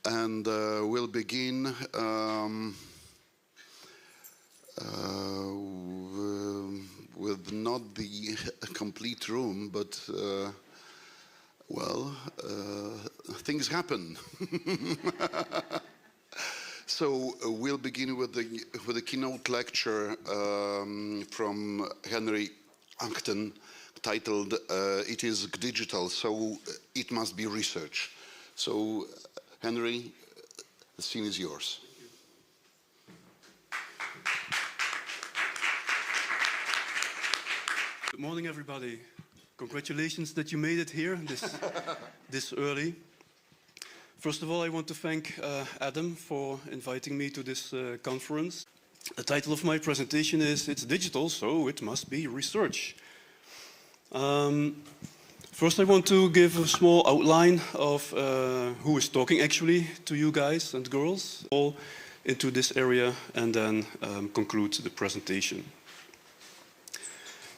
and we'll begin with not the complete room, but well, things happen. So we'll begin with the keynote lecture from Henri Achten, titled "It is digital, so it must be research." So, Henri, the scene is yours. Good morning, everybody. Congratulations that you made it here this early. First of all, I want to thank Adam for inviting me to this conference. The title of my presentation is "It's digital, so it must be research." First, I want to give a small outline of who is talking actually to you guys and girls all into this area, and then conclude the presentation.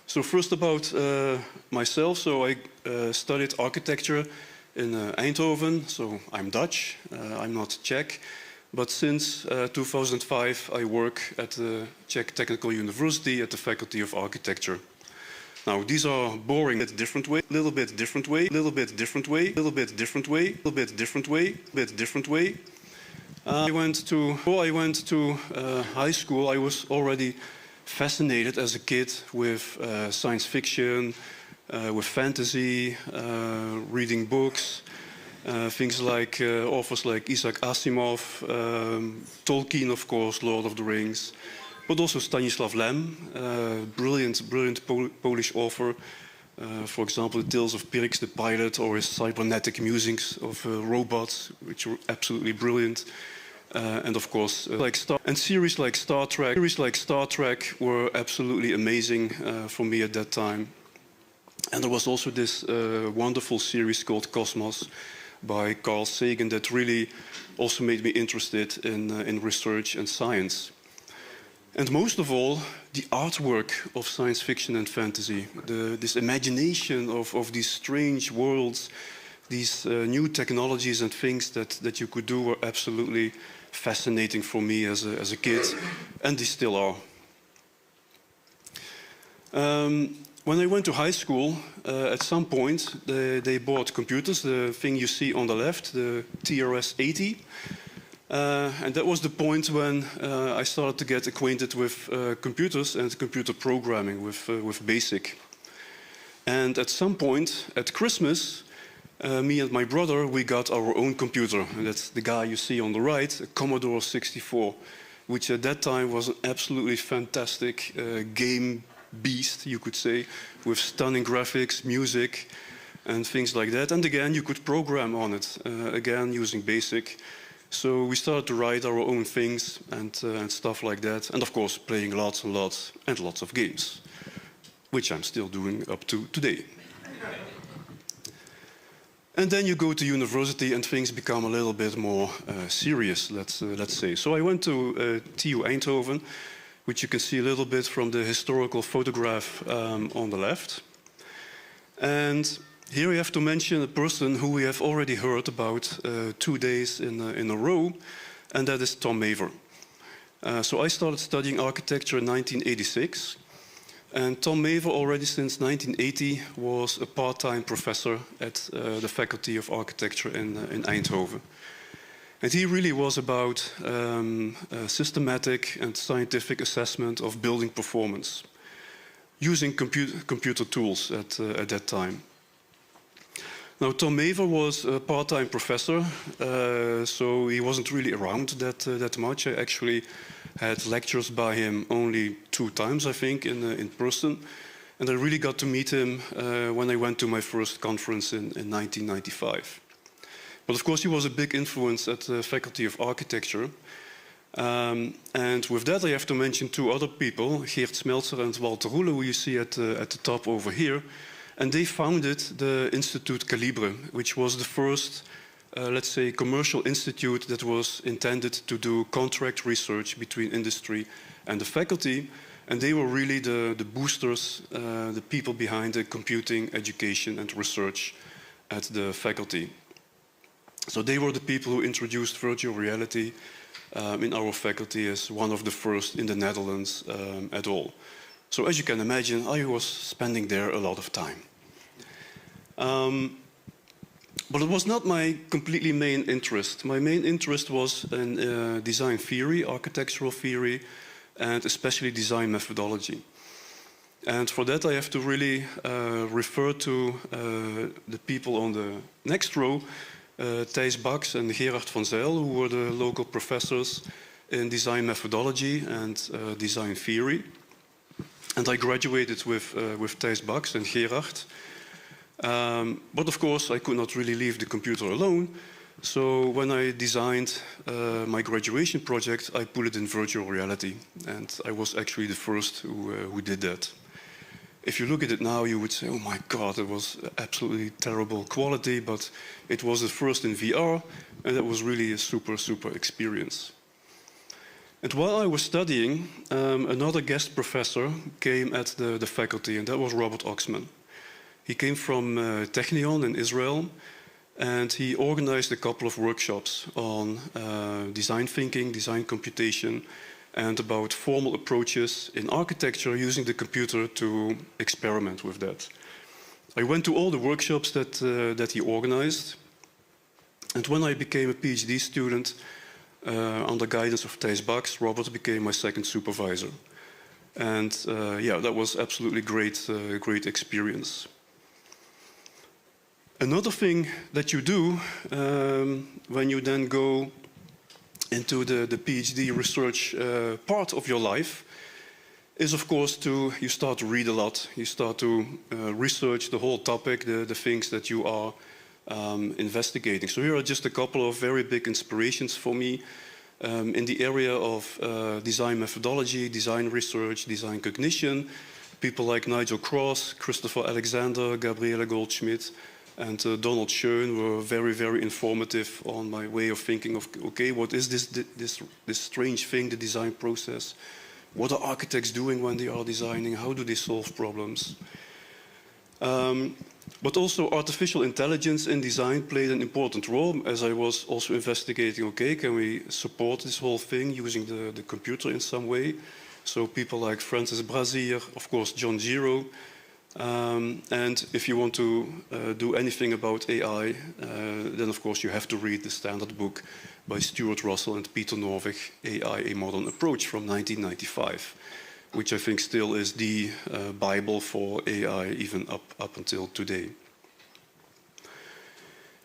So first about myself. So I studied architecture in Eindhoven, so I'm Dutch, I'm not Czech, but since 2005 I work at the Czech Technical University at the Faculty of Architecture. Now these are boring, a different way, little bit different way, little bit different way, little bit different way, little bit different way, bit different way. Before I went to high school, I was already fascinated as a kid with science fiction, with fantasy, reading books, things like authors like Isaac Asimov, Tolkien, of course, Lord of the Rings, but also Stanisław Lem, brilliant Polish author. For example, the Tales of Pyrrhix the Pilot, or his cybernetic musings of robots, which were absolutely brilliant. And of course, series like Star Trek were absolutely amazing for me at that time. And there was also this wonderful series called Cosmos by Carl Sagan that really also made me interested in research and science. And most of all, the artwork of science fiction and fantasy, this imagination of these strange worlds, these new technologies and things that you could do were absolutely fascinating for me as a kid, and they still are. When I went to high school, at some point they bought computers, the thing you see on the left, the TRS-80. And that was the point when I started to get acquainted with computers and computer programming, with BASIC. And at some point at Christmas, me and my brother, we got our own computer. And that's the guy you see on the right, a Commodore 64, which at that time was an absolutely fantastic game beast, you could say, with stunning graphics, music, and things like that. And again, you could program on it, again, using BASIC. So we started to write our own things and stuff like that. And of course, playing lots and lots of games, which I'm still doing up to today. And then you go to university and things become a little bit more serious, let's say. So I went to TU Eindhoven, which you can see a little bit from the historical photograph on the left. And here we have to mention a person who we have already heard about 2 days in a row, and that is Tom Maver. So I started studying architecture in 1986. And Tom Maver already since 1980 was a part-time professor at the Faculty of Architecture in Eindhoven. And he really was about systematic and scientific assessment of building performance using computer tools at that time. Now, Tom Maver was a part-time professor, so he wasn't really around that much. I actually had lectures by him only 2 times, I think, in person. And I really got to meet him when I went to my first conference in 1995. But of course, he was a big influence at the Faculty of Architecture. And with that, I have to mention 2 other people, Geert Smeltzer and Walter Roele, who you see at the top over here. And they founded the Institute Calibre, which was the first, let's say, commercial institute that was intended to do contract research between industry and the faculty. And they were really the boosters, the people behind the computing, education, and research at the faculty. So they were the people who introduced virtual reality in our faculty as one of the first in the Netherlands at all. So as you can imagine, I was spending there a lot of time. But it was not my completely main interest. My main interest was in design theory, architectural theory, and especially design methodology. And for that I have to really refer to the people on the next row, Thijs Baks and Gerard van Zijl, who were the local professors in design methodology and design theory. And I graduated with Thijs Baks and Gerard. But of course I could not really leave the computer alone. So when I designed my graduation project, I put it in virtual reality. And I was actually the first who did that. If you look at it now, you would say, oh my God, it was absolutely terrible quality, but it was the first in VR, and that was really a super, super experience. And while I was studying, another guest professor came at the faculty, and that was Robert Oxman. He came from Technion in Israel, and he organized a couple of workshops on design thinking, design computation, and about formal approaches in architecture using the computer to experiment with that. I went to all the workshops that he organized, and when I became a PhD student, under guidance of Thijs Baks, Robert became my second supervisor. And yeah, that was absolutely great experience. Another thing that you do when you then go into the PhD research part of your life is, of course, you start to read a lot. You start to research the whole topic, the things that you are investigating. So here are just a couple of very big inspirations for me in the area of design methodology, design research, design cognition. People like Nigel Cross, Christopher Alexander, Gabriele Goldschmidt, and Donald Schoen were very, very informative on my way of thinking of, okay, what is this strange thing, the design process? What are architects doing when they are designing? How do they solve problems? But also artificial intelligence in design played an important role, as I was also investigating, okay, can we support this whole thing using the computer in some way? So people like Francis Brazier, of course, John Giro. And if you want to do anything about AI, then of course you have to read the standard book by Stuart Russell and Peter Norvig, AI, A Modern Approach from 1995, which I think still is the Bible for AI even up until today.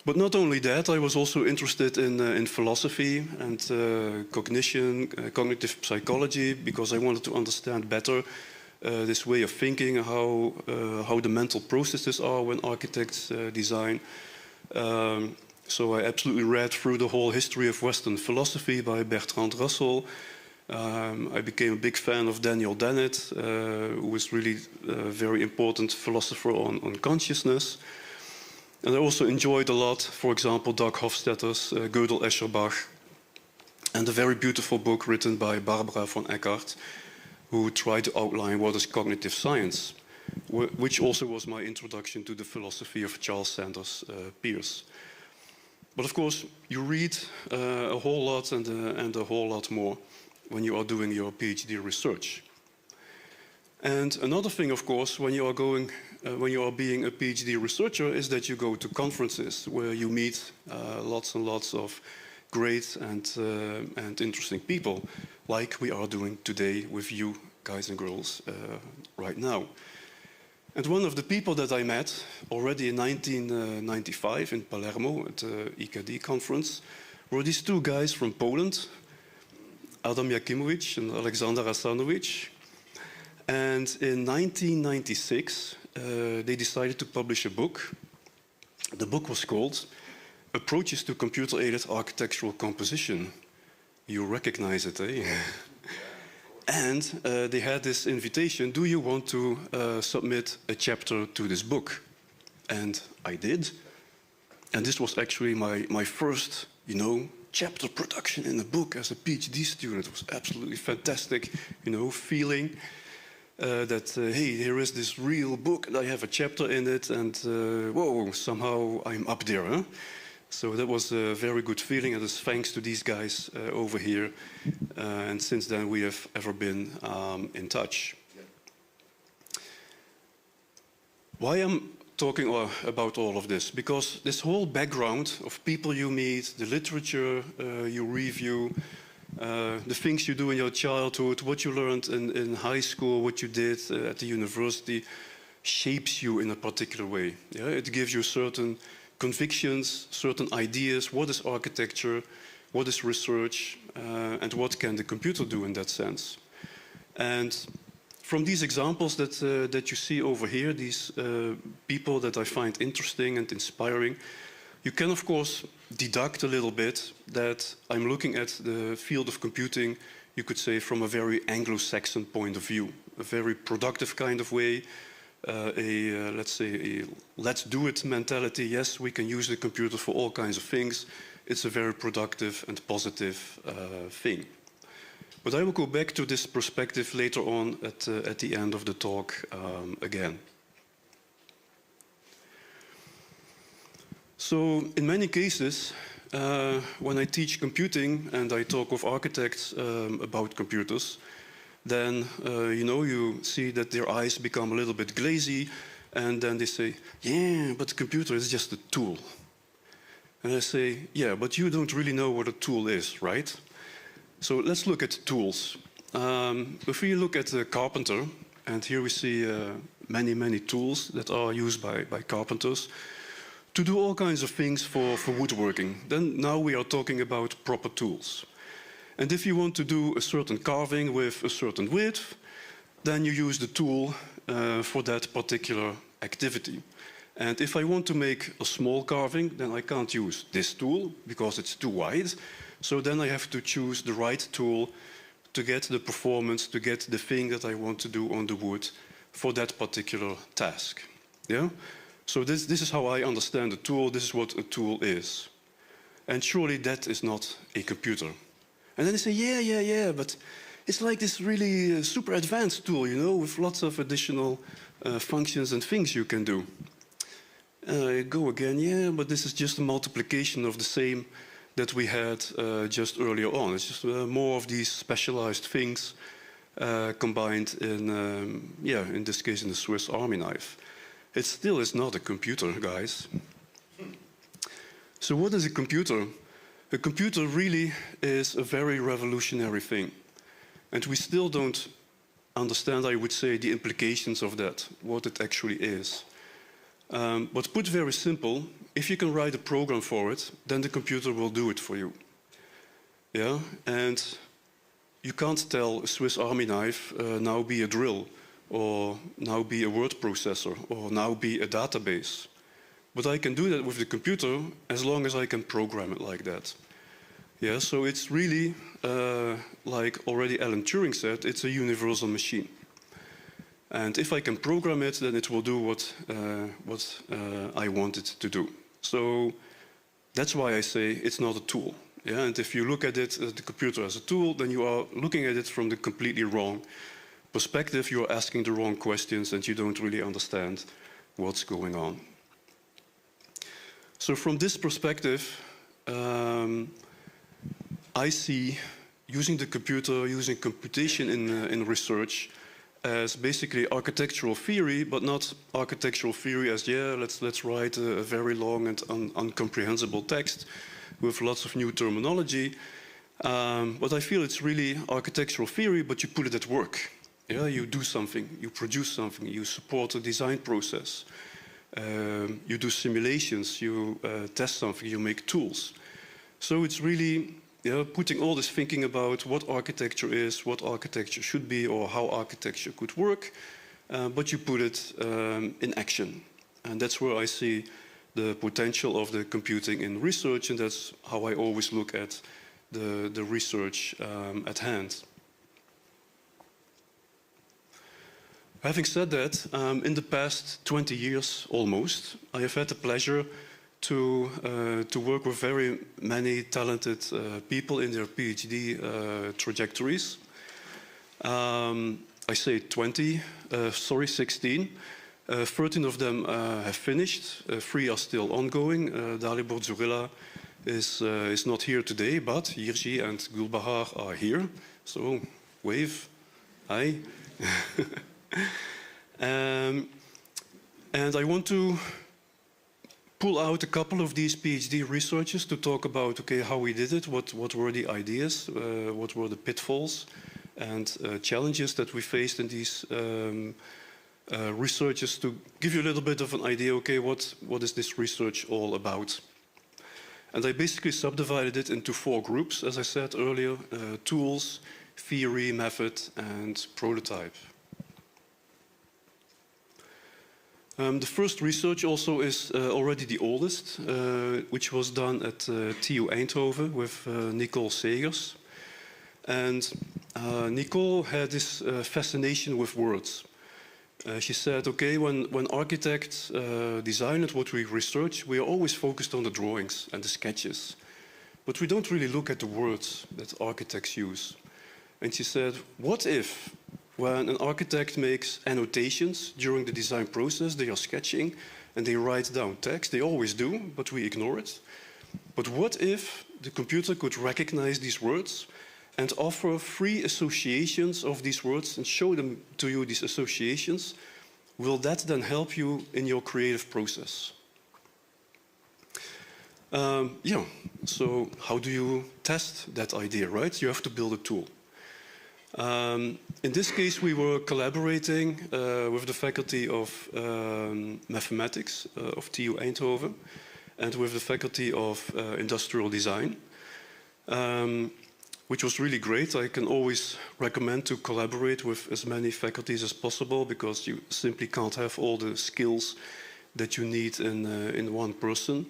But not only that, I was also interested in philosophy and cognition, cognitive psychology, because I wanted to understand better this way of thinking, how the mental processes are when architects design. So I absolutely read through the whole history of Western philosophy by Bertrand Russell. I became a big fan of Daniel Dennett, who was really a very important philosopher on consciousness. And I also enjoyed a lot, for example, Doug Hofstadter's Gödel Escherbach, and a very beautiful book written by Barbara von Eckart, who tried to outline what is cognitive science, which also was my introduction to the philosophy of Charles Sanders Peirce. But of course, you read a whole lot and a whole lot more when you are doing your PhD research. And another thing, of course, when you are being a PhD researcher, is that you go to conferences where you meet lots and lots of great and interesting people, like we are doing today with you guys and girls right now. And one of the people that I met already in 1995 in Palermo at the IKD conference were these two guys from Poland, Adam Jakimowicz and Alexander Asanowicz. And in 1996, they decided to publish a book. The book was called Approaches to Computer-Aided Architectural Composition. You recognize it, eh? And they had this invitation, do you want to submit a chapter to this book? And I did. And this was actually my first, chapter production in a book as a PhD student. It was absolutely fantastic, feeling that, hey, here is this real book and I have a chapter in it and, whoa, somehow I'm up there, huh? So that was a very good feeling, and it's thanks to these guys over here. And since then we have ever been in touch. Why I'm talking about all of this? Because this whole background of people you meet, the literature you review, the things you do in your childhood, what you learned in high school, what you did at the university, shapes you in a particular way. Yeah? It gives you certain convictions, certain ideas. What is architecture? What is research? And what can the computer do in that sense? And from these examples that you see over here, these people that I find interesting and inspiring, you can of course deduct a little bit that I'm looking at the field of computing, you could say, from a very Anglo-Saxon point of view, a very productive kind of way, let's say, a let's do it mentality. Yes, we can use the computer for all kinds of things. It's a very productive and positive thing. But I will go back to this perspective later on at the end of the talk again. So in many cases, when I teach computing and I talk with architects about computers, then you see that their eyes become a little bit glazy, and then they say, yeah, but the computer is just a tool. And I say, yeah, but you don't really know what a tool is, right? So let's look at tools. If we look at the carpenter, and here we see many, many tools that are used by carpenters to do all kinds of things for woodworking. Then now we are talking about proper tools. And if you want to do a certain carving with a certain width, then you use the tool for that particular activity. And if I want to make a small carving, then I can't use this tool because it's too wide. So then I have to choose the right tool to get the performance, to get the thing that I want to do on the wood for that particular task. Yeah? So this is how I understand a tool. This is what a tool is. And surely that is not a computer. And then they say, yeah, but it's like this really super advanced tool, with lots of additional functions and things you can do. Go again, yeah, but this is just a multiplication of the same that we had just earlier on. It's just more of these specialized things combined in this case, in the Swiss Army knife. It still is not a computer, guys. So what is a computer? A computer really is a very revolutionary thing. And we still don't understand, I would say, the implications of that, what it actually is. But put very simple, if you can write a program for it, then the computer will do it for you. Yeah, and you can't tell a Swiss Army knife, now be a drill, or now be a word processor, or now be a database. But I can do that with the computer as long as I can program it like that. Yeah, so it's really, like already Alan Turing said, it's a universal machine. And if I can program it, then it will do what I want it to do. So that's why I say it's not a tool. Yeah? And if you look at it, the computer as a tool, then you are looking at it from the completely wrong perspective. You are asking the wrong questions and you don't really understand what's going on. So from this perspective, I see using the computer, using computation in research as basically architectural theory, but not architectural theory as, yeah, let's write a very long and incomprehensible text with lots of new terminology. But I feel it's really architectural theory, but you put it at work. Yeah, you do something, you produce something, you support a design process. You do simulations, you test something, you make tools. So it's really putting all this thinking about what architecture is, what architecture should be, or how architecture could work, but you put it in action. And that's where I see the potential of the computing in research, and that's how I always look at the research at hand. Having said that, in the past 20 years almost, I have had the pleasure to work with very many talented people in their PhD trajectories. I say 16, 13 of them have finished, 3 are still ongoing. Dalibor Zorilla is not here today, but Jirji and Gulbahar are here. So, wave, hi. And I want to pull out a couple of these PhD researchers to talk about, okay, how we did it, what were the ideas, what were the pitfalls and challenges that we faced in these researches, to give you a little bit of an idea, okay, what is this research all about? And I basically subdivided it into 4 groups, as I said earlier: tools, theory, method, and prototype. The first research also is already the oldest, which was done at TU Eindhoven with Nicole Segers. And Nicole had this fascination with words. She said, okay, when architects design it, what we research, we are always focused on the drawings and the sketches. But we don't really look at the words that architects use. And she said, what if, when an architect makes annotations during the design process, they are sketching and they write down text, they always do, but we ignore it. But what if the computer could recognize these words and offer free associations of these words and show them to you, these associations? Will that then help you in your creative process? Yeah, so how do you test that idea, right? You have to build a tool. In this case, we were collaborating with the faculty of mathematics of TU Eindhoven and with the faculty of industrial design, which was really great. I can always recommend to collaborate with as many faculties as possible, because you simply can't have all the skills that you need in one person.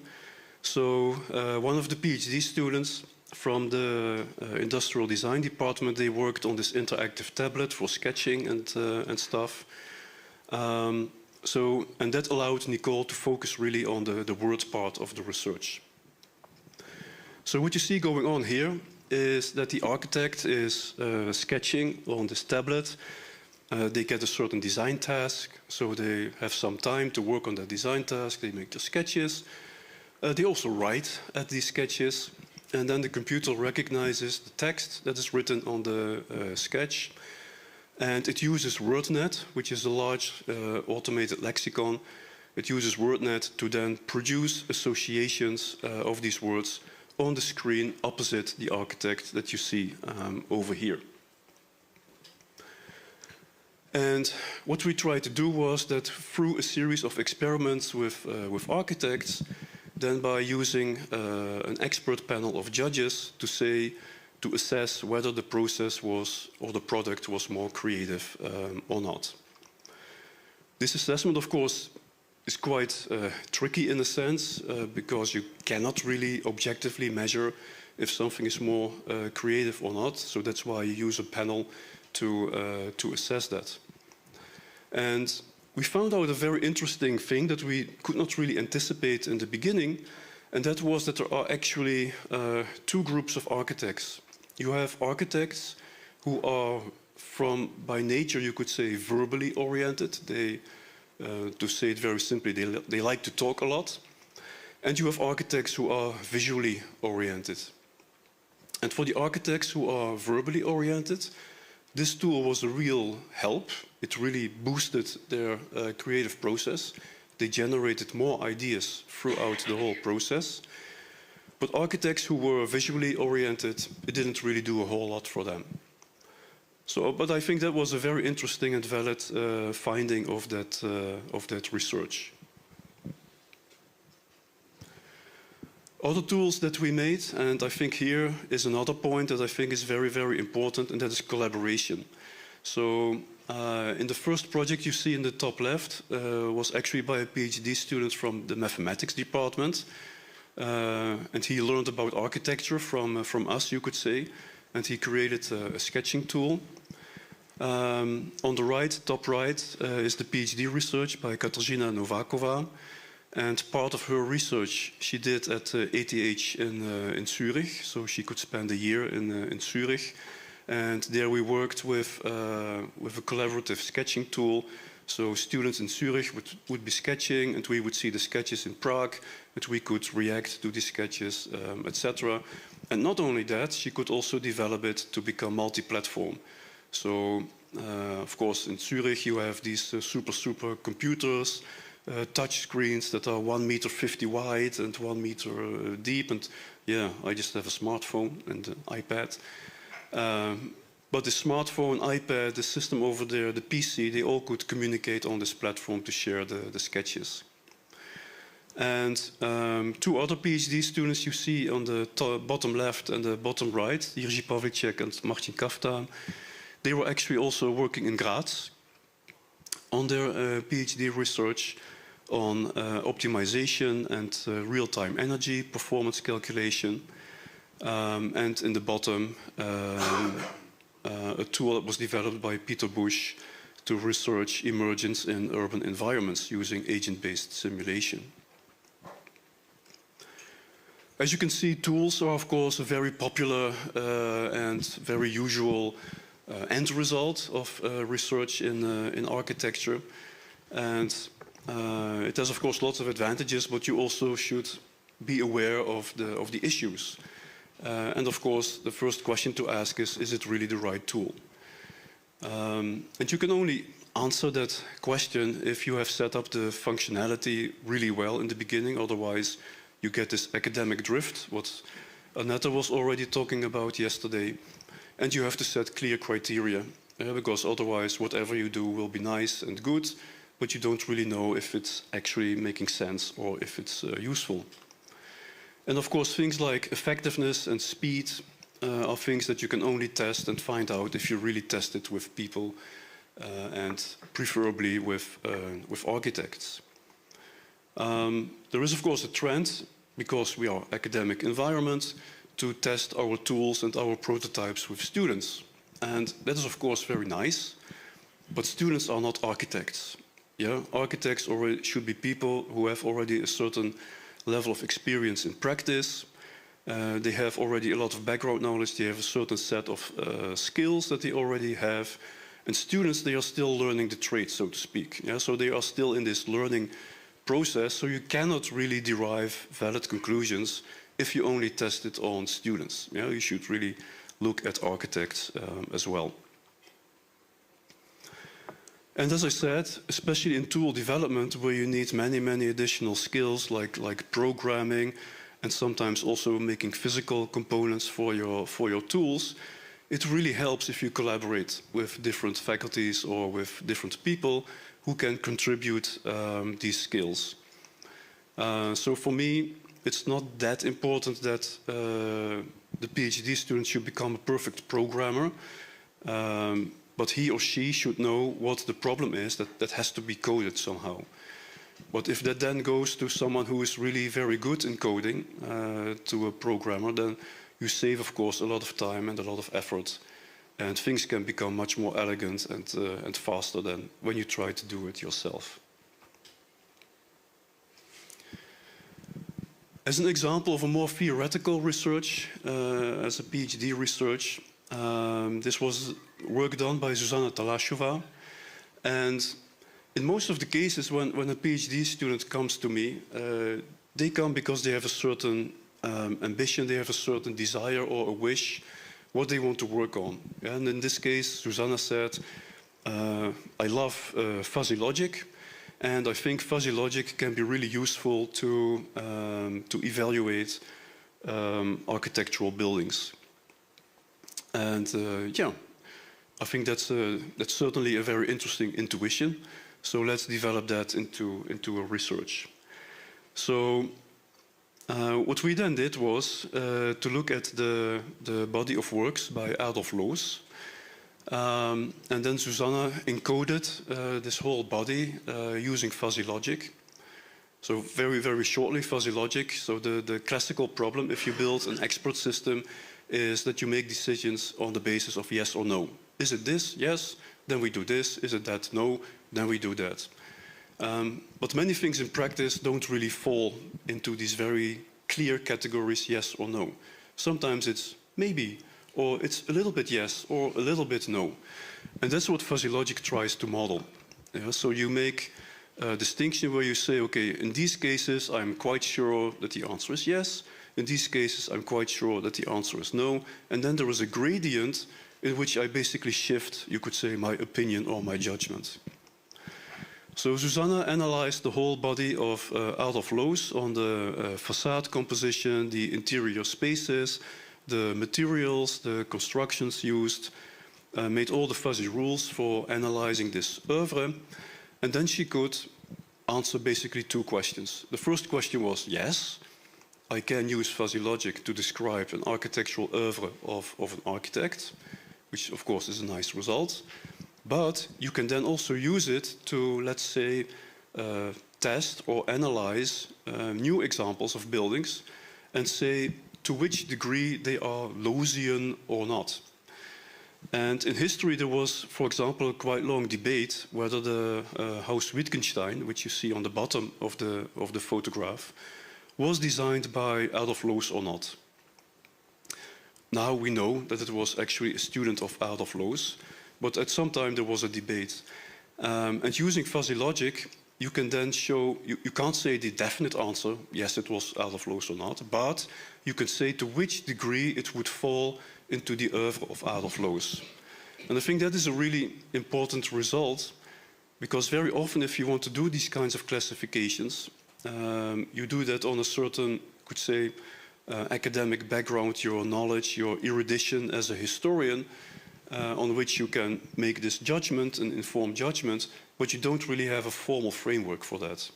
So one of the PhD students from the industrial design department, they worked on this interactive tablet for sketching and stuff. And that allowed Nicole to focus really on the words part of the research. So what you see going on here is that the architect is sketching on this tablet. They get a certain design task, so they have some time to work on that design task. They make their sketches. They also write at these sketches. And then the computer recognizes the text that is written on the sketch. And it uses WordNet, which is a large automated lexicon. It uses WordNet to then produce associations of these words on the screen opposite the architect that you see over here. And what we tried to do was that through a series of experiments with architects, then by using an expert panel of judges to assess whether the process was, or the product was, more creative or not. This assessment, of course, is quite tricky in a sense, because you cannot really objectively measure if something is more creative or not. So that's why you use a panel to assess that. And we found out a very interesting thing that we could not really anticipate in the beginning, and that was that there are actually 2 groups of architects. You have architects who are by nature, you could say, verbally oriented. They, to say it very simply, they like to talk a lot. And you have architects who are visually oriented. And for the architects who are verbally oriented, this tool was a real help. It really boosted their creative process. They generated more ideas throughout the whole process. But architects who were visually oriented, it didn't really do a whole lot for them. So, but I think that was a very interesting and valid finding of that research. Other tools that we made, and I think here is another point that I think is very, very important, and that is collaboration. So in the first project you see in the top left was actually by a PhD student from the mathematics department. And he learned about architecture from us, you could say, and he created a sketching tool. On the right, top right, is the PhD research by Katarzyna Nowakova. And part of her research she did at ETH in Zurich, so she could spend a year in Zurich. And there we worked with a collaborative sketching tool So students in Zurich would be sketching, and we would see the sketches in Prague, and we could react to these sketches, etc. And not only that, she could also develop it to become multi-platform. So, of course, in Zurich you have these super computers, touch screens that are 1.50 meters wide and 1 meter deep, and yeah, I just have a smartphone and an iPad. But the smartphone, iPad, the system over there, the PC, they all could communicate on this platform to share the sketches. And 2 other PhD students you see on the bottom left and the bottom right, Jiří Pavlicek and Martin Kaftan, they were actually also working in Graz on their PhD research on optimization and real-time energy performance calculation. And in the bottom, a tool that was developed by Peter Busch to research emergence in urban environments using agent-based simulation. As you can see, tools are of course a very popular and very usual end result of research in architecture. And it has of course lots of advantages, but you also should be aware of the issues. And of course, the first question to ask is it really the right tool? And you can only answer that question if you have set up the functionality really well in the beginning, otherwise you get this academic drift, what Annette was already talking about yesterday. And you have to set clear criteria, because otherwise whatever you do will be nice and good, but you don't really know if it's actually making sense or if it's useful. And of course, things like effectiveness and speed are things that you can only test and find out if you really test it with people and preferably with architects. There is of course a trend, because we are academic environment, to test our tools and our prototypes with students. And that is of course very nice, but students are not architects. Yeah? Architects should be people who have already a certain level of experience in practice. They have already a lot of background knowledge, they have a certain set of skills that they already have. And students, they are still learning the trade, so to speak. Yeah? So they are still in this learning process, so you cannot really derive valid conclusions if you only test it on students. Yeah? You should really look at architects as well. And as I said, especially in tool development, where you need many additional skills like programming and sometimes also making physical components for your tools, it really helps if you collaborate with different faculties or with different people who can contribute these skills. So for me, it's not that important that the PhD student should become a perfect programmer. But he or she should know what the problem is that has to be coded somehow. But if that then goes to someone who is really very good in coding, to a programmer, then you save, of course, a lot of time and a lot of effort. And things can become much more elegant and faster than when you try to do it yourself. As an example of a more theoretical research, as a PhD research, this was work done by Zuzana Talashova. And in most of the cases, when a PhD student comes to me, they come because they have a certain ambition, they have a certain desire or a wish, what they want to work on. And in this case, Zuzana said, I love fuzzy logic, and I think fuzzy logic can be really useful to evaluate architectural buildings. And yeah, I think that's certainly a very interesting intuition. So let's develop that into a research. So what we then did was to look at the body of works by Adolf Loos. And then Zuzana encoded this whole body using fuzzy logic. So very shortly, fuzzy logic. So the classical problem, if you build an expert system, is that you make decisions on the basis of yes or no. Is it this? Yes. Then we do this. Is it that? No. Then we do that. But many things in practice don't really fall into these very clear categories, yes or no. Sometimes it's maybe, or it's a little bit yes, or a little bit no. And that's what fuzzy logic tries to model. Yeah, so you make a distinction where you say, okay, in these cases, I'm quite sure that the answer is yes. In these cases, I'm quite sure that the answer is no. And then there is a gradient in which I basically shift, you could say, my opinion or my judgment. So Susanna analyzed the whole body of Adolf Loos on the facade composition, the interior spaces, the materials, the constructions used, made all the fuzzy rules for analyzing this oeuvre. And then she could answer basically two questions. The first question was, yes, I can use fuzzy logic to describe an architectural oeuvre of an architect, which of course is a nice result. But you can then also use it to, let's say, test or analyze new examples of buildings and say to which degree they are Loosian or not. And in history there was, for example, a quite long debate whether the house Wittgenstein, which you see on the bottom of the photograph, was designed by Adolf Loos or not. Now we know that it was actually a student of Adolf Loos, but at some time there was a debate. And using fuzzy logic, you can then show, you can't say the definite answer, yes, it was Adolf Loos or not, but you can say to which degree it would fall into the oeuvre of Adolf Loos. And I think that is a really important result, because very often if you want to do these kinds of classifications, you do that on a certain, could say, academic background, your knowledge, your erudition as a historian, on which you can make this judgment, an informed judgment, but you don't really have a formal framework for that.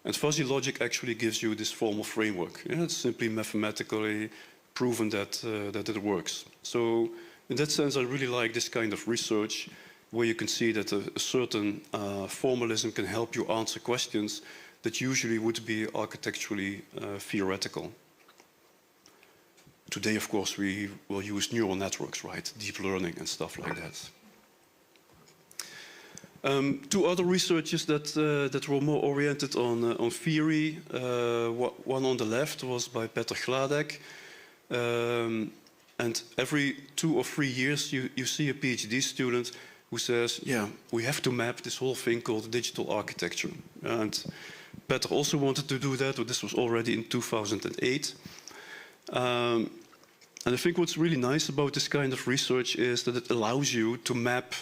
And fuzzy logic actually gives you this formal framework. Yeah, it's simply mathematically proven that it works. So in that sense, I really like this kind of research where you can see that a certain formalism can help you answer questions that usually would be architecturally theoretical. Today, of course, we will use neural networks, right? Deep learning and stuff like that. Two other researches that were more oriented on theory. One on the left was by Petr Hladek. And every 2 or 3 years, you see a PhD student who says, yeah, we have to map this whole thing called digital architecture. And Petr also wanted to do that, but this was already in 2008. And I think what's really nice about this kind of research is that it allows you to map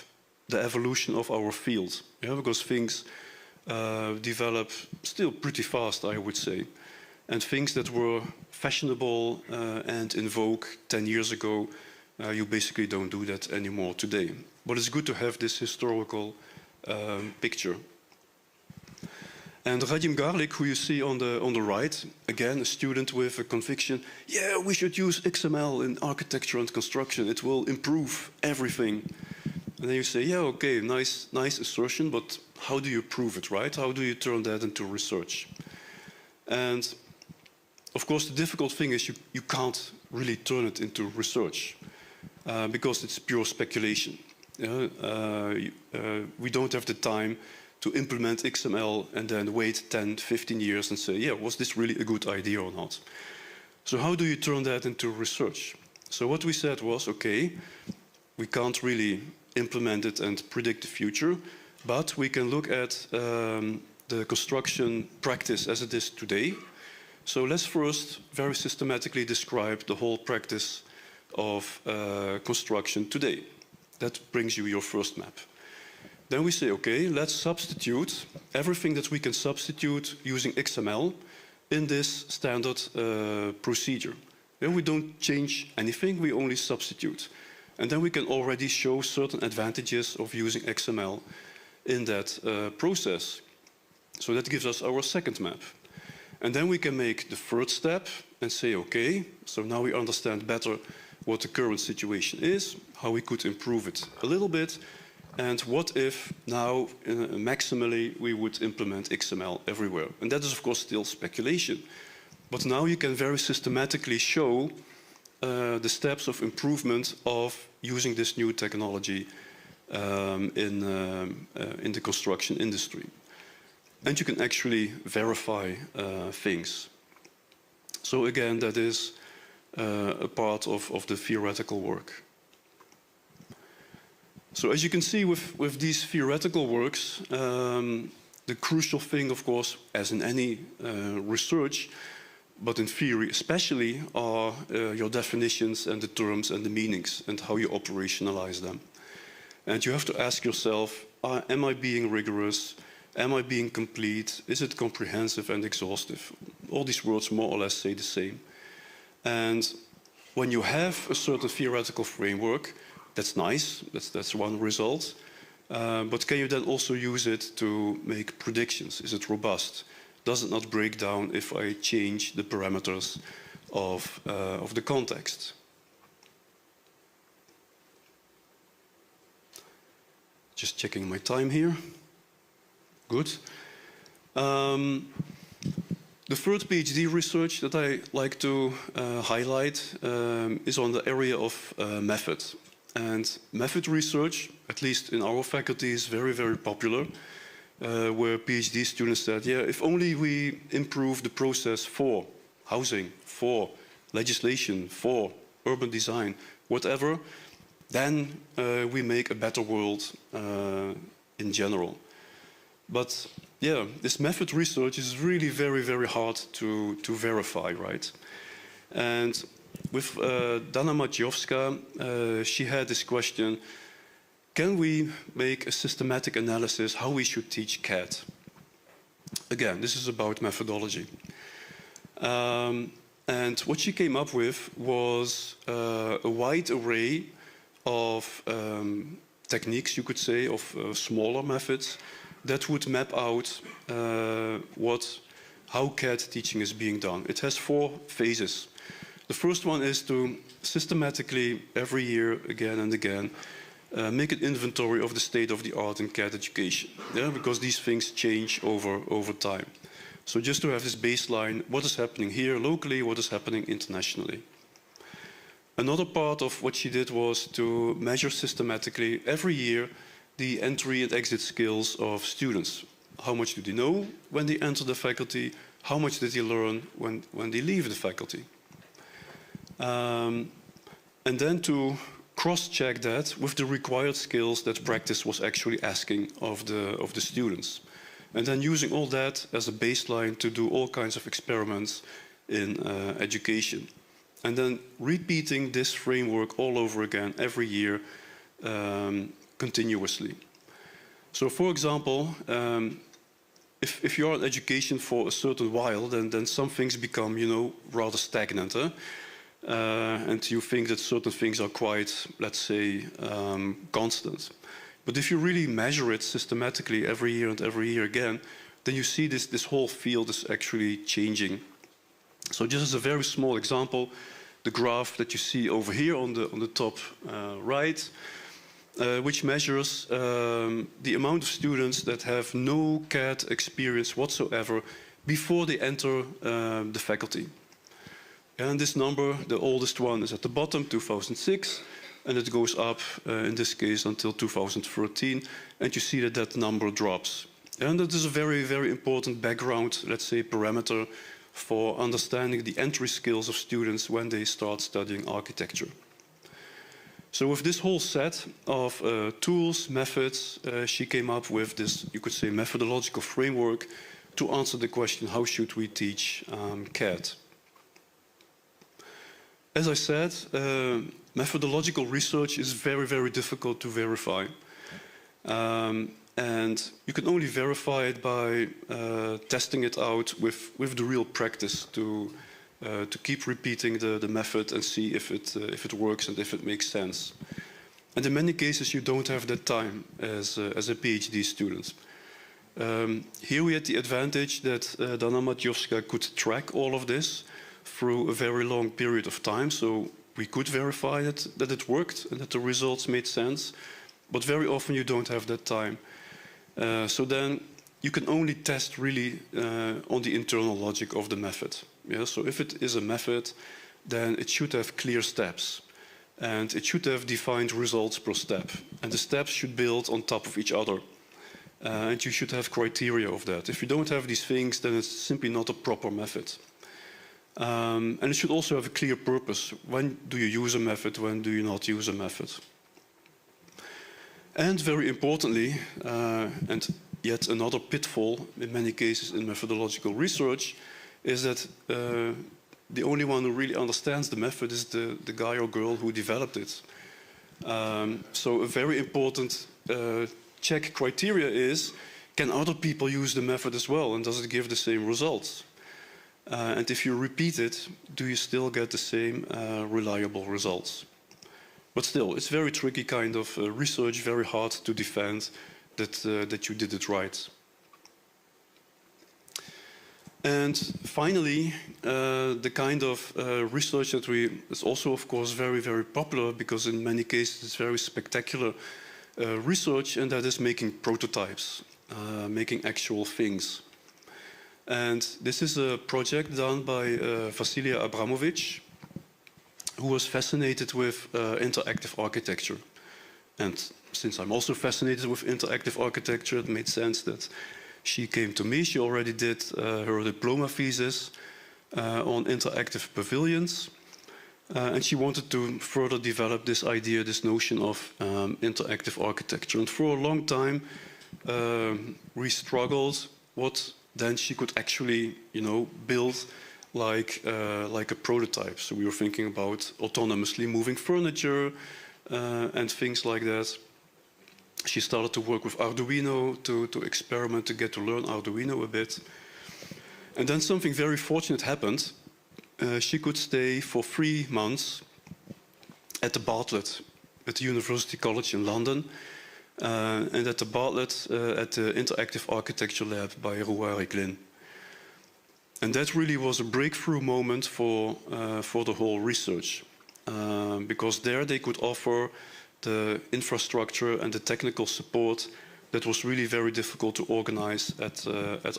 the evolution of our field. Yeah, because things develop still pretty fast, I would say. And things that were fashionable and in vogue 10 years ago, you basically don't do that anymore today. But it's good to have this historical picture. And Radim Garlik, who you see on the right, again, a student with a conviction, yeah, we should use XML in architecture and construction. It will improve everything. And then you say, yeah, okay, nice assertion, but how do you prove it, right? How do you turn that into research? And of course, the difficult thing is you can't really turn it into research because it's pure speculation. We don't have the time to implement XML and then wait 10, 15 years and say, yeah, was this really a good idea or not? So how do you turn that into research? So what we said was, okay, we can't really implement it and predict the future, but we can look at the construction practice as it is today. So let's first very systematically describe the whole practice of construction today. That brings you your first map. Then we say, okay, let's substitute everything that we can substitute using XML in this standard procedure. Then we don't change anything, we only substitute. And then we can already show certain advantages of using XML in that process. So that gives us our second map. And then we can make the third step and say, okay, so now we understand better what the current situation is, how we could improve it a little bit, and what if now maximally we would implement XML everywhere. And that is of course still speculation. But now you can very systematically show the steps of improvement of using this new technology in the construction industry. And you can actually verify things. So again, that is a part of the theoretical work. So as you can see with these theoretical works, the crucial thing, of course, as in any research, but in theory especially, are your definitions and the terms and the meanings and how you operationalize them. And you have to ask yourself, am I being rigorous? Am I being complete? Is it comprehensive and exhaustive? All these words more or less say the same. And when you have a certain theoretical framework, that's nice, that's one result. But can you then also use it to make predictions? Is it robust? Does it not break down if I change the parameters of the context? Just checking my time here. Good. The third PhD research that I like to highlight is on the area of method. And method research, at least in our faculty, is very, very popular, where PhD students said, yeah, if only we improve the process for housing, for legislation, for urban design, whatever, then we make a better world in general. But yeah, this method research is really very, very hard to verify, right? And with Dana Maciejowska, she had this question, can we make a systematic analysis how we should teach CAD? Again, this is about methodology. And what she came up with was a wide array of techniques, you could say, of smaller methods that would map out how CAD teaching is being done. It has 4 phases. The first one is to systematically, every year, again and again, make an inventory of the state of the art in CAD education, yeah? Because these things change over time. So just to have this baseline, what is happening here locally, what is happening internationally. Another part of what she did was to measure systematically every year the entry and exit skills of students. How much do they know when they enter the faculty? How much did they learn when they leave the faculty? And then to cross-check that with the required skills that practice was actually asking of the students. And then using all that as a baseline to do all kinds of experiments in education. And then repeating this framework all over again every year continuously. So for example, if you're in education for a certain while, then some things become, you know, rather stagnant. And you think that certain things are quite, let's say, constant. But if you really measure it systematically every year and every year again, then you see this whole field is actually changing. So just as a very small example, the graph that you see over here on the top right, which measures the amount of students that have no CAD experience whatsoever before they enter the faculty. And this number, the oldest one, is at the bottom, 2006, and it goes up, in this case, until 2013, and you see that that number drops. And that is a very, very important background, let's say, parameter for understanding the entry skills of students when they start studying architecture. So with this whole set of tools, methods, she came up with this, you could say, methodological framework to answer the question, how should we teach CAD? As I said, methodological research is very, very difficult to verify. And you can only verify it by testing it out with the real practice to keep repeating the method and see if it works and if it makes sense. And in many cases, you don't have that time as a PhD student. Here we had the advantage that Dana Maciejowska could track all of this through a very long period of time, so we could verify that it worked and that the results made sense, but very often you don't have that time. So then you can only test really on the internal logic of the method. Yeah? So if it is a method, then it should have clear steps, and it should have defined results per step, and the steps should build on top of each other. And you should have criteria of that. If you don't have these things, then it's simply not a proper method. And it should also have a clear purpose. When do you use a method? When do you not use a method? And very importantly, and yet another pitfall in many cases in methodological research, is that the only one who really understands the method is the guy or girl who developed it. So a very important check criteria is, can other people use the method as well, and does it give the same results? And if you repeat it, do you still get the same reliable results? But still, it's very tricky kind of research, very hard to defend that you did it right. And finally, the kind of research that is also, of course, very, very popular, because in many cases it's very spectacular research, and that is making prototypes, making actual things. And this is a project done by Vasilia Abramovich, who was fascinated with interactive architecture. And since I'm also fascinated with interactive architecture, it made sense that she came to me. She already did her diploma thesis on interactive pavilions. And she wanted to further develop this idea, this notion of interactive architecture. And for a long time, we struggled what then she could actually, build like a prototype. So we were thinking about autonomously moving furniture and things like that. She started to work with Arduino to experiment, to get to learn Arduino a bit. And then something very fortunate happened. She could stay for 3 months at the Bartlett, at the University College in London, and at the Bartlett at the Interactive Architecture Lab by Ruari Glynn. And that really was a breakthrough moment for the whole research, because there they could offer the infrastructure and the technical support that was really very difficult to organize at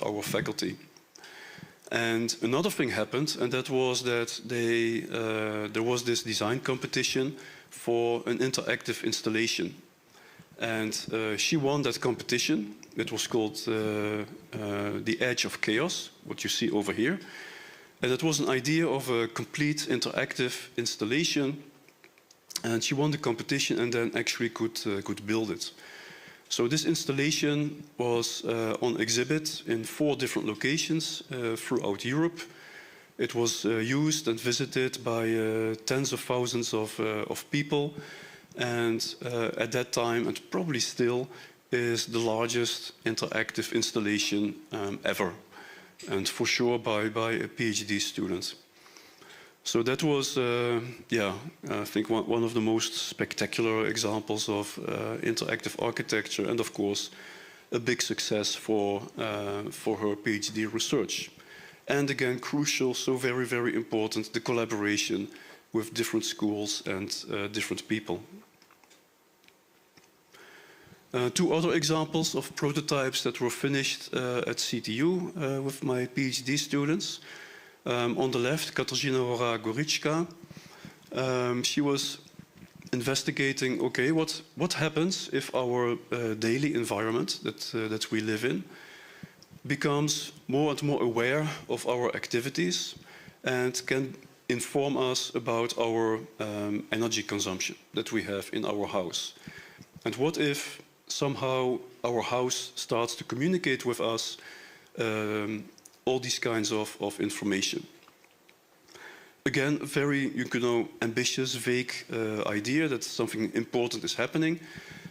our faculty. And another thing happened, and that was that there was this design competition for an interactive installation. And she won that competition. It was called The Edge of Chaos, what you see over here. And it was an idea of a complete interactive installation. And she won the competition and then actually could build it. So this installation was on exhibit in 4 different locations throughout Europe. It was used and visited by tens of thousands of people. And at that time, and probably still, is the largest interactive installation ever. And for sure by a PhD student. So that was, I think one of the most spectacular examples of interactive architecture, and of course, a big success for her PhD research. And again, crucial, so very, very important, the collaboration with different schools and different people. 2 other examples of prototypes that were finished at CTU with my PhD students. On the left, Katarzyna Hora-Goryczka. She was investigating, okay, what happens if our daily environment that we live in becomes more and more aware of our activities and can inform us about our energy consumption that we have in our house. And what if somehow our house starts to communicate with us all these kinds of information? Again, very, ambitious, vague idea that something important is happening.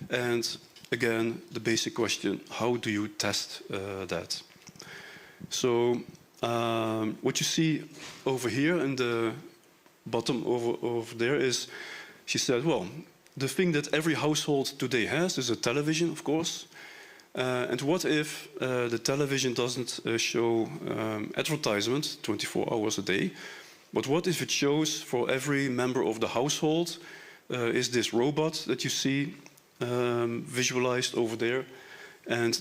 And again, the basic question, how do you test that? So what you see over here in the bottom over there is, she said, well, the thing that every household today has is a television, of course. And what if the television doesn't show advertisement 24 hours a day? But what if it shows for every member of the household is this robot that you see visualized over there? And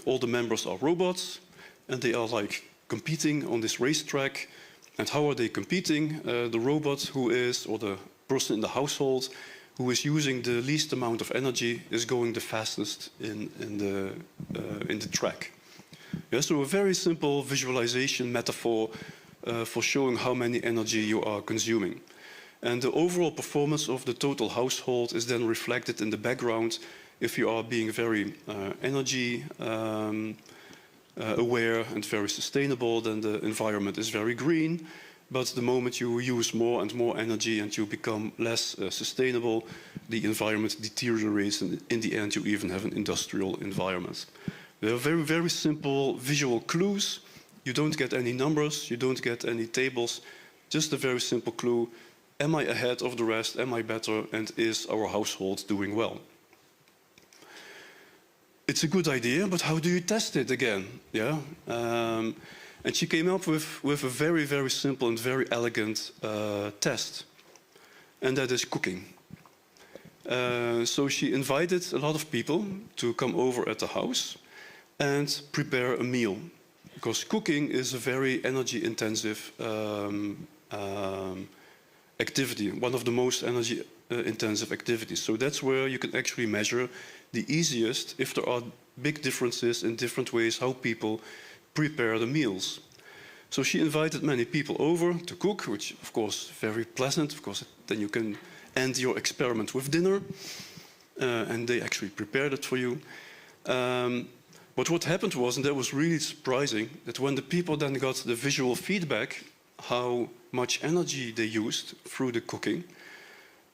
all the members are robots, and they are like competing on this racetrack. And how are they competing? The robot who is, or the person in the household who is using the least amount of energy is going the fastest in the track. Yeah, so a very simple visualization metaphor for showing how many energy you are consuming. And the overall performance of the total household is then reflected in the background. If you are being very energy aware and very sustainable, then the environment is very green. But the moment you use more and more energy and you become less sustainable, the environment deteriorates, and in the end you even have an industrial environment. There are very, very simple visual clues. You don't get any numbers, you don't get any tables, just a very simple clue. Am I ahead of the rest? Am I better? And is our household doing well? It's a good idea, but how do you test it again? Yeah. And she came up with a very, very simple and very elegant test, and that is cooking. So she invited a lot of people to come over at the house and prepare a meal, because cooking is a very energy-intensive activity, one of the most energy-intensive activities. So that's where you can actually measure the easiest if there are big differences in different ways how people prepare the meals. So she invited many people over to cook, which of course very pleasant, of course then you can end your experiment with dinner, and they actually prepared it for you. But what happened was, and that was really surprising, that when the people then got the visual feedback, how much energy they used through the cooking,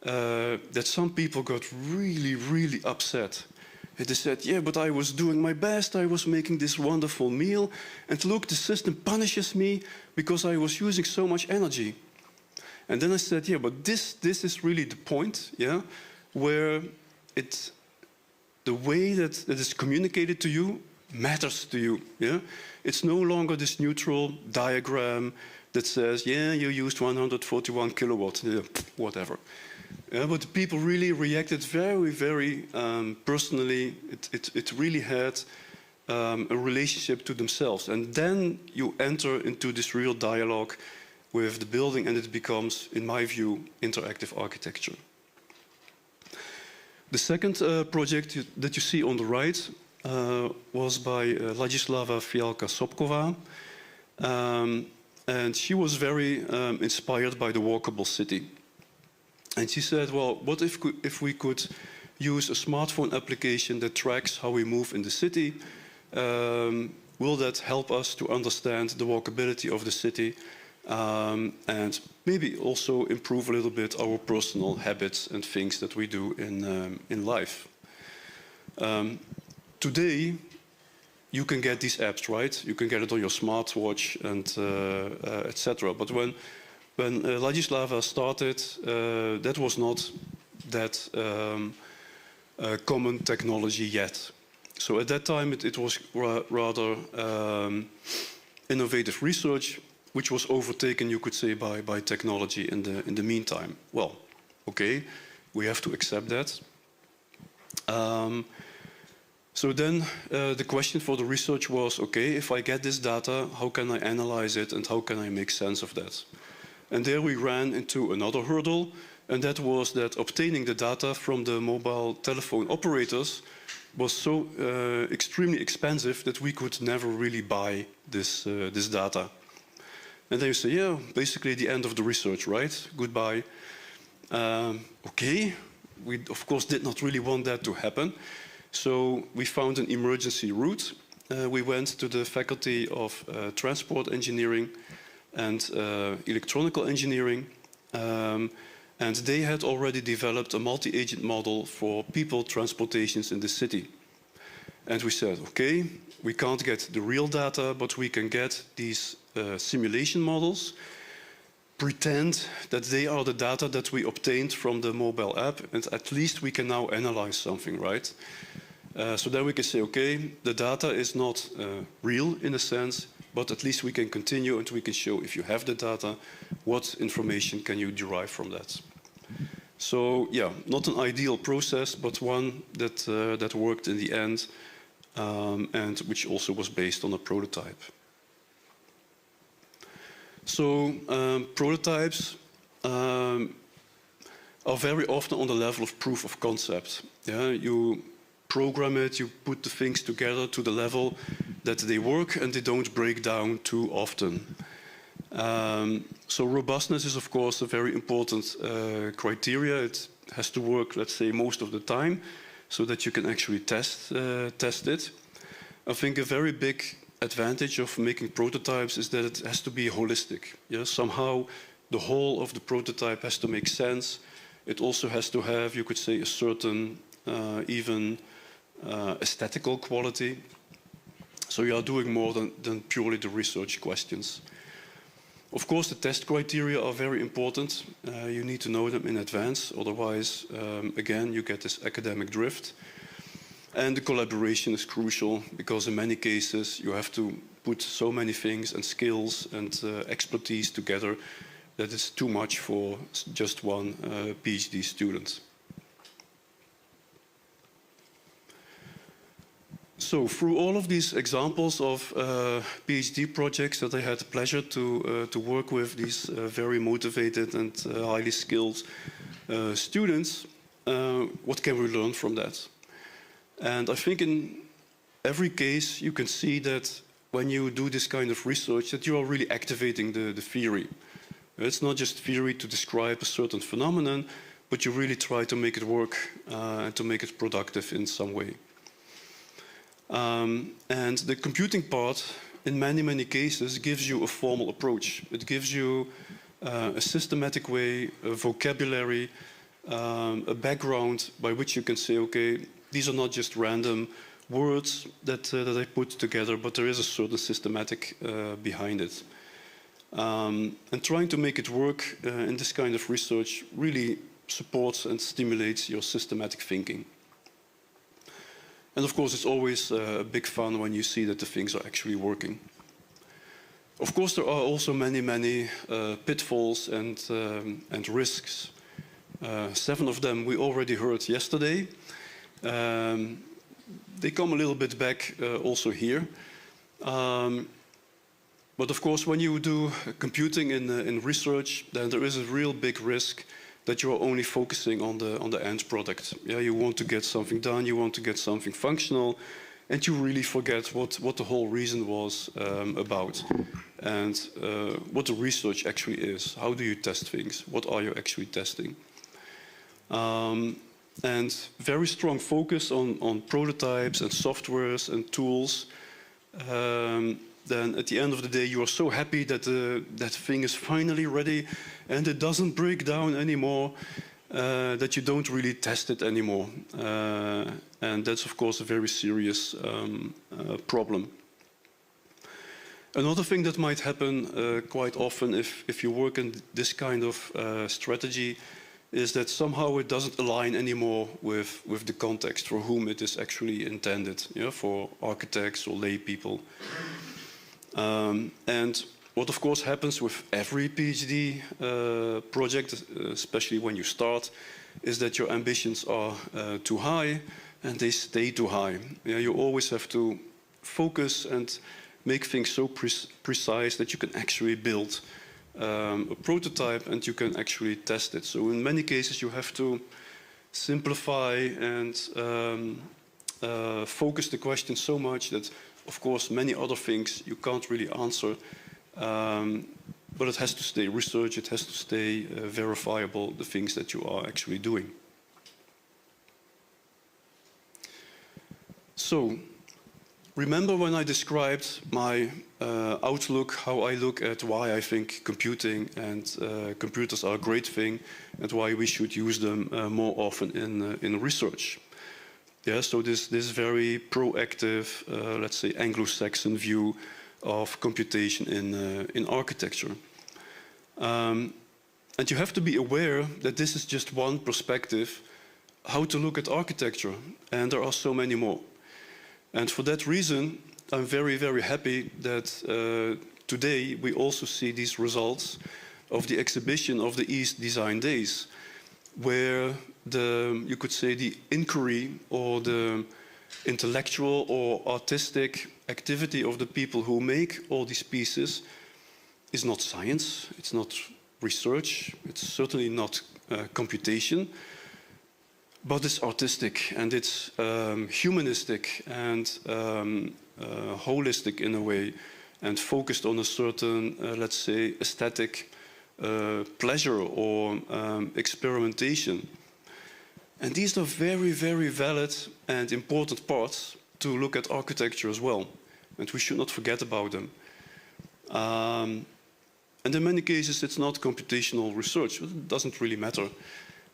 that some people got really, really upset. And they said, yeah, but I was doing my best, I was making this wonderful meal, and look, the system punishes me because I was using so much energy. And then I said, yeah, but this is really the point, yeah, where the way that it is communicated to you matters to you, yeah? It's no longer this neutral diagram that says, yeah, you used 141 kilowatts, yeah, whatever. Yeah, but the people really reacted very, very personally. It really had a relationship to themselves. And then you enter into this real dialogue with the building, and it becomes, in my view, interactive architecture. The second project that you see on the right was by Ladislava Fialka-Sobková. And she was very inspired by the walkable city. And she said, well, what if we could use a smartphone application that tracks how we move in the city? Will that help us to understand the walkability of the city, and maybe also improve a little bit our personal habits and things that we do in life? Today, you can get these apps, right? You can get it on your smartwatch and etc. But when Ladislava started, that was not that common technology yet. So at that time, it was rather innovative research, which was overtaken, you could say, by technology in the meantime. Well, okay, we have to accept that. So then the question for the research was, okay, if I get this data, how can I analyze it and how can I make sense of that? And there we ran into another hurdle, and that was that obtaining the data from the mobile telephone operators was so extremely expensive that we could never really buy this data. And then you say, yeah, basically the end of the research, right? Goodbye. Okay, we of course did not really want that to happen. So we found an emergency route. We went to the Faculty of Transport Engineering and Electronical Engineering. And they had already developed a multi-agent model for people transportations in the city. And we said, okay, we can't get the real data, but we can get these simulation models, pretend that they are the data that we obtained from the mobile app, and at least we can now analyze something, right? So then we can say, okay, the data is not real in a sense, but at least we can continue and we can show, if you have the data, what information can you derive from that. So yeah, not an ideal process, but one that worked in the end, and which also was based on a prototype. So prototypes are very often on the level of proof of concept. Yeah, you program it, you put the things together to the level that they work and they don't break down too often. So robustness is, of course, a very important criteria. It has to work, let's say, most of the time, so that you can actually test it. I think a very big advantage of making prototypes is that it has to be holistic. Yeah? Somehow the whole of the prototype has to make sense. It also has to have, you could say, a certain even aesthetical quality. So you are doing more than purely the research questions. Of course, the test criteria are very important. You need to know them in advance, otherwise, again, you get this academic drift. And the collaboration is crucial, because in many cases you have to put so many things and skills and expertise together that it's too much for just one PhD student. So through all of these examples of PhD projects that I had the pleasure to work with these very motivated and highly skilled students, what can we learn from that? And I think in every case you can see that when you do this kind of research that you are really activating the theory. It's not just theory to describe a certain phenomenon, but you really try to make it work and to make it productive in some way. And the computing part, in many cases, gives you a formal approach. It gives you a systematic way, a vocabulary, a background by which you can say, okay, these are not just random words that I put together, but there is a certain systematic behind it. And trying to make it work in this kind of research really supports and stimulates your systematic thinking. And of course, it's always a big fun when you see that the things are actually working. Of course, there are also many pitfalls and risks. 7 of them we already heard yesterday. They come a little bit back also here. But of course, when you do computing in research, then there is a real big risk that you are only focusing on the end product. Yeah, you want to get something done, you want to get something functional, and you really forget what the whole reason was about, and what the research actually is. How do you test things? What are you actually testing? And very strong focus on prototypes and softwares and tools. Then at the end of the day, you are so happy that that thing is finally ready and it doesn't break down anymore, that you don't really test it anymore. And that's, of course, a very serious problem. Another thing that might happen quite often if you work in this kind of strategy is that somehow it doesn't align anymore with the context for whom it is actually intended, for architects or lay people. And what of course happens with every PhD project, especially when you start, is that your ambitions are too high and they stay too high. You always have to focus and make things so precise that you can actually build a prototype and you can actually test it. So in many cases you have to simplify and focus the question so much that, of course, many other things you can't really answer, but it has to stay research, it has to stay verifiable, the things that you are actually doing. So, remember when I described my outlook, how I look at why I think computing and computers are a great thing and why we should use them more often in research. Yeah, so this very proactive, let's say, Anglo-Saxon view of computation in architecture. And you have to be aware that this is just one perspective, how to look at architecture, and there are so many more. And for that reason, I'm very happy that today we also see these results of the exhibition of the East Design Days, where you could say the inquiry or the intellectual or artistic activity of the people who make all these pieces is not science, it's not research, it's certainly not computation, but it's artistic and it's humanistic and holistic in a way. and focused on a certain, let's say, aesthetic pleasure or experimentation. And these are very, very valid and important parts to look at architecture as well. And we should not forget about them. And in many cases, it's not computational research. It doesn't really matter.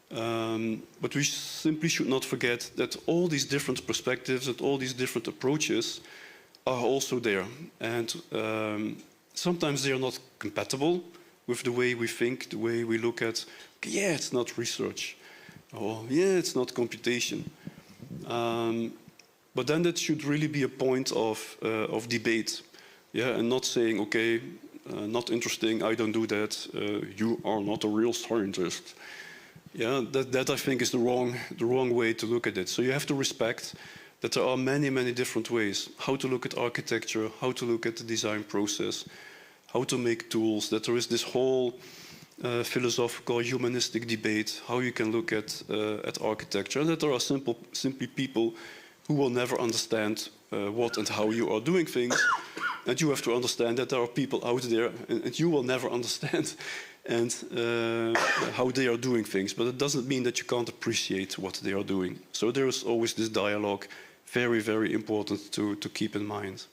But we simply should not forget that all these different perspectives and all these different approaches are also there. And sometimes they are not compatible with the way we think, the way we look at, yeah, it's not research, or yeah, it's not computation. But then that should really be a point of debate, yeah, and not saying, okay, not interesting, I don't do that, you are not a real scientist. Yeah, that I think is the wrong way to look at it. So you have to respect that there are many, many different ways how to look at architecture, how to look at the design process, how to make tools, that there is this whole philosophical, humanistic debate, how you can look at architecture, and that there are simply people who will never understand what and how you are doing things, and you have to understand that there are people out there, and you will never understand and how they are doing things, but it doesn't mean that you can't appreciate what they are doing. So there is always this dialogue, very, very important to keep in mind.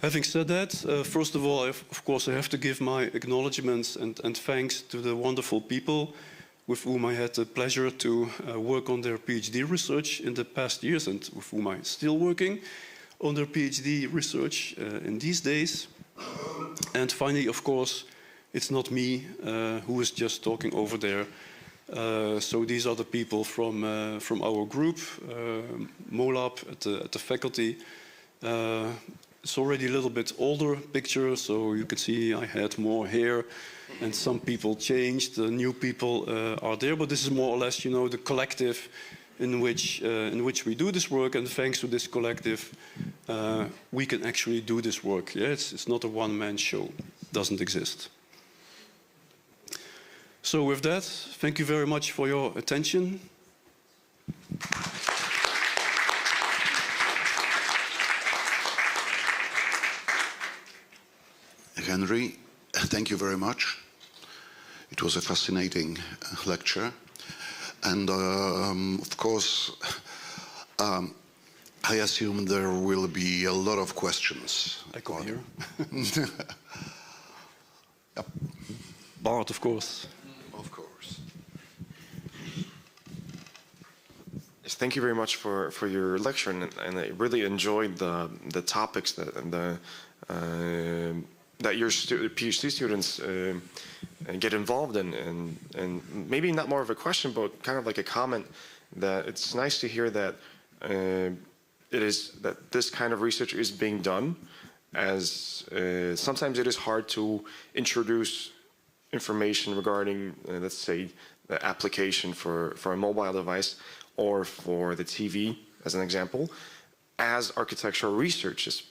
Having said that, first of all, of course, I have to give my acknowledgements and thanks to the wonderful people with whom I had the pleasure to work on their PhD research in the past years, and with whom I'm still working on their PhD research in these days. And finally, of course, it's not me who is just talking over there. So these are the people from our group, MOLAB at the faculty. It's already a little bit older picture, so you can see I had more hair, and some people changed. The new people are there, but this is more or less, you know, the collective in which we do this work, and thanks to this collective, we can actually do this work. Yeah, it's not a one-man show. It doesn't exist. So with that, thank you very much for your attention. Henry, thank you very much. It was a fascinating lecture. And of course, I assume there will be a lot of questions. I come here. Yep. Bart, of course. Of course. Yes, thank you very much for your lecture, and I really enjoyed the topics that your PhD students get involved in, and maybe not more of a question, but kind of like a comment, that it's nice to hear that this kind of research is being done, as sometimes it is hard to introduce information regarding, let's say, the application for a mobile device or for the TV, as an example, as architectural research is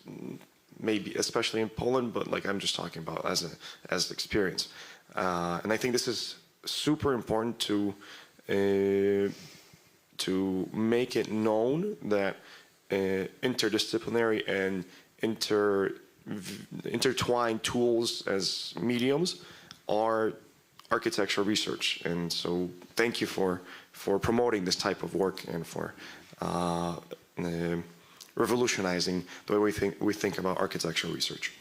maybe, especially in Poland, but like I'm just talking about as experience. And I think this is super important to make it known that interdisciplinary and intertwined tools as mediums are architectural research. And so thank you for promoting this type of work and for revolutionizing the way we think about architectural research.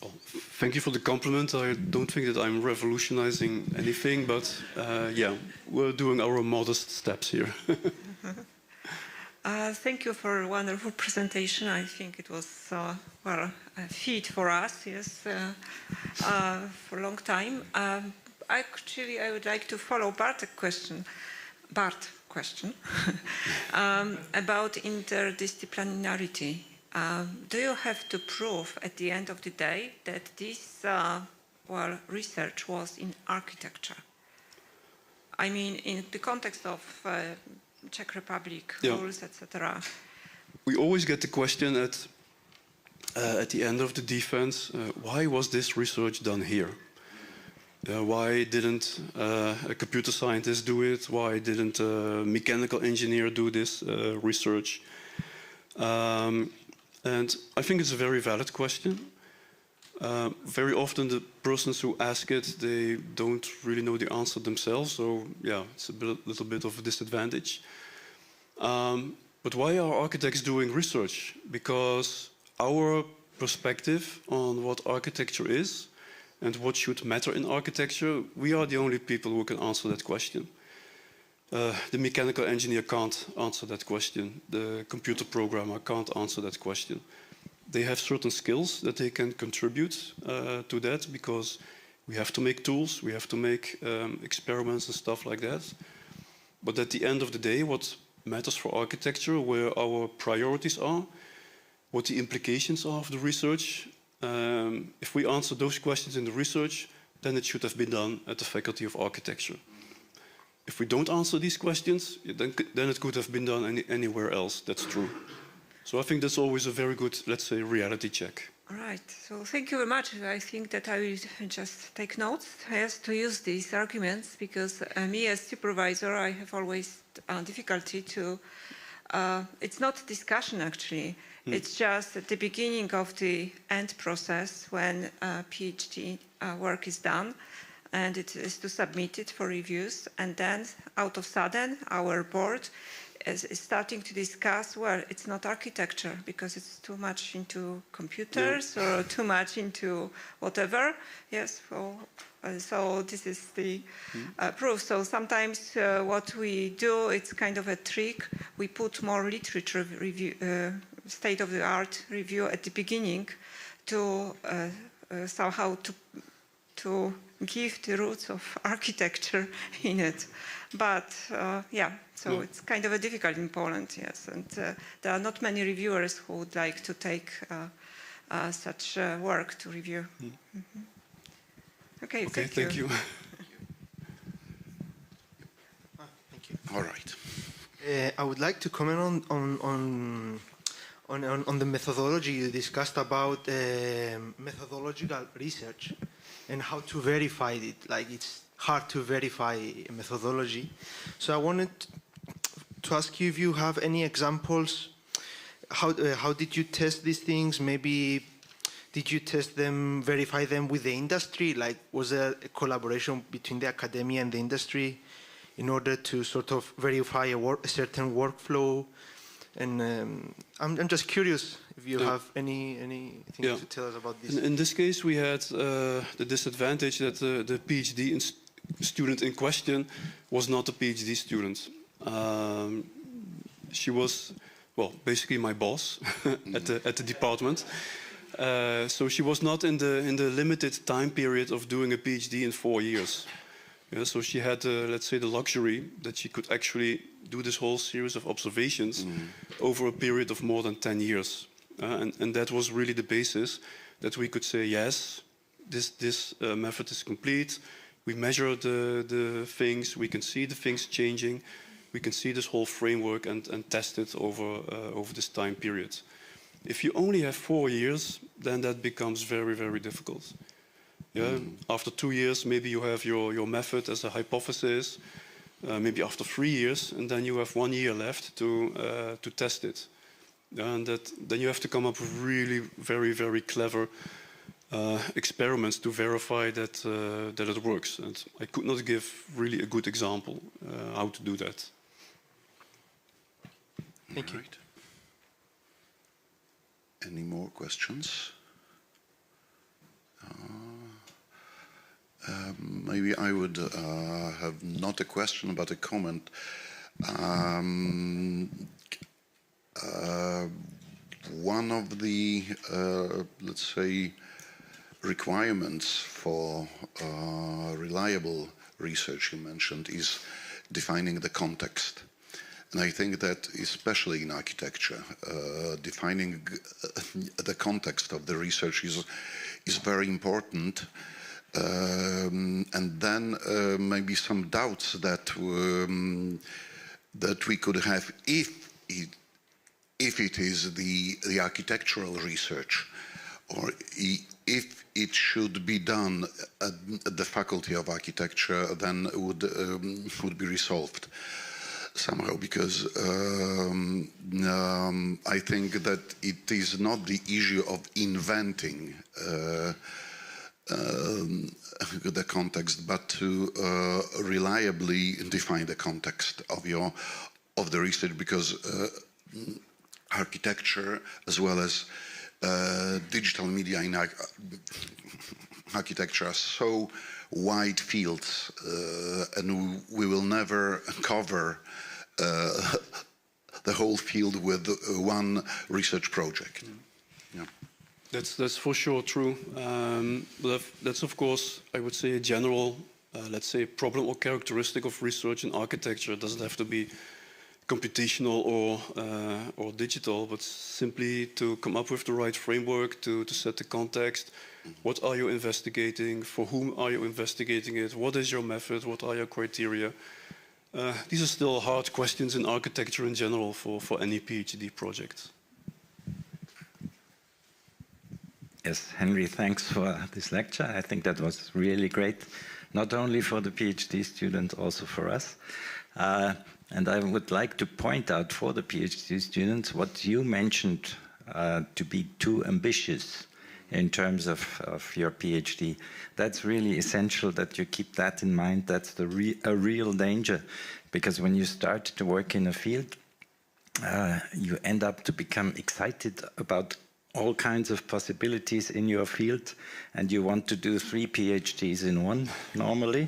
Oh, thank you for the compliment. I don't think that I'm revolutionizing anything, but yeah, we're doing our modest steps here. Thank you for a wonderful presentation. I think it was well, a feat for us, yes, for a long time. Actually, I would like to follow Bart's question about interdisciplinarity. Do you have to prove at the end of the day that this well, research was in architecture? I mean, in the context of Czech Republic, rules, etc. We always get the question at the end of the defense, why was this research done here? Why didn't a computer scientist do it? Why didn't a mechanical engineer do this research? And I think it's a very valid question. Very often the persons who ask it, they don't really know the answer themselves. So yeah, it's a little bit of a disadvantage. But why are architects doing research? Because our perspective on what architecture is and what should matter in architecture, we are the only people who can answer that question. The mechanical engineer can't answer that question. The computer programmer can't answer that question. They have certain skills that they can contribute to that, because we have to make tools, we have to make experiments and stuff like that. But at the end of the day, what matters for architecture, where our priorities are, what the implications are of the research. If we answer those questions in the research, then it should have been done at the Faculty of Architecture. If we don't answer these questions, then it could have been done anywhere else. That's true. So I think that's always a very good, let's say, reality check. All right. So thank you very much. I think that I will just take notes as to use these arguments, because me as supervisor, I have always difficulty to. It's not discussion actually. It's just at the beginning of the end process when PhD work is done, and it is to submit it for reviews, and then out of sudden our board is starting to discuss, well, it's not architecture because it's too much into computers or too much into whatever. Yes, so this is the proof. So sometimes what we do, it's kind of a trick. We put more literature review, state-of-the-art review at the beginning to somehow to give the roots of architecture in it. But yeah, so it's kind of a difficult in Poland, yes. And there are not many reviewers who would like to take such work to review. Okay, thank you. Thank you. All right. I would like to comment on the methodology you discussed about methodological research and how to verify it. Like, it's hard to verify methodology. So I wanted to ask you if you have any examples. How did you test these things? Maybe did you test them, verify them with the industry? Like, was there a collaboration between the academia and the industry in order to sort of verify a certain workflow? And I'm just curious if you have anything to tell us about this. In this case, we had the disadvantage that the PhD student in question was not a PhD student. She was, well, basically my boss at the department. So she was not in the limited time period of doing a PhD in 4 years. Yeah, so she had, let's say, the luxury that she could actually do this whole series of observations over a period of more than 10 years. And that was really the basis that we could say, yes, this method is complete. We measure the things, we can see the things changing, we can see this whole framework and test it over this time period. If you only have 4 years, then that becomes very, very difficult. Yeah? After 2 years, maybe you have your method as a hypothesis, maybe after 3 years, and then you have 1 year left to test it. And then you have to come up with really very, very clever experiments to verify that it works. And I could not give really a good example how to do that. Thank you. Right. Any more questions? Maybe I would have not a question but a comment. One of the, let's say, requirements for reliable research you mentioned is defining the context. And I think that especially in architecture, defining the context of the research is very important. And then maybe some doubts that that we could have if it is the architectural research, or if it should be done at the Faculty of Architecture, then would be resolved. somehow, because I think that it is not the issue of inventing the context, but to reliably define the context of the research, because architecture as well as digital media in architecture are so wide fields, and we will never cover the whole field with one research project. Yeah. That's for sure true. But that's of course, I would say, a general, let's say, problem or characteristic of research in architecture. It doesn't have to be computational or digital, but simply to come up with the right framework to set the context. What are you investigating? For whom are you investigating it? What is your method? What are your criteria? These are still hard questions in architecture in general for any PhD project. Yes, Henry, thanks for this lecture. I think that was really great, not only for the PhD student, also for us. And I would like to point out for the PhD students what you mentioned to be too ambitious in terms of your PhD. That's really essential that you keep that in mind. That's a real danger, because when you start to work in a field, you end up to become excited about all kinds of possibilities in your field, and you want to do 3 PhDs in one normally.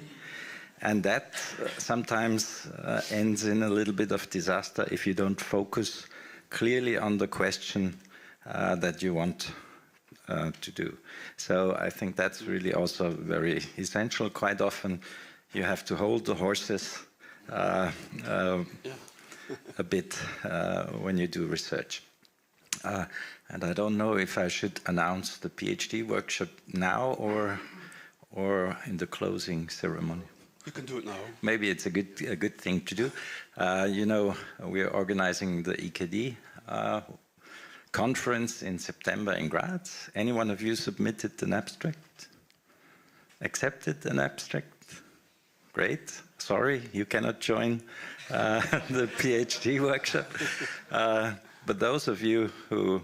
And that sometimes ends in a little bit of disaster if you don't focus clearly on the question that you want to do. So I think that's really also very essential. Quite often you have to hold the horses a bit when you do research. And I don't know if I should announce the PhD workshop now or in the closing ceremony. You can do it now. Maybe it's a good thing to do. You know, we're organizing the EKD conference in September in Graz. Any one of you submitted an abstract? Accepted an abstract? Great. Sorry, you cannot join the PhD workshop. But those of you who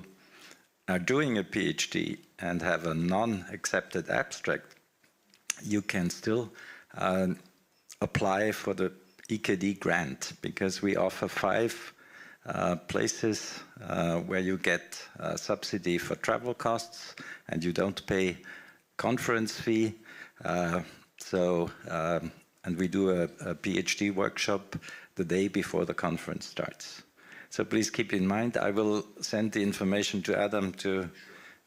are doing a PhD and have a non-accepted abstract, you can still apply for the EKD grant, because we offer 5 places where you get subsidy for travel costs and you don't pay conference fee. And we do a PhD workshop the day before the conference starts. So please keep in mind, I will send the information to Adam to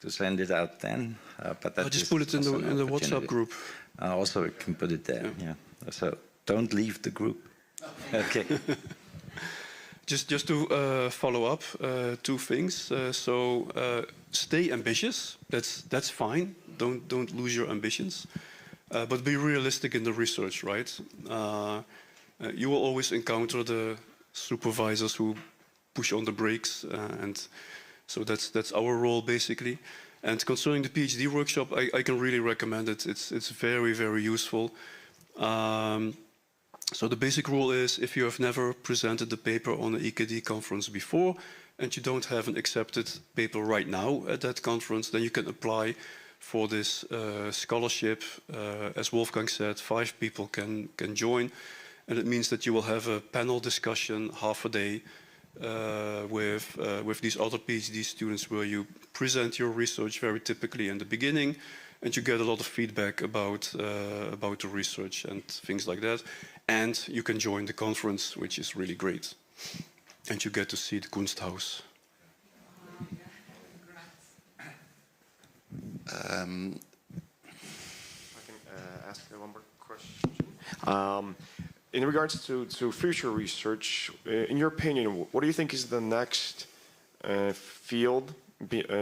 send it out then. But I'll just put it in the WhatsApp group. Also, we can put it there. Yeah. So don't leave the group. Okay. Just to follow up 2 things. Stay ambitious. That's fine. Don't lose your ambitions. But be realistic in the research, right? You will always encounter the supervisors who push on the brakes, and so that's our role basically. And concerning the PhD workshop, I can really recommend it. It's very, very useful. So the basic rule is, if you have never presented the paper on an EKD conference before and you don't have an accepted paper right now at that conference, then you can apply for this scholarship. As Wolfgang said, 5 people can join, and it means that you will have a panel discussion, half a day, with these other PhD students, where you present your research very typically in the beginning, and you get a lot of feedback about the research and things like that. And you can join the conference, which is really great. And you get to see the Kunsthaus. I can ask one more question. In regards to future research, in your opinion, what do you think is the next field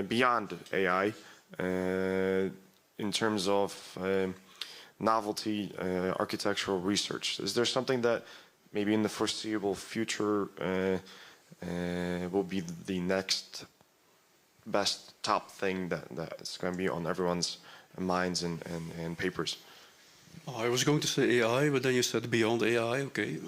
beyond AI in terms of novelty architectural research? Is there something that maybe in the foreseeable future will be the next best top thing that's going to be on everyone's minds and papers? I was going to say AI, but then you said beyond AI. Okay.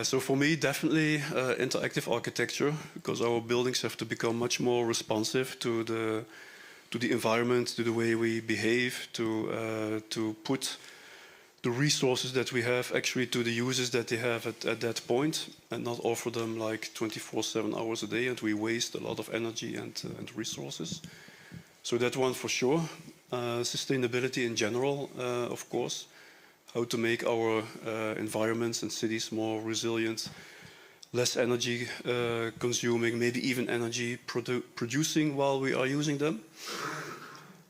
So for me, definitely interactive architecture, because our buildings have to become much more responsive to the environment, to the way we behave, to put the resources that we have actually to the users that they have at that point, and not offer them like 24/7 hours a day, and we waste a lot of energy and resources. So that one for sure. Sustainability in general, of course. How to make our environments and cities more resilient, less energy consuming, maybe even energy producing while we are using them.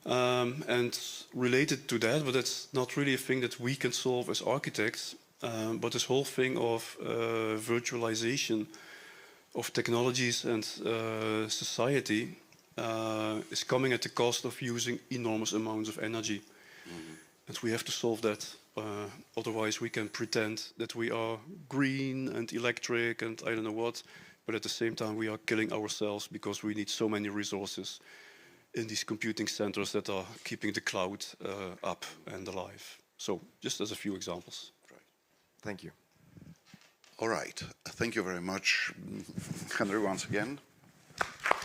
And related to that, but that's not really a thing that we can solve as architects, but this whole thing of virtualization of technologies and society is coming at the cost of using enormous amounts of energy. And we have to solve that. Otherwise, we can pretend that we are green and electric and I don't know what, but at the same time, we are killing ourselves because we need so many resources in these computing centers that are keeping the cloud up and alive. So, just as a few examples. Right. Thank you. All right. Thank you very much, Henry, once again.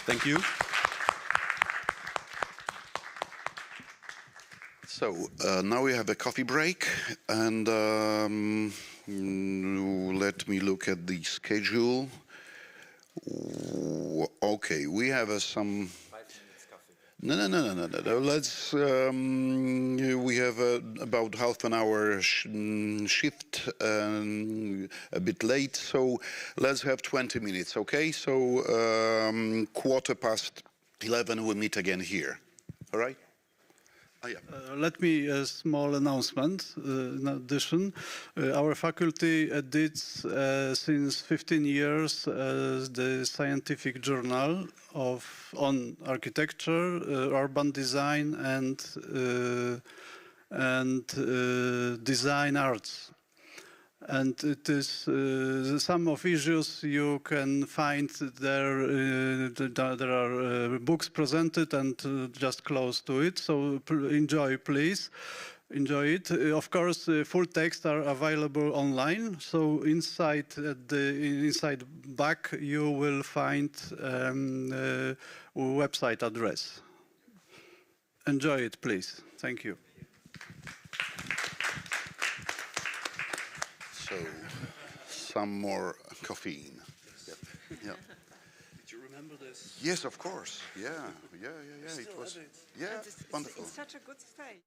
Thank you. So now we have a coffee break, and let me look at the schedule. Okay, we have some. 5 minutes coffee. No. Let's. We have about half an hour shift, a bit late, so let's have 20 minutes. Okay, so 11:15 we'll meet again here. All right. Let me a small announcement. In addition, our faculty edits since 15 years the scientific journal on architecture, urban design, and design arts. And it is some of issues you can find there. There are books presented and just close to it. So enjoy, please. Enjoy it. Of course, full text are available online. So inside back you will find website address. Enjoy it, please. Thank you. So, some more caffeine. Yep. Yeah. Did you remember this? Yes, of course. Yeah. It was. Yeah, wonderful. It's such a good stage.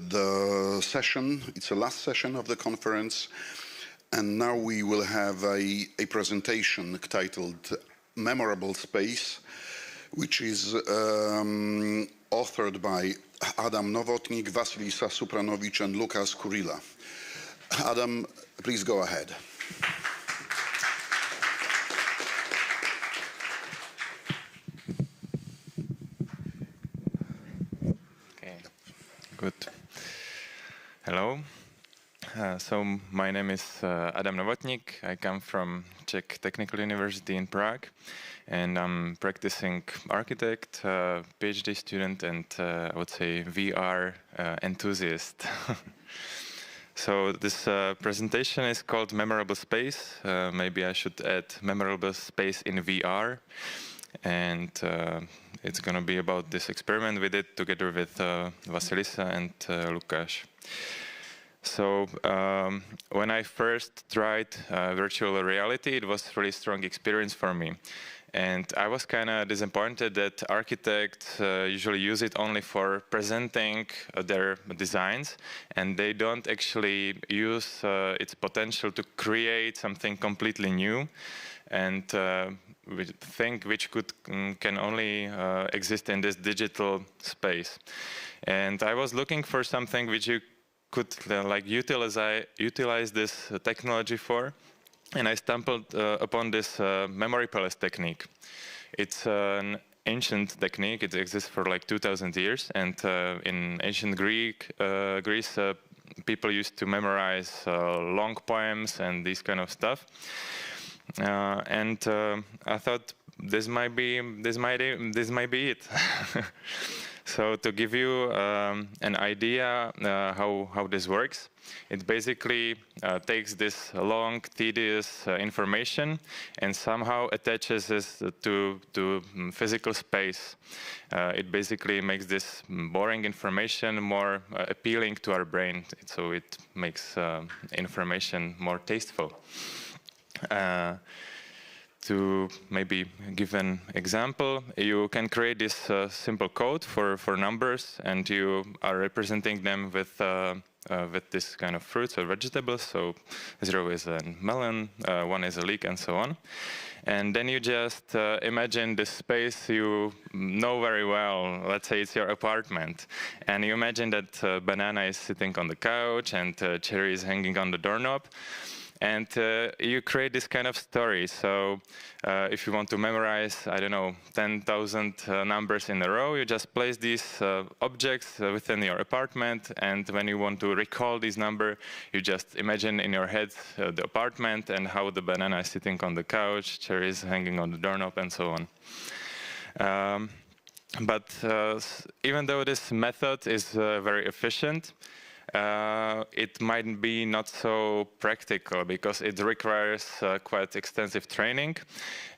the session. It's the last session of the conference. And now we will have a presentation titled Memorable Space, which is authored by Adam Novotník, Vasilisa Supranovich, and Lukas Kurilla. Adam, please go ahead. Okay, good. Hello. So my name is Adam Novotník. I come from Czech Technical University in Prague, and I'm practicing architect, PhD student, and I would say VR enthusiast. So this presentation is called Memorable Space. Maybe I should add Memorable Space in VR. And it's going to be about this experiment we did together with Vasilisa and Lukas. So when I first tried virtual reality, it was a really strong experience for me. And I was kind of disappointed that architects usually use it only for presenting their designs, and they don't actually use its potential to create something completely new, and which can only exist in this digital space. And I was looking for something which you could like utilize this technology for, and I stumbled upon this memory palace technique. It's an ancient technique. It exists for like 2,000 years, and in ancient Greece, people used to memorize long poems and this kind of stuff. And I thought this might be it. So to give you an idea how this works, it basically takes this long, tedious information and somehow attaches this to physical space. It basically makes this boring information more appealing to our brain, so it makes information more tasteful. To maybe give an example, you can create this simple code for numbers, and you are representing them with this kind of fruits or vegetables. So 0 is a melon, 1 is a leek, and so on. And then you just imagine this space you know very well. Let's say it's your apartment. And you imagine that banana is sitting on the couch and cherry is hanging on the doorknob. And you create this kind of story. So if you want to memorize, I don't know, 10,000 numbers in a row, you just place these objects within your apartment. And when you want to recall this number, you just imagine in your head the apartment and how the banana is sitting on the couch, cherries hanging on the doorknob, and so on. But even though this method is very efficient, it might be not so practical because it requires quite extensive training.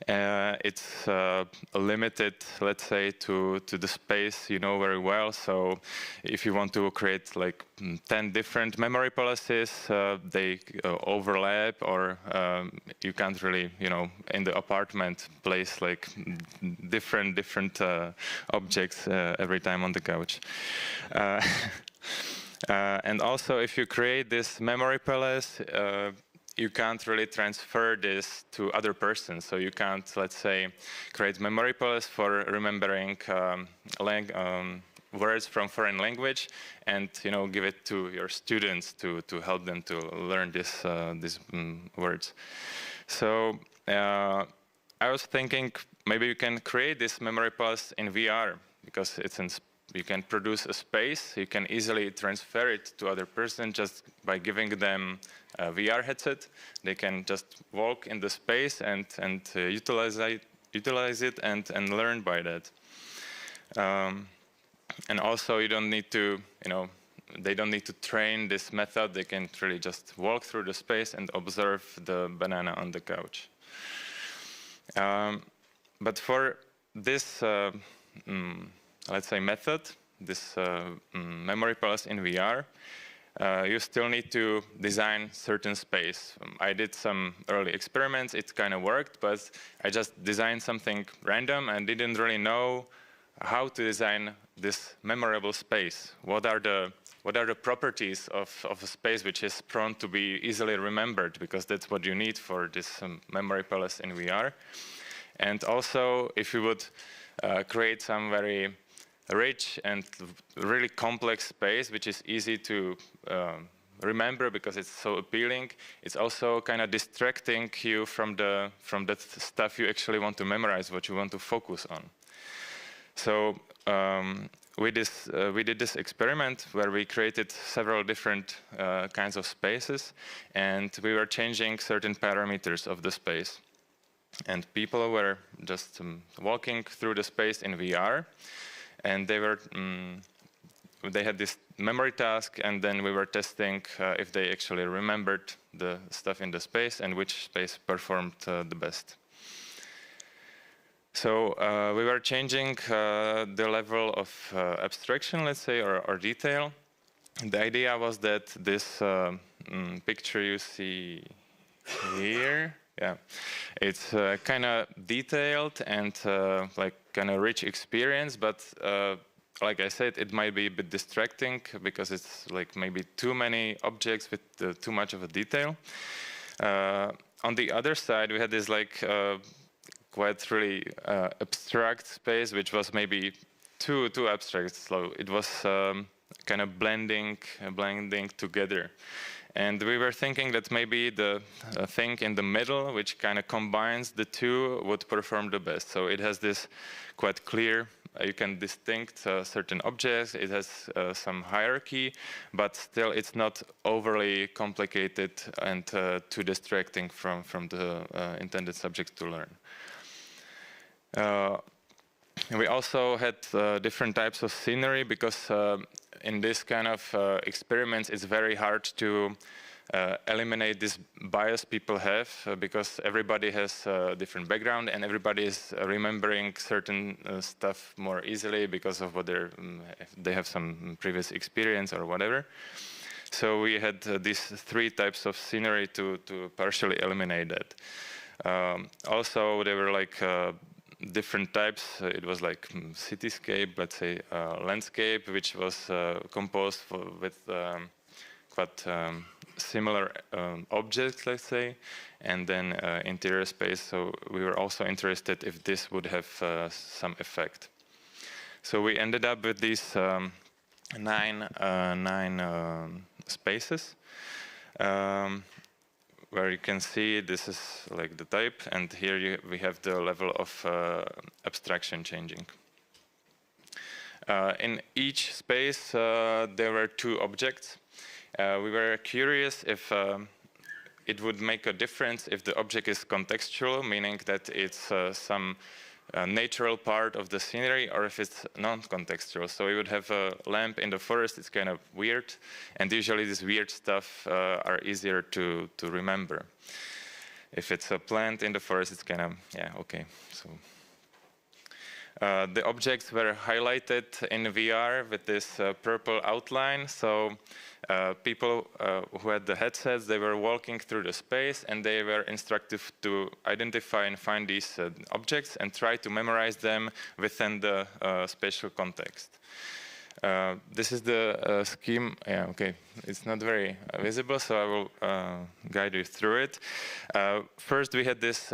It's limited, let's say, to the space you know very well. So if you want to create like 10 different memory palaces, they overlap, or you can't really, in the apartment place like different objects every time on the couch. And also, if you create this memory palace, you can't really transfer this to other persons. So you can't, let's say, create memory palace for remembering words from foreign language and give it to your students to help them to learn these words. So I was thinking maybe you can create this memory palace in VR because it's in you can produce a space, you can easily transfer it to other person just by giving them a VR headset. They can just walk in the space and utilize it and learn by that. And also you don't need to, they don't need to train this method. They can really just walk through the space and observe the banana on the couch. But for this let's say method, this memory palace in VR, you still need to design certain space. I did some early experiments, it kind of worked, but I just designed something random and didn't really know how to design this memorable space. What are the properties of a space which is prone to be easily remembered, because that's what you need for this memory palace in VR. And also, if you would create some very rich and really complex space, which is easy to remember because it's so appealing, it's also kind of distracting you from the stuff you actually want to memorize, what you want to focus on. So we did this experiment where we created several different kinds of spaces, and we were changing certain parameters of the space. And people were just walking through the space in VR, and they had this memory task, and then we were testing if they actually remembered the stuff in the space and which space performed the best. So we were changing the level of abstraction, let's say, or detail. The idea was that this picture you see here, yeah, it's kind of detailed and like kind of rich experience, but like I said, it might be a bit distracting because it's like maybe too many objects with too much of a detail. On the other side, we had this like quite really abstract space, which was maybe too abstract. So it was kind of blending together. And we were thinking that maybe the thing in the middle, which kind of combines the two, would perform the best. So it has this quite clear, you can distinct certain objects, it has some hierarchy, but still it's not overly complicated and too distracting from the intended subject to learn. We also had different types of scenery because in this kind of experiments it's very hard to eliminate this bias people have because everybody has a different background and everybody is remembering certain stuff more easily because of what they have some previous experience or whatever. So we had these three types of scenery to partially eliminate that. Also, they were like different types. It was like cityscape, let's say landscape, which was composed with quite similar objects, let's say, and then interior space. So we were also interested if this would have some effect. So we ended up with these nine spaces. Where you can see this is like the type, and here we have the level of abstraction changing. In each space, there were two objects. We were curious if it would make a difference if the object is contextual, meaning that it's some natural part of the scenery, or if it's non-contextual. So we would have a lamp in the forest, it's kind of weird, and usually this weird stuff are easier to remember. If it's a plant in the forest, it's kind of, yeah, okay. So the objects were highlighted in VR with this purple outline. So people who had the headsets, they were walking through the space and they were instructed to identify and find these objects and try to memorize them within the spatial context. This is the scheme. Yeah, okay. It's not very visible, so I will guide you through it. First, we had this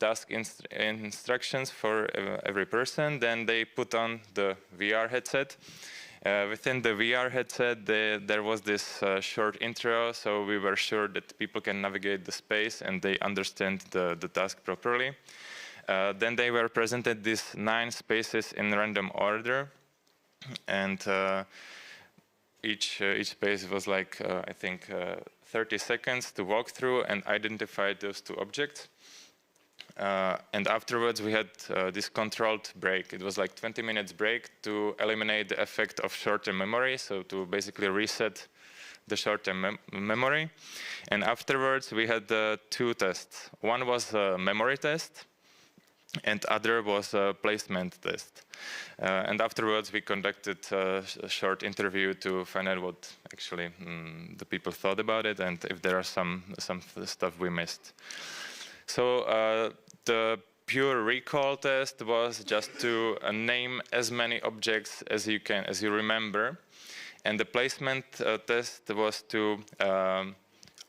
task instructions for every person. Then they put on the VR headset. Within the VR headset, there was this short intro, so we were sure that people can navigate the space and they understand the task properly. Then they were presented these 9 spaces in random order. And each space was like, I think, 30 seconds to walk through and identify those 2 objects. And afterwards, we had this controlled break. It was like 20 minutes break to eliminate the effect of short-term memory, so to basically reset the short-term memory. And afterwards, we had 2 tests. One was a memory test, and other was a placement test. And afterwards, we conducted a short interview to find out what actually the people thought about it and if there are some stuff we missed. So the pure recall test was just to name as many objects as you remember, and the placement test was to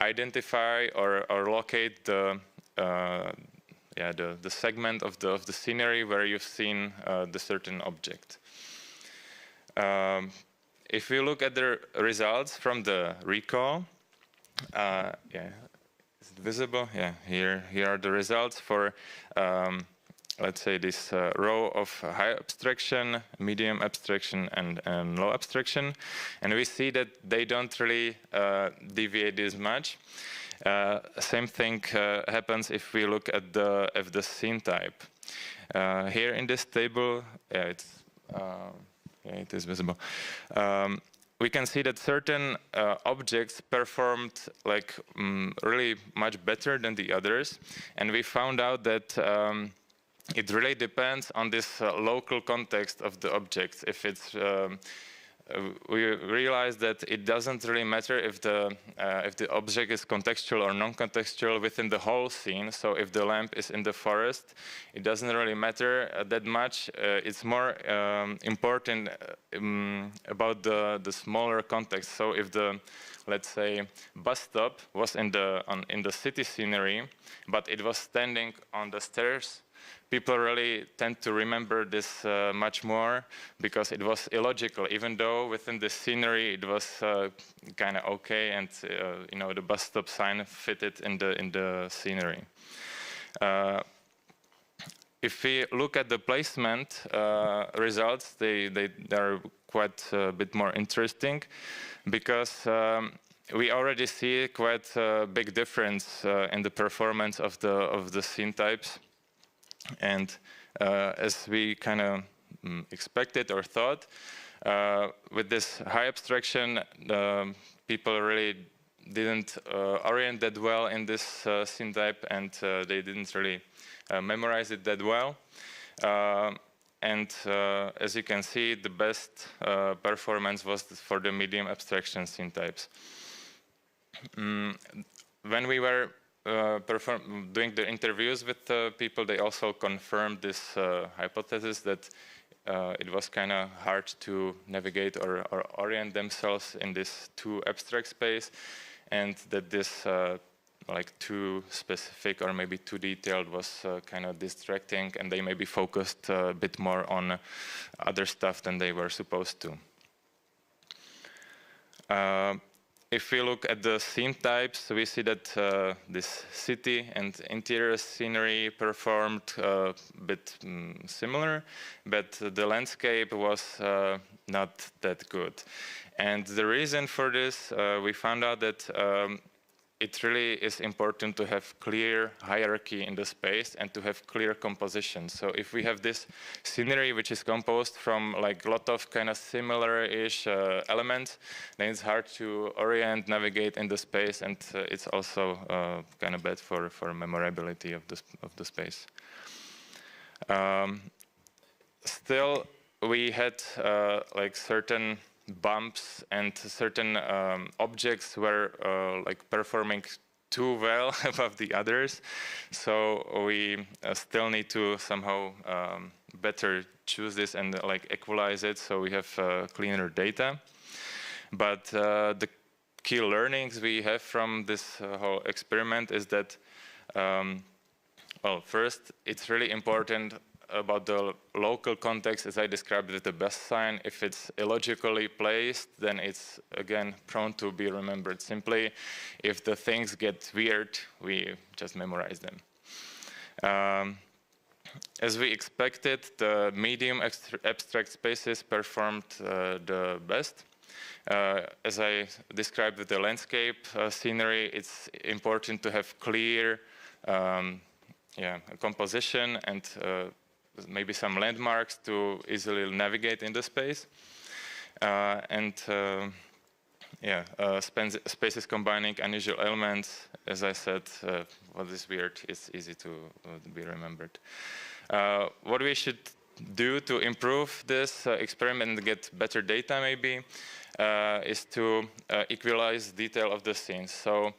identify or locate the segment of the scenery where you've seen the certain object. If we look at the results from the recall, is it visible? Yeah, here are the results for, let's say, this row of high abstraction, medium abstraction, and low abstraction. And we see that they don't really deviate this much. Same thing happens if we look at the scene type. Here in this table, it is visible. We can see that certain objects performed like really much better than the others, and we found out that it really depends on this local context of the objects. If it's we realized that it doesn't really matter if the object is contextual or non-contextual within the whole scene. So if the lamp is in the forest, it doesn't really matter that much. It's more important about the smaller context. So if the, let's say, bus stop was in the city scenery, but it was standing on the stairs, people really tend to remember this much more because it was illogical, even though within the scenery it was kind of okay, and you know, the bus stop sign fitted in the scenery. If we look at the placement results, they are quite a bit more interesting because we already see quite a big difference in the performance of the scene types. And as we kind of expected or thought, with this high abstraction, people really didn't orient that well in this scene type, and they didn't really memorize it that well. And as you can see, the best performance was for the medium abstraction scene types. When we were doing the interviews with people, they also confirmed this hypothesis that it was kind of hard to navigate or orient themselves in this too abstract space, and that this like too specific or maybe too detailed was kind of distracting, and they maybe focused a bit more on other stuff than they were supposed to. If we look at the scene types, we see that this city and interior scenery performed a bit similar, but the landscape was not that good. And the reason for this, we found out that it really is important to have clear hierarchy in the space and to have clear composition. So if we have this scenery which is composed from like a lot of kind of similar-ish elements, then it's hard to orient, navigate in the space, and it's also kind of bad for memorability of the space. Still, we had like certain bumps, and certain objects were like performing too well above the others. So we still need to somehow better choose this and like equalize it so we have cleaner data. But the key learnings we have from this whole experiment is that, well, first, it's really important about the local context, as I described it, the best sign. If it's illogically placed, then it's again prone to be remembered. Simply, if the things get weird, we just memorize them. As we expected, the medium abstract spaces performed the best. As I described with the landscape scenery, it's important to have clear composition and maybe some landmarks to easily navigate in the space. Spaces combining unusual elements, as I said, what is weird is easy to be remembered. What we should do to improve this experiment and get better data maybe is to equalize detail of the scenes. So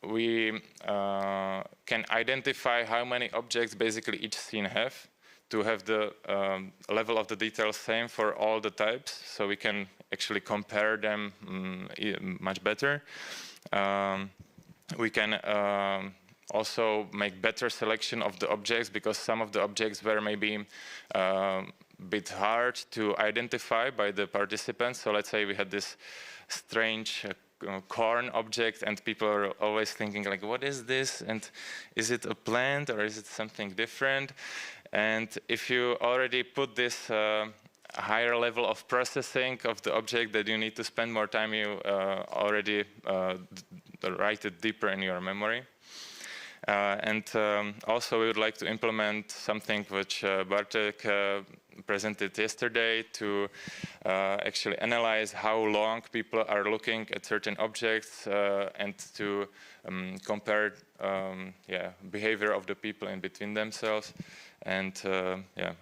we can identify how many objects basically each scene have to have the level of the detail same for all the types, so we can actually compare them much better. We can also make better selection of the objects, because some of the objects were maybe bit hard to identify by the participants. So let's say we had this strange corn object, and people are always thinking like, what is this? And is it a plant or is it something different? And if you already put this higher level of processing of the object that you need to spend more time, you already write it deeper in your memory. Also we would like to implement something which Bartek presented yesterday, to actually analyze how long people are looking at certain objects and to compare behavior of the people in between themselves, and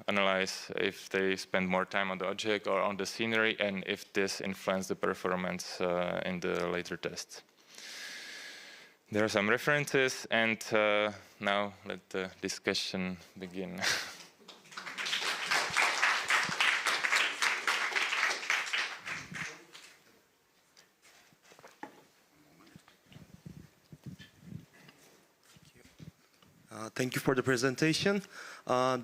analyze if they spend more time on the object or on the scenery, and if this influences the performance in the later tests. There are some references, and now let the discussion begin. Thank you for the presentation.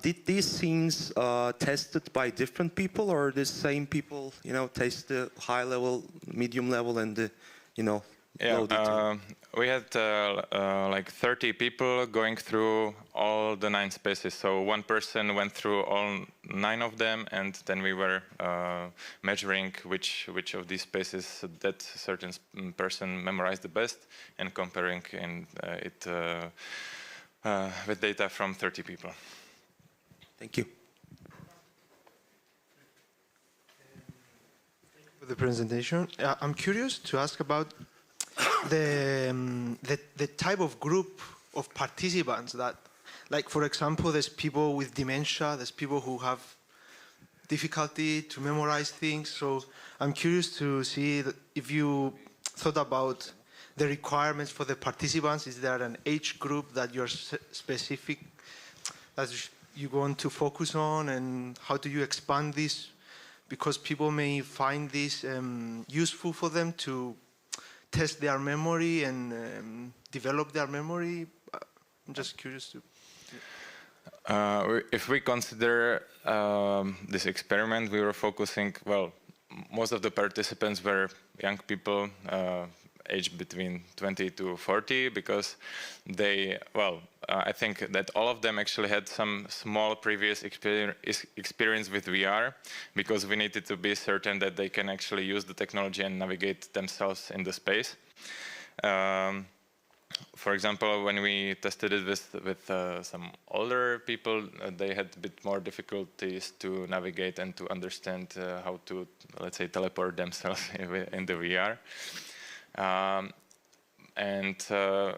Did these scenes tested by different people, or the same people, test the high level, medium level, and the, low detail? We had like 30 people going through all the 9 spaces. So one person went through all 9 of them, and then we were measuring which of these spaces that certain person memorized the best, and comparing it with data from 30 people. Thank you. Thank you for the presentation. I'm curious to ask about the type of group of participants that, like, for example, there's people with dementia, there's people who have difficulty to memorize things. So I'm curious to see if you thought about the requirements for the participants. Is there an age group that you're specific, that you want to focus on, and how do you expand this? Because people may find this useful for them to test their memory and develop their memory. I'm just curious to... If we consider this experiment, we were focusing, well, most of the participants were young people, aged between 20 to 40, because they, I think that all of them actually had some small previous experience with VR, because we needed to be certain that they can actually use the technology and navigate themselves in the space. For example, when we tested it with some older people, they had a bit more difficulties to navigate and to understand how to, let's say, teleport themselves in the VR.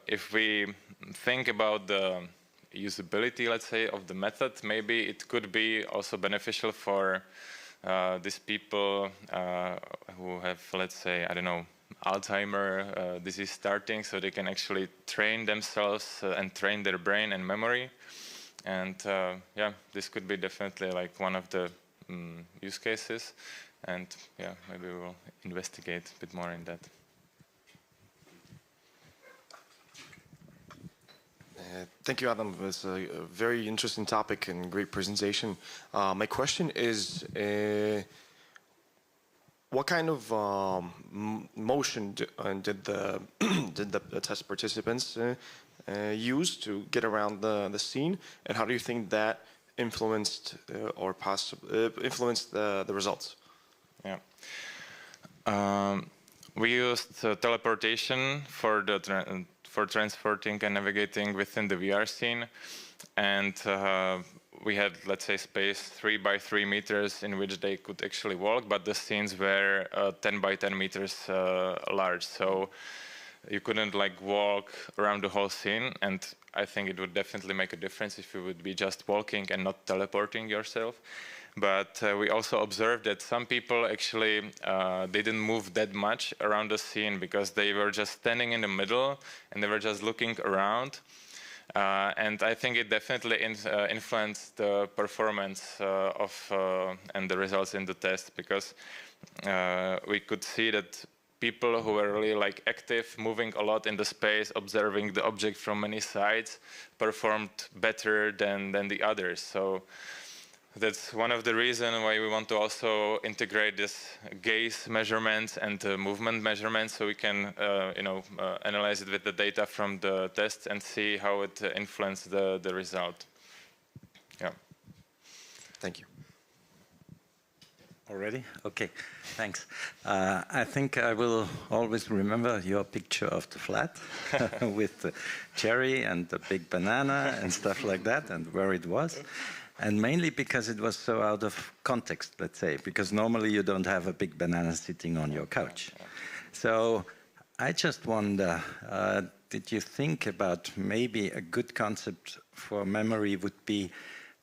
If we think about the usability, let's say, of the method, maybe it could be also beneficial for these people who have, let's say, I don't know, Alzheimer disease starting, so they can actually train themselves and train their brain and memory. And yeah, this could be definitely like one of the use cases. And yeah, maybe we'll investigate a bit more in that. Thank you, Adam. It was a very interesting topic and great presentation. My question is, what kind of motion did the test participants use to get around the scene, and how do you think that influenced influenced the results? Yeah, we used teleportation for transporting and navigating within the VR scene, and we had, let's say, space 3 by 3 meters in which they could actually walk, but the scenes were 10 by 10 meters large, so you couldn't like walk around the whole scene. And I think it would definitely make a difference if you would be just walking and not teleporting yourself. But we also observed that some people actually they didn't move that much around the scene because they were just standing in the middle and they were just looking around. And I think it definitely influenced the performance and the results in the test, because we could see that people who were really like active, moving a lot in the space, observing the object from many sides, performed better than the others. So that's one of the reasons why we want to also integrate this gaze measurements and movement measurements, so we can analyze it with the data from the tests and see how it influenced the result. Yeah. Thank you. Already? Okay, thanks. I think I will always remember your picture of the flat with the cherry and the big banana and stuff like that, and where it was. And mainly because it was so out of context, let's say, because normally you don't have a big banana sitting on your couch. So I just wonder, did you think about maybe a good concept for memory would be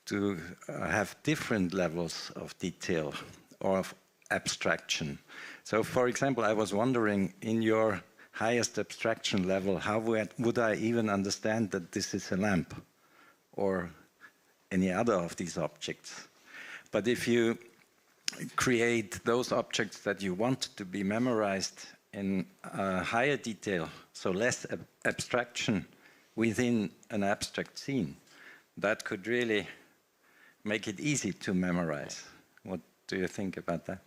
to have different levels of detail or of abstraction? So for example, I was wondering, in your highest abstraction level, how would I even understand that this is a lamp or any other of these objects? But if you create those objects that you want to be memorized in higher detail, so less abstraction within an abstract scene, that could really make it easy to memorize. What do you think about that?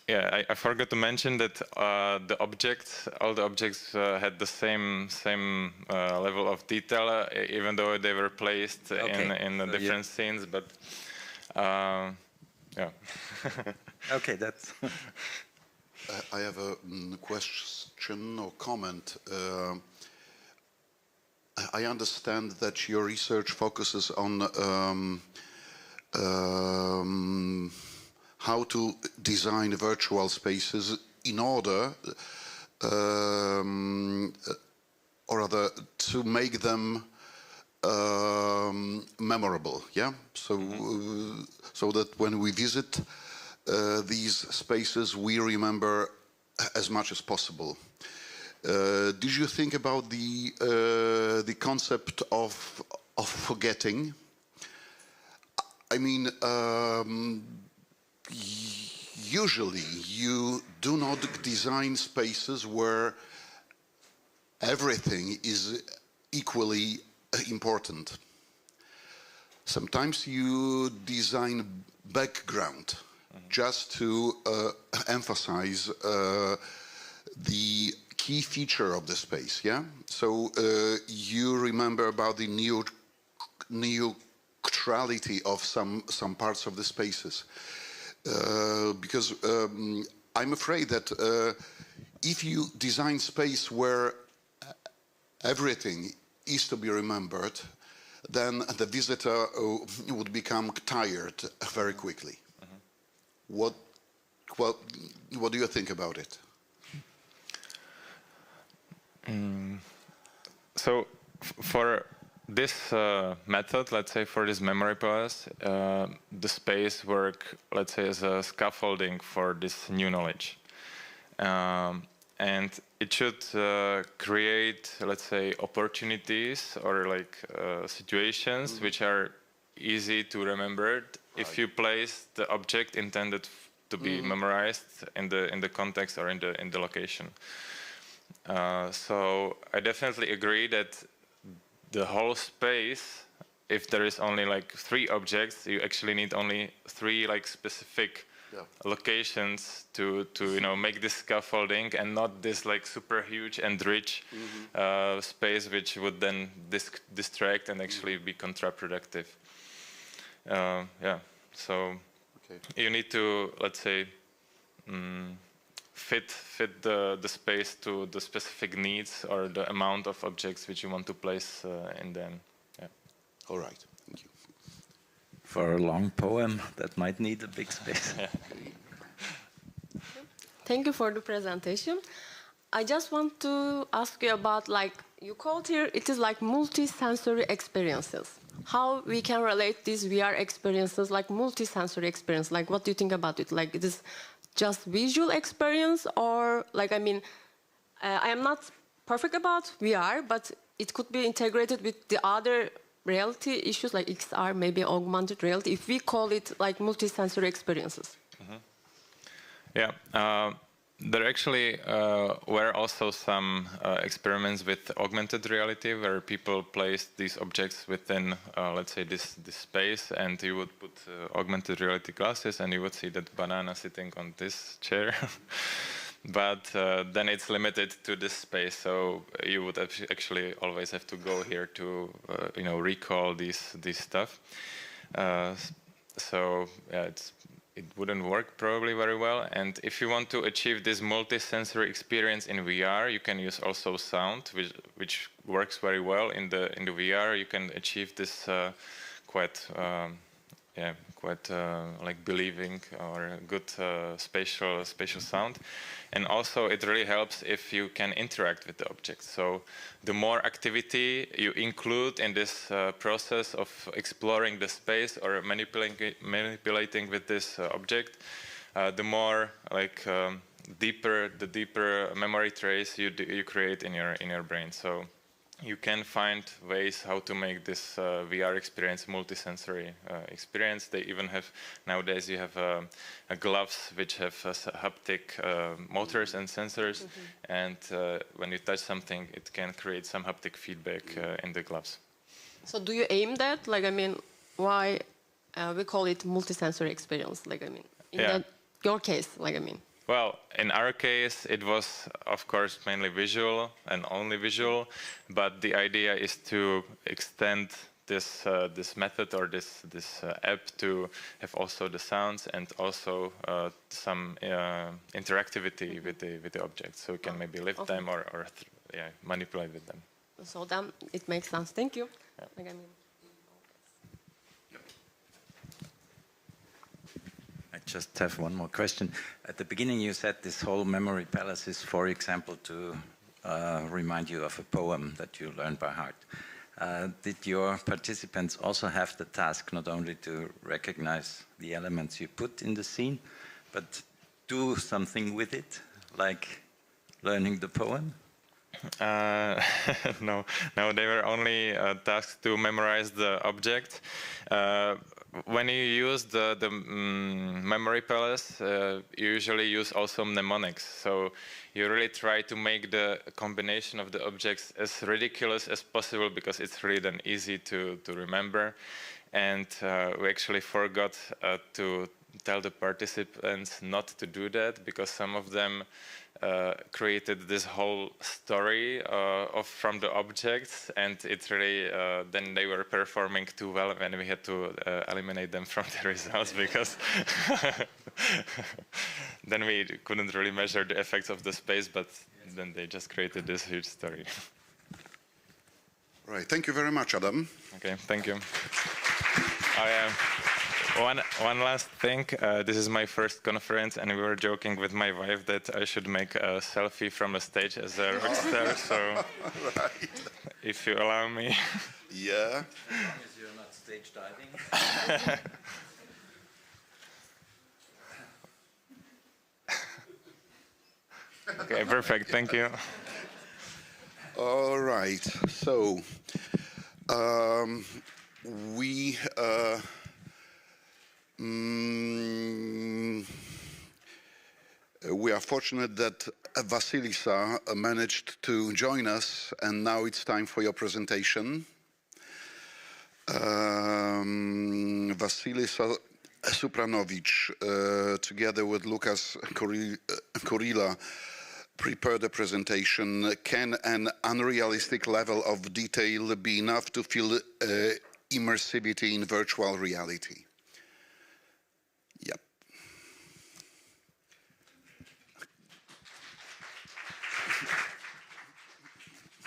Yeah, I forgot to mention that all the objects had the same level of detail, even though they were placed in so different scenes. But yeah. Okay, that's. I have a question or comment. I understand that your research focuses on how to design virtual spaces in order, or rather, to make them memorable. Yeah. So, so that when we visit these spaces, we remember as much as possible. Did you think about the concept of forgetting? I mean, usually you do not design spaces where everything is equally important. Sometimes you design background just to emphasize the key feature of the space, yeah? So you remember about the neutrality of some parts of the spaces. Because I'm afraid that if you design space where everything is to be remembered, then the visitor would become tired very quickly. What do you think about it? So for this method, let's say for this memory palace, the space work, let's say, as a scaffolding for this new knowledge. And it should create, let's say, opportunities or like situations which are easy to remember if you place the object intended to be memorized in the context or in the location. So I definitely agree that the whole space, if there is only like 3 objects, you actually need only 3 like specific locations to make this scaffolding, and not this like super huge and rich space which would then distract and actually be counterproductive. Yeah, so you need to, let's say, fit the space to the specific needs or the amount of objects which you want to place in them. Yeah. All right, thank you. For a long poem, that might need a big space. Thank you for the presentation. I just want to ask you about, like, you called here, it is like multi-sensory experiences. how we can relate these VR experiences, like multi-sensory experience. Like, what do you think about it? Like, it is just visual experience, or like, I mean, I am not perfect about VR, but it could be integrated with the other reality issues like XR, maybe augmented reality, if we call it like multi-sensory experiences. Yeah, there actually were also some experiments with augmented reality where people placed these objects within, let's say, this space, and you would put augmented reality glasses and you would see that banana sitting on this chair. But then it's limited to this space, so you would actually always have to go here to, you know, recall this stuff. So yeah, it wouldn't work probably very well. And if you want to achieve this multi-sensory experience in VR, you can use also sound, which works very well in the VR. You can achieve this quite like believing or good spatial sound. And also it really helps if you can interact with the object. So the more activity you include in this process of exploring the space or manipulating with this object, the more like the deeper memory trace you create in your brain. So you can find ways how to make this VR experience multi-sensory experience. They even have, nowadays you have gloves which have haptic motors and sensors, and when you touch something, it can create some haptic feedback in the gloves. So do you aim that? Like, I mean, why we call it multi-sensory experience? Like, I mean, in your case, like, I mean. Well, in our case, it was, of course, mainly visual and only visual, but the idea is to extend this method or this app to have also the sounds and also some interactivity with the objects, so you can maybe lift them or manipulate with them. So then it makes sense. Thank you. Yeah. Like, I mean. I just have one more question. At the beginning you said this whole memory palace is, for example, to remind you of a poem that you learned by heart. Did your participants also have the task not only to recognize the elements you put in the scene, but do something with it, like learning the poem? No, they were only tasked to memorize the object. When you use the memory palace, you usually use also mnemonics. So you really try to make the combination of the objects as ridiculous as possible, because it's really then easy to remember. And we actually forgot to tell the participants not to do that, because some of them created this whole story from the objects, and it really then they were performing too well, and we had to eliminate them from the results, because then we couldn't really measure the effects of the space, but then they just created this huge story. Right, thank you very much, Adam. Okay, thank you. One last thing, this is my first conference, and we were joking with my wife that I should make a selfie from the stage as a rock star, so right. If you allow me. Yeah. As long as you're not stage diving. Okay, perfect, thank you. All right, so we are fortunate that Vasilisa managed to join us, and now it's time for your presentation. Vasilisa Supranovich, together with Lucas Kurilla, prepared a presentation. Can an unrealistic level of detail be enough to feel immersivity in virtual reality? Yep.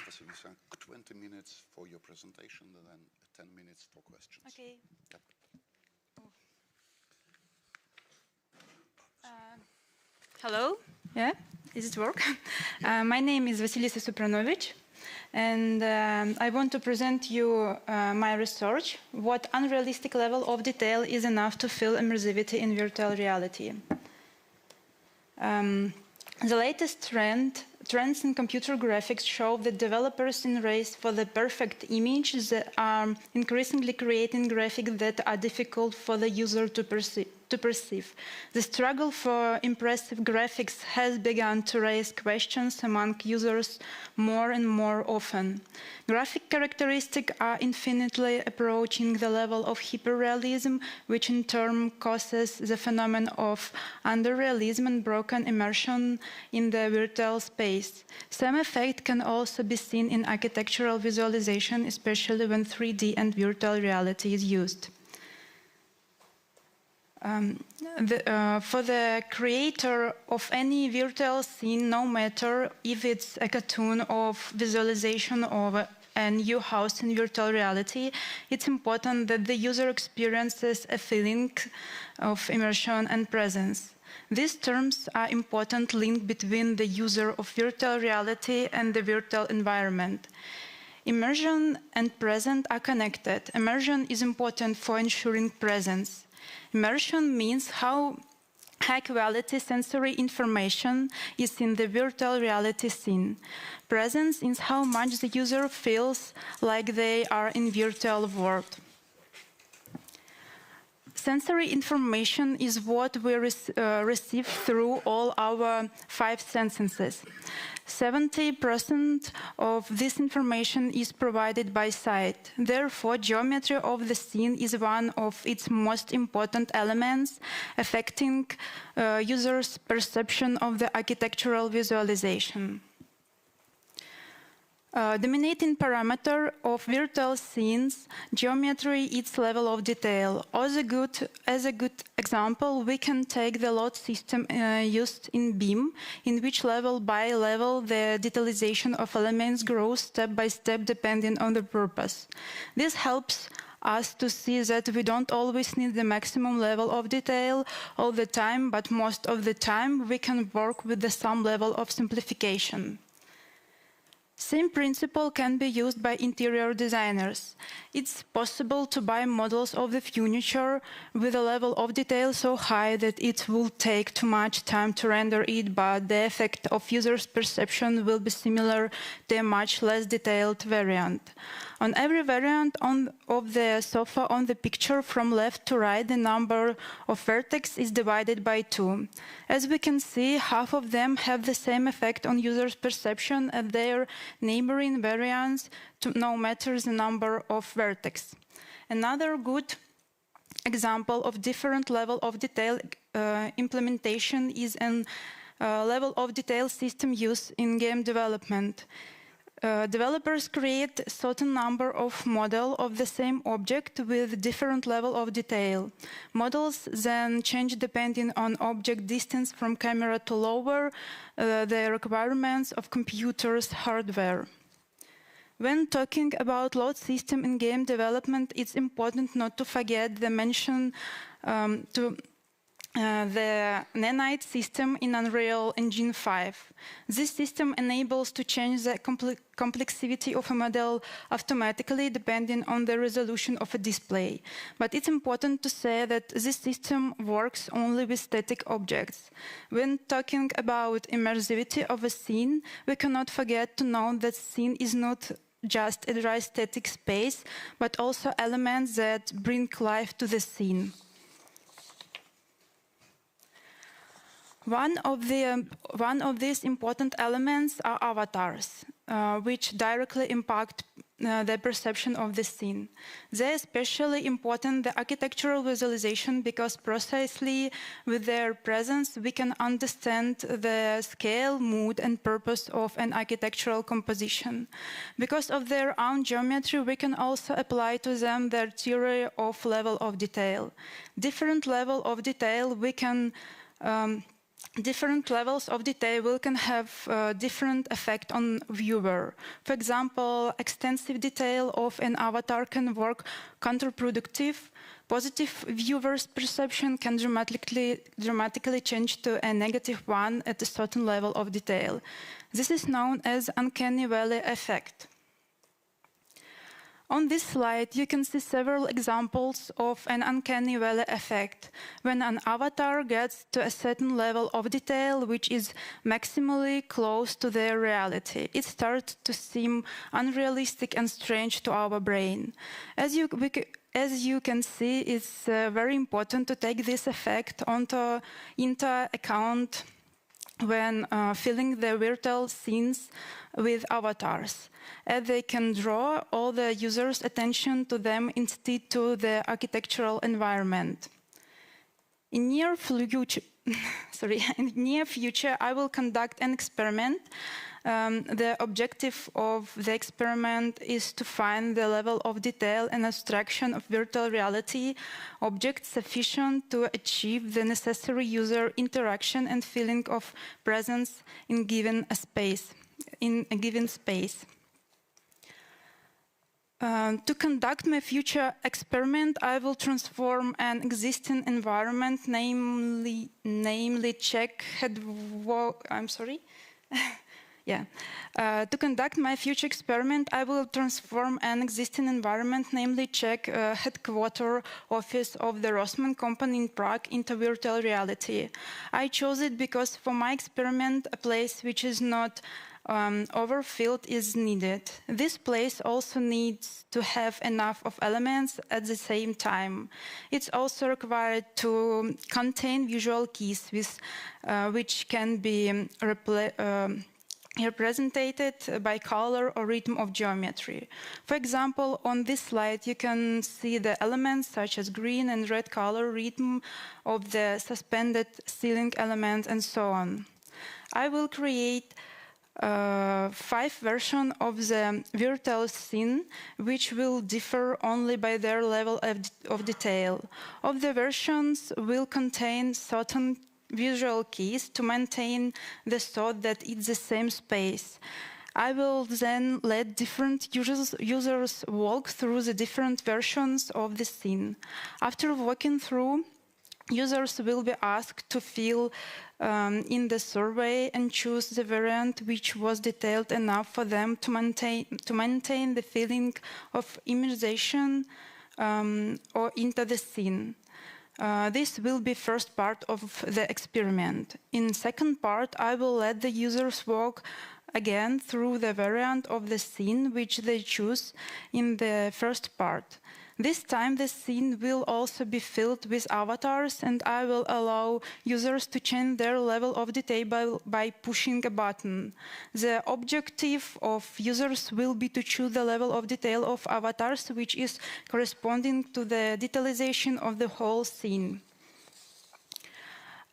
Vasilisa, 20 minutes for your presentation and then 10 minutes for questions. Okay. Yep. Hello. Yeah, is it work? My name is Vasilisa Supranovich. And I want to present you my research, what unrealistic level of detail is enough to feel immersivity in virtual reality. The latest trends in computer graphics show that developers in race for the perfect image that are increasingly creating graphics that are difficult for the user to perceive. The struggle for impressive graphics has begun to raise questions among users more and more often. Graphic characteristics are infinitely approaching the level of hyperrealism, which in turn causes the phenomenon of underrealism and broken immersion in the virtual space. Some effect can also be seen in architectural visualization, especially when 3D and virtual reality is used. For the creator of any virtual scene, no matter if it's a cartoon of visualization of a new house in virtual reality, it's important that the user experiences a feeling of immersion and presence. These terms are important link between the user of virtual reality and the virtual environment. Immersion and present are connected. Immersion is important for ensuring presence. Immersion means how high-quality sensory information is in the virtual reality scene. Presence is how much the user feels like they are in virtual world. Sensory information is what we receive through all our 5 senses. 70% of this information is provided by sight. Therefore, geometry of the scene is one of its most important elements affecting users' perception of the architectural visualization. Dominating parameter of virtual scenes, geometry, its level of detail. As a good example, we can take the load system used in BIM, in which level by level the detailization of elements grows step by step depending on the purpose. This helps us to see that we don't always need the maximum level of detail all the time, but most of the time we can work with some level of simplification. Same principle can be used by interior designers. It's possible to buy models of the furniture with a level of detail so high that it will take too much time to render it, but the effect of user's perception will be similar to a much less detailed variant. On every variant of the sofa on the picture from left to right, the number of vertex is divided by 2. As we can see, half of them have the same effect on users' perception as their neighboring variants, no matter the number of vertex. Another good example of different level of detail implementation is an level of detail system used in game development. Developers create a certain number of models of the same object with different level of detail. Models then change depending on object distance from camera to lower the requirements of computers' hardware. When talking about load system in game development, it's important not to forget the mention the nanite system in Unreal Engine 5. This system enables to change the complexity of a model automatically depending on the resolution of a display. But it's important to say that this system works only with static objects. When talking about immersivity of a scene, we cannot forget to note that scene is not just a dry static space, but also elements that bring life to the scene. One of these important elements are avatars, which directly impact the perception of the scene. They're especially important the architectural visualization because precisely with their presence we can understand the scale, mood and purpose of an architectural composition. Because of their own geometry, we can also apply to them their theory of level of detail. Different level of detail we can different levels of detail can have different effect on viewer. For example, extensive detail of an avatar can work counterproductive. Positive viewer's perception can dramatically change to a negative one at a certain level of detail. This is known as uncanny valley effect. On this slide, you can see several examples of an uncanny valley effect, when an avatar gets to a certain level of detail which is maximally close to their reality. It starts to seem unrealistic and strange to our brain. As you can see, it's very important to take this effect into account when filling the virtual scenes with avatars, as they can draw all the user's attention to them instead to the architectural environment. In near future, I will conduct an experiment. The objective of the experiment is to find the level of detail and abstraction of virtual reality objects sufficient to achieve the necessary user interaction and feeling of presence in a given space. To conduct my future experiment, I will transform an existing environment, namely Czech To conduct my future experiment, I will transform an existing environment, namely Czech headquarter office of the Rossmann company in Prague, into virtual reality. I chose it because for my experiment, a place which is not overfilled is needed. This place also needs to have enough of elements at the same time. It's also required to contain visual keys which can be represented by color or rhythm of geometry. For example, on this slide you can see the elements such as green and red color, rhythm of the suspended ceiling element, and so on. I will create 5 versions of the virtual scene, which will differ only by their level of detail. Of the versions will contain certain visual keys to maintain the thought that it's the same space. I will then let different users walk through the different versions of the scene. After walking through, users will be asked to fill in the survey and choose the variant which was detailed enough for them to maintain the feeling of immersion or into the scene. This will be first part of the experiment. In second part, I will let the users walk again through the variant of the scene which they choose in the first part. This time the scene will also be filled with avatars, and I will allow users to change their level of detail by pushing a button. The objective of users will be to choose the level of detail of avatars which is corresponding to the detailization of the whole scene.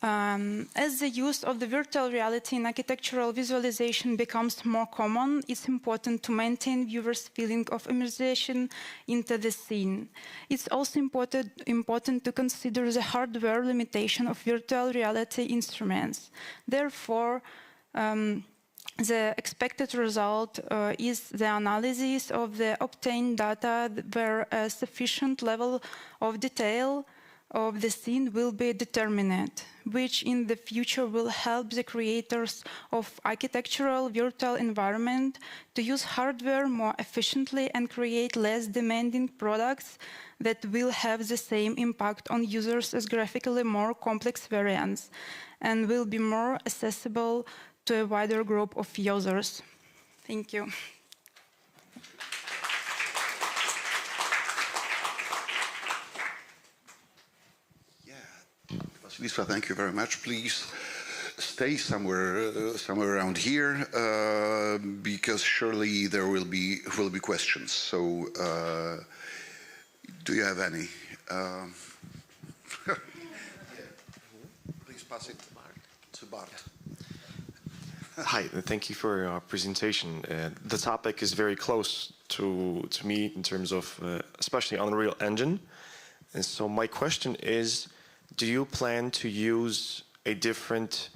As the use of the virtual reality in architectural visualization becomes more common, it's important to maintain viewers' feeling of immersion into the scene. It's also important to consider the hardware limitation of virtual reality instruments. Therefore, the expected result is the analysis of the obtained data where a sufficient level of detail of the scene will be determined, which in the future will help the creators of architectural virtual environment to use hardware more efficiently and create less demanding products that will have the same impact on users as graphically more complex variants and will be more accessible to a wider group of users. Thank you. Lisa, thank you very much. Please stay somewhere around here because surely there will be questions. So, do you have any? Please pass it to Bart. Hi, thank you for your presentation. The topic is very close to me in terms of especially Unreal Engine. And so my question is, do you plan to use a different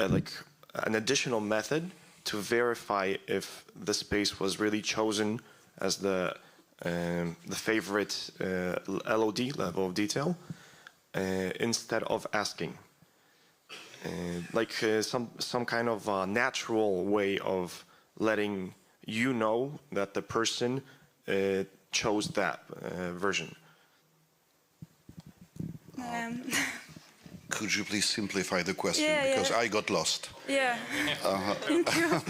like an additional method to verify if the space was really chosen as the favorite LOD, level of detail, instead of asking. Like some kind of natural way of letting you know that the person chose that version. Could you please simplify the question, Yeah, because I got lost. Yeah. Thank you.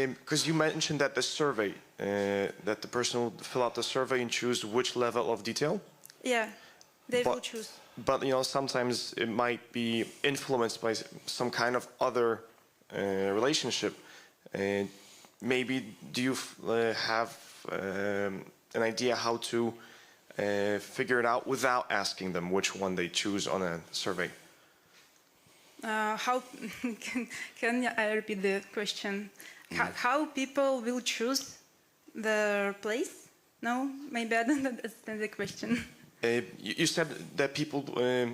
Because you mentioned that the survey, that the person will fill out the survey and choose which level of detail. Yeah, they will choose. But you know, sometimes it might be influenced by some kind of other relationship. Maybe do you have an idea how to figure it out without asking them which one they choose on a survey? How can I repeat the question? How people will choose their place? No, maybe I don't understand the question. You said that people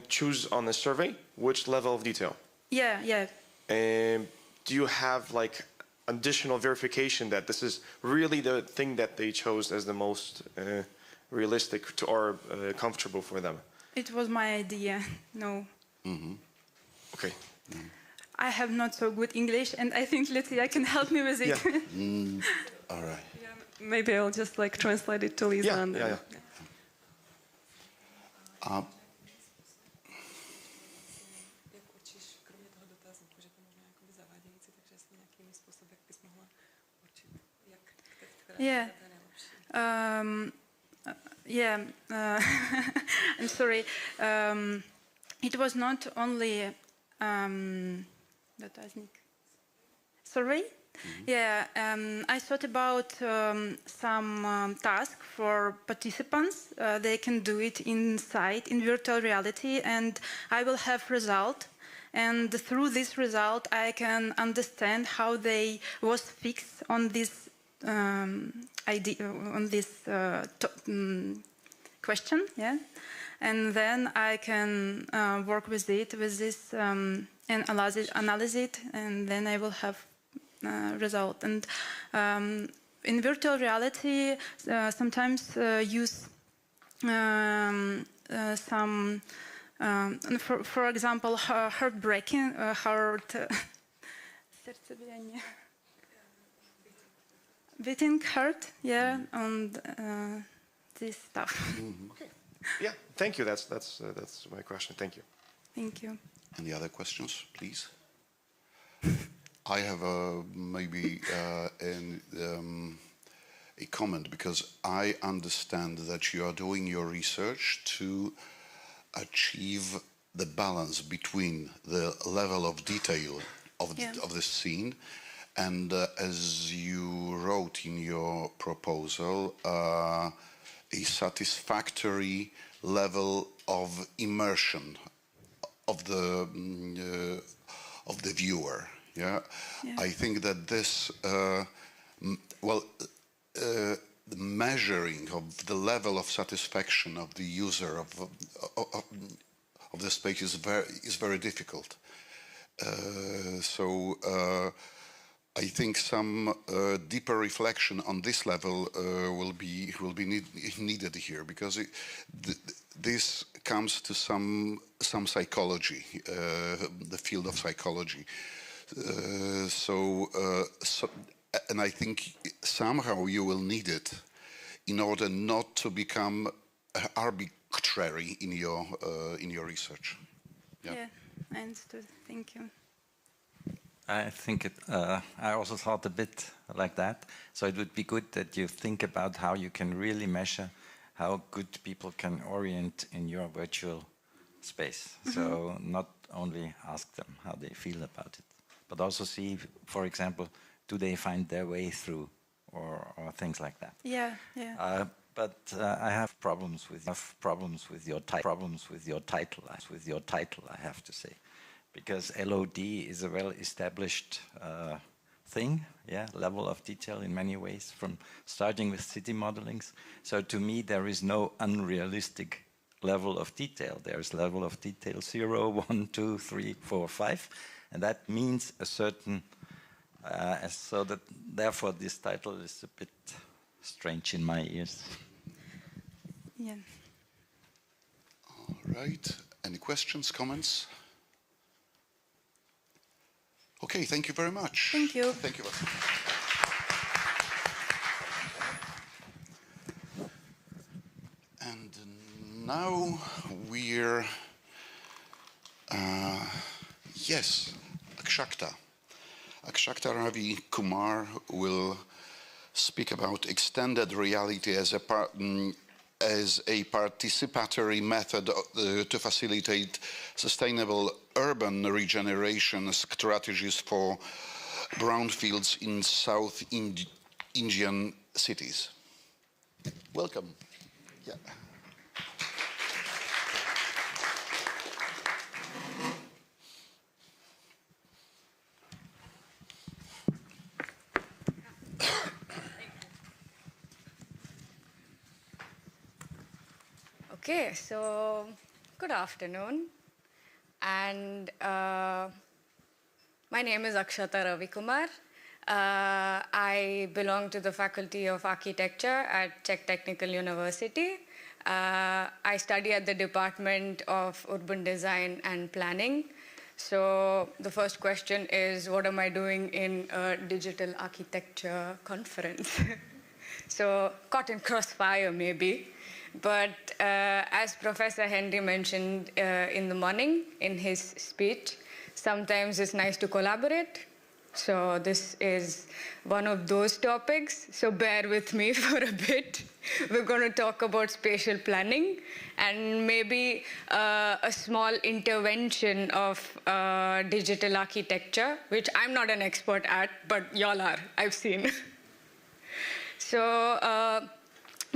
choose on a survey which level of detail. Yeah, yeah. Do you have like additional verification that this is really the thing that they chose as the most realistic to, or comfortable for them? It was my idea. No. Mm-hmm. Okay. Mm. I have not so good English, and I think Lucia can help me with it. Yeah. All right. Yeah, maybe I'll just like translate it to Lisa. Yeah, and yeah. Yeah. I'm sorry. It was not only survey. Mm-hmm. Yeah, I thought about some task for participants. They can do it inside in virtual reality, and I will have result. And through this result, I can understand how they was fixed on this idea, on this question. Yeah, and then I can work with it, with this, and analyze it, and then I will have result. And in virtual reality, sometimes use some, for example, heartbreaking, beating heart, yeah, and this stuff. Mm-hmm. Okay. Yeah, thank you. That's my question. Thank you. Thank you. Any other questions, please? I have maybe a comment, because I understand that you are doing your research to achieve the balance between the level of detail of the scene and, as you wrote in your proposal, a satisfactory level of immersion of the viewer. Yeah? I think that this, the measuring of the level of satisfaction of the user of the space is very difficult. So I think some deeper reflection on this level will be needed here, because this comes to some psychology, the field of psychology. And I think somehow you will need it in order not to become arbitrary in your research. Yeah, I understood. Thank you. I think I also thought a bit like that. So it would be good that you think about how you can really measure how good people can orient in your virtual space. Mm-hmm. So not only ask them how they feel about it, but also see, for example, do they find their way through, or things like that. Yeah, yeah. But I have problems with your title. I have to say, because LOD is a well-established thing, yeah, level of detail in many ways, from starting with city modelings. So to me, there is no unrealistic level of detail. There's level of detail 0, 1, 2, 3, 4, 5, And that means a certain, so that therefore this title is a bit strange in my ears. Yeah. All right. Any questions, comments? Okay, thank you very much. Thank you. Thank you. And now we're, yes, Akshakta. Akshakta Ravi Kumar will speak about extended reality as a participatory method to facilitate sustainable urban regeneration strategies for brownfields in South Indian cities. Welcome. Yeah. Okay, so good afternoon, and my name is Akshata Ravi Kumar. I belong to the Faculty of Architecture at Czech Technical University. I study at the Department of Urban Design and Planning. So the first question is, what am I doing in a digital architecture conference? So caught in crossfire maybe. But as Professor Henry mentioned in the morning in his speech, sometimes it's nice to collaborate. So this is one of those topics. So bear with me for a bit. We're going to talk about spatial planning and maybe a small intervention of digital architecture, which I'm not an expert at, but y'all are, I've seen. So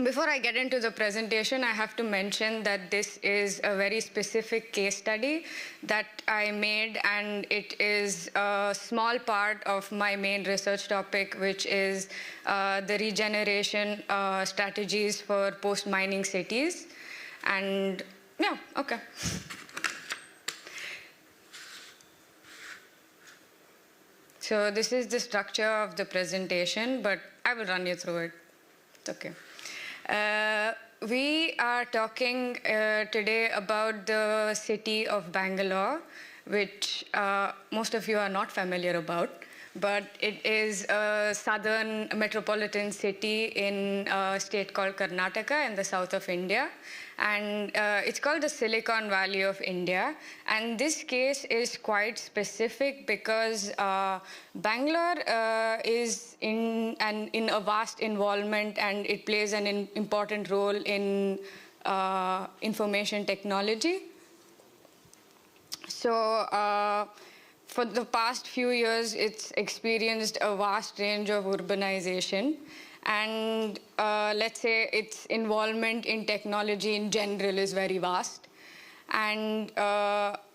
before I get into the presentation, I have to mention that this is a very specific case study that I made, and it is a small part of my main research topic, which is the regeneration strategies for post-mining cities. And yeah, okay. So this is the structure of the presentation, but I will run you through it. It's okay. We are talking today about the city of Bangalore, which most of you are not familiar about, but it is a southern metropolitan city in a state called Karnataka in the south of India. And it's called the Silicon Valley of India. And this case is quite specific because Bangalore is in a vast involvement, and it plays an important role in information technology. So for the past few years, it's experienced a vast range of urbanization. And let's say its involvement in technology in general is very vast. And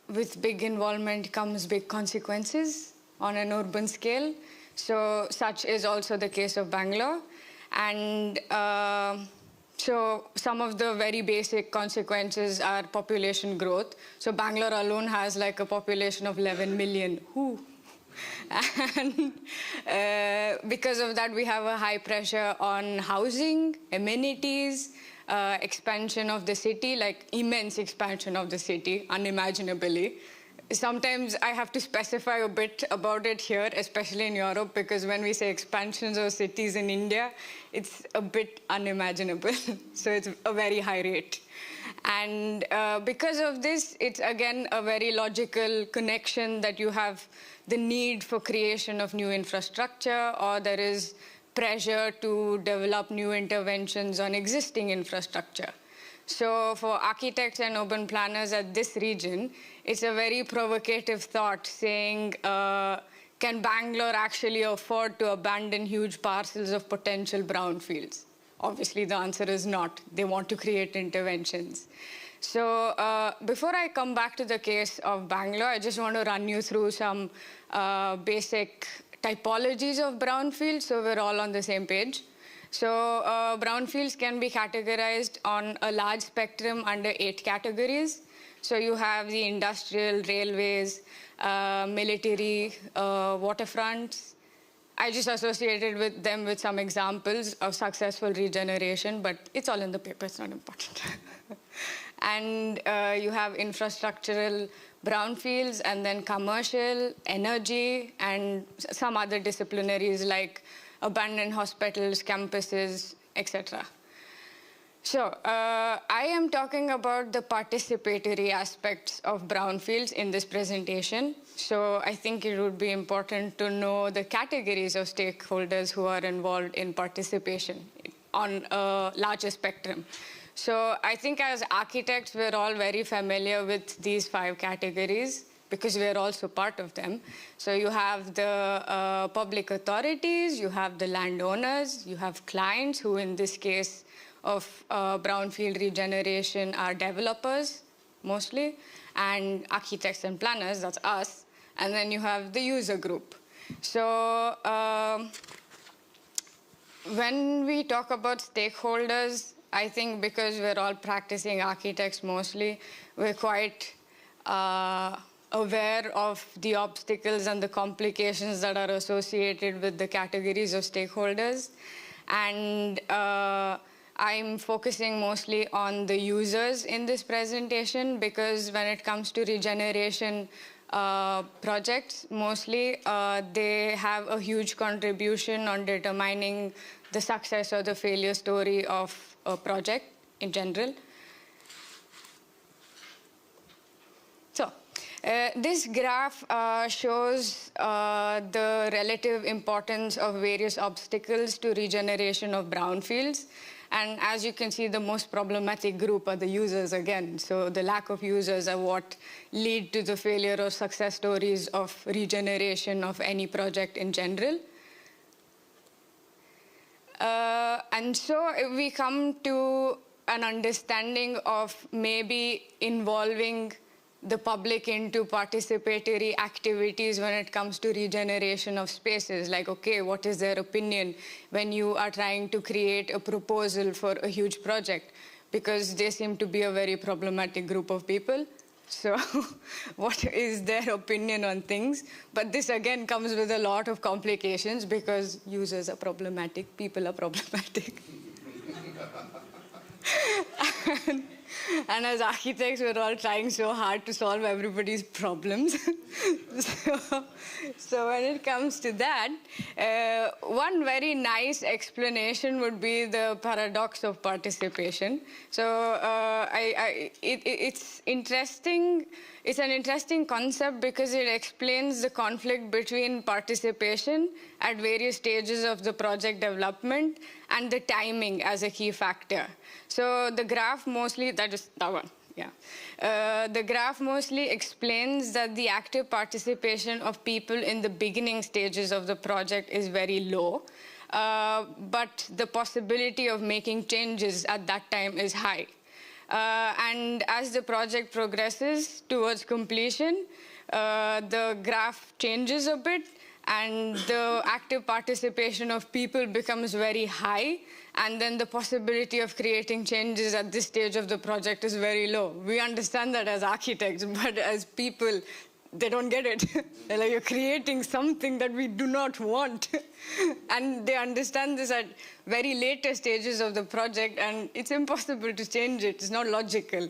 with big involvement comes big consequences on an urban scale. So such is also the case of Bangalore. And so some of the very basic consequences are population growth. So Bangalore alone has like a population of 11 million. Whew. And because of that, we have a high pressure on housing, amenities, expansion of the city, like immense expansion of the city, unimaginably. Sometimes I have to specify a bit about it here, especially in Europe, because when we say expansions of cities in India, it's a bit unimaginable. So it's a very high rate. And because of this, it's again a very logical connection that you have the need for creation of new infrastructure, or there is pressure to develop new interventions on existing infrastructure. So for architects and urban planners at this region, it's a very provocative thought saying, can Bangalore actually afford to abandon huge parcels of potential brownfields? Obviously, the answer is not. They want to create interventions. So before I come back to the case of Bangalore, I just want to run you through some basic typologies of brownfields so we're all on the same page. So brownfields can be categorized on a large spectrum under 8 categories. So you have the industrial, railways, military, waterfronts. I just associated with them with some examples of successful regeneration, but it's all in the paper, it's not important. And you have infrastructural brownfields, and then commercial, energy, and some other disciplinaries like abandoned hospitals, campuses, etc. So I am talking about the participatory aspects of brownfields in this presentation. So I think it would be important to know the categories of stakeholders who are involved in participation on a larger spectrum. So I think as architects, we're all very familiar with these 5 categories because we're also part of them. So you have the public authorities, you have the landowners, you have clients who in this case of brownfield regeneration are developers mostly, and architects and planners, that's us. And then you have the user group. So when we talk about stakeholders, I think because we're all practicing architects mostly, we're quite aware of the obstacles and the complications that are associated with the categories of stakeholders. And I'm focusing mostly on the users in this presentation because when it comes to regeneration projects, mostly they have a huge contribution on determining the success or the failure story of a project in general. So this graph shows the relative importance of various obstacles to regeneration of brownfields. And as you can see, the most problematic group are the users again. So the lack of users are what lead to the failure or success stories of regeneration of any project in general. And so we come to an understanding of maybe involving the public into participatory activities when it comes to regeneration of spaces. Like, okay, what is their opinion when you are trying to create a proposal for a huge project? Because they seem to be a very problematic group of people. So what is their opinion on things? But this again comes with a lot of complications because users are problematic, people are problematic. And as architects, we're all trying so hard to solve everybody's problems. So when it comes to that, one very nice explanation would be the paradox of participation. So it's interesting. It's an interesting concept because it explains the conflict between participation at various stages of the project development and the timing as a key factor. So the graph mostly, that is that one, yeah. The graph mostly explains that the active participation of people in the beginning stages of the project is very low, but the possibility of making changes at that time is high. And as the project progresses towards completion, the graph changes a bit and the active participation of people becomes very high, and then the possibility of creating changes at this stage of the project is very low. We understand that as architects, but as people, they don't get it. They're like, you're creating something that we do not want. And they understand this at very later stages of the project, and it's impossible to change it. It's not logical.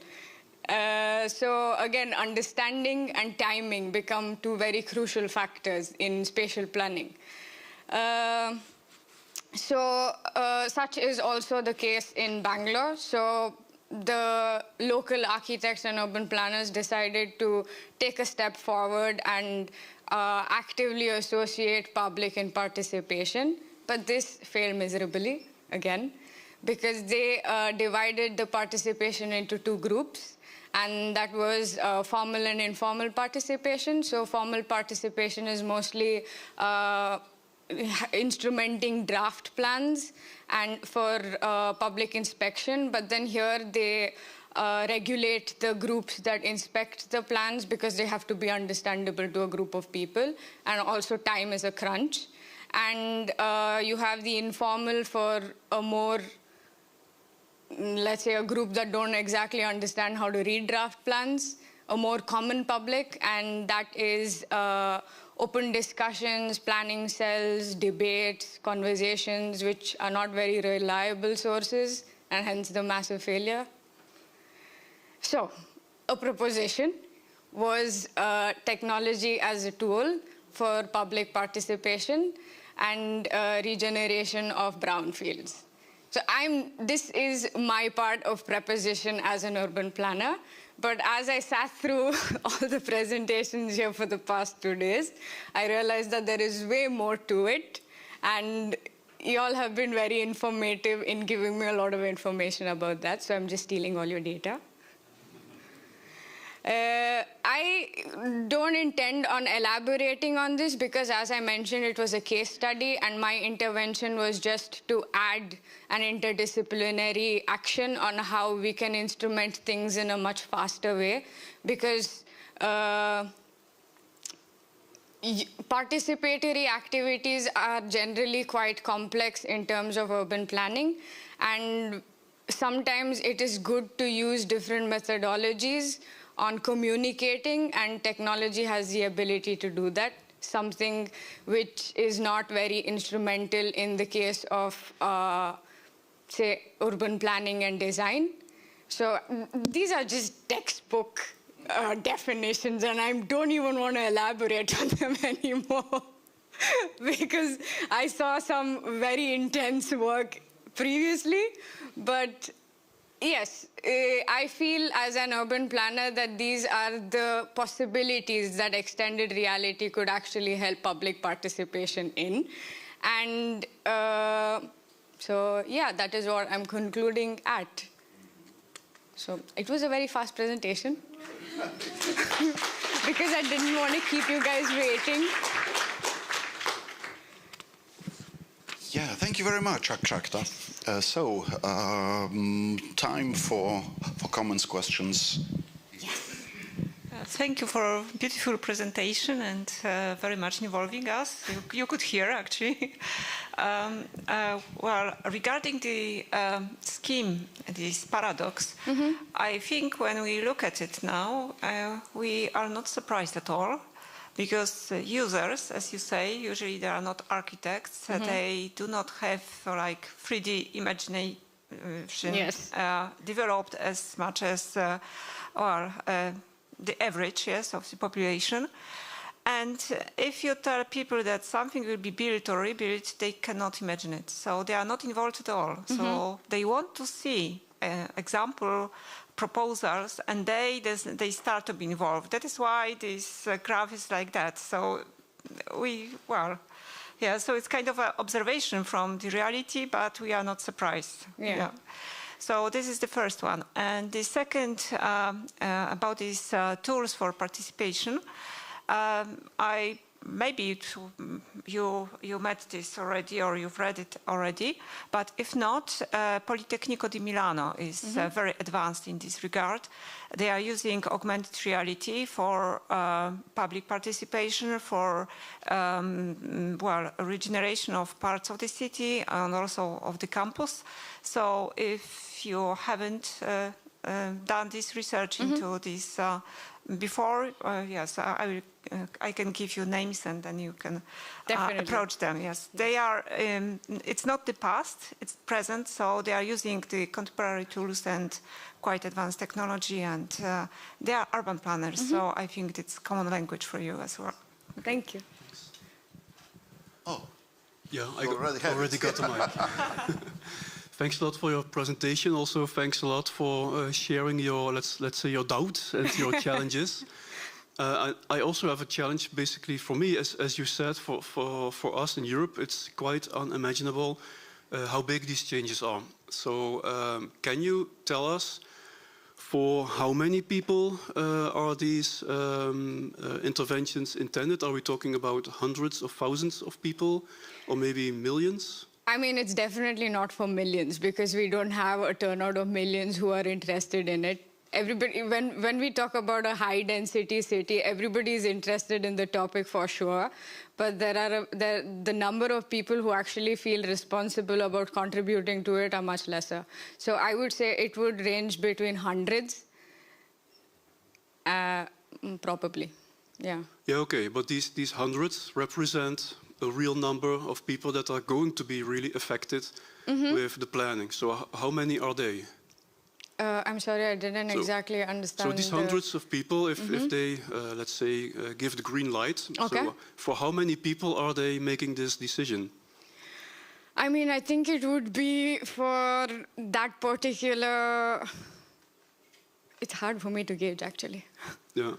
So again, understanding and timing become 2 very crucial factors in spatial planning. Such is also the case in Bangalore. So the local architects and urban planners decided to take a step forward and actively associate public in participation. But this failed miserably, again, because they divided the participation into 2 groups. And that was formal and informal participation. So formal participation is mostly instrumenting draft plans and for public inspection. But then here they regulate the groups that inspect the plans because they have to be understandable to a group of people. And also time is a crunch. and you have the informal for a more, let's say, a group that don't exactly understand how to read draft plans, a more common public, and that is open discussions, planning cells, debates, conversations, which are not very reliable sources, and hence the massive failure. So, a proposition was technology as a tool for public participation and regeneration of brownfields. So this is my part of proposition as an urban planner. But as I sat through all the presentations here for the past 2 days, I realized that there is way more to it. And you all have been very informative in giving me a lot of information about that. So I'm just stealing all your data. I don't intend on elaborating on this because, as I mentioned, it was a case study and my intervention was just to add an interdisciplinary action on how we can instrument things in a much faster way, because participatory activities are generally quite complex in terms of urban planning, and sometimes it is good to use different methodologies on communicating, and technology has the ability to do that, something which is not very instrumental in the case of, say, urban planning and design. So these are just textbook definitions, and I don't even want to elaborate on them anymore because I saw some very intense work previously, but yes, I feel as an urban planner that these are the possibilities that extended reality could actually help public participation in. And so, yeah, that is what I'm concluding at. So it was a very fast presentation because I didn't want to keep you guys waiting. Yeah, thank you very much, Achten. Time for comments, questions. Yes. Thank you for a beautiful presentation and very much involving us. You could hear, actually. Well, regarding the scheme, this paradox, I think when we look at it now, we are not surprised at all. Because users, as you say, usually they are not architects. They do not have like 3D imagination developed as much as the average, yes, of the population. And if you tell people that something will be built or rebuilt, they cannot imagine it. So they are not involved at all. So they want to see example proposals, and they start to be involved. That is why this graph is like that. So so it's kind of an observation from the reality, but we are not surprised. Yeah. So this is the first one. And the second, about these tools for participation, maybe you met this already or you've read it already, but if not, Politecnico di Milano is very advanced in this regard. They are using augmented reality for public participation, for regeneration of parts of the city and also of the campus. So if you haven't done this research into this before, yes, I can give you names and then you can approach them. Yes, they are. It's not the past; it's present. So they are using the contemporary tools and quite advanced technology, and they are urban planners. So I think it's common language for you as well. Thank you. Oh, yeah, I already got the mic. Thanks a lot for your presentation. Also, thanks a lot for sharing your, let's say, your doubts and your challenges. I also have a challenge, basically, for me, as you said, for us in Europe, it's quite unimaginable how big these changes are. So, can you tell us for how many people are these interventions intended? Are we talking about hundreds of thousands of people, or maybe millions? I mean, it's definitely not for millions because we don't have a turnout of millions who are interested in it. everybody, when we talk about a high density city, everybody is interested in the topic for sure. But the number of people who actually feel responsible about contributing to it are much lesser. So I would say it would range between hundreds, probably. Yeah. Yeah, okay, but these hundreds represent a real number of people that are going to be really affected with the planning. So how many are they? I'm sorry, I didn't exactly understand. So these hundreds of people, if they, let's say, give the green light, okay. So for how many people are they making this decision? I mean, I think it would be for that particular... It's hard for me to gauge, actually. Yeah,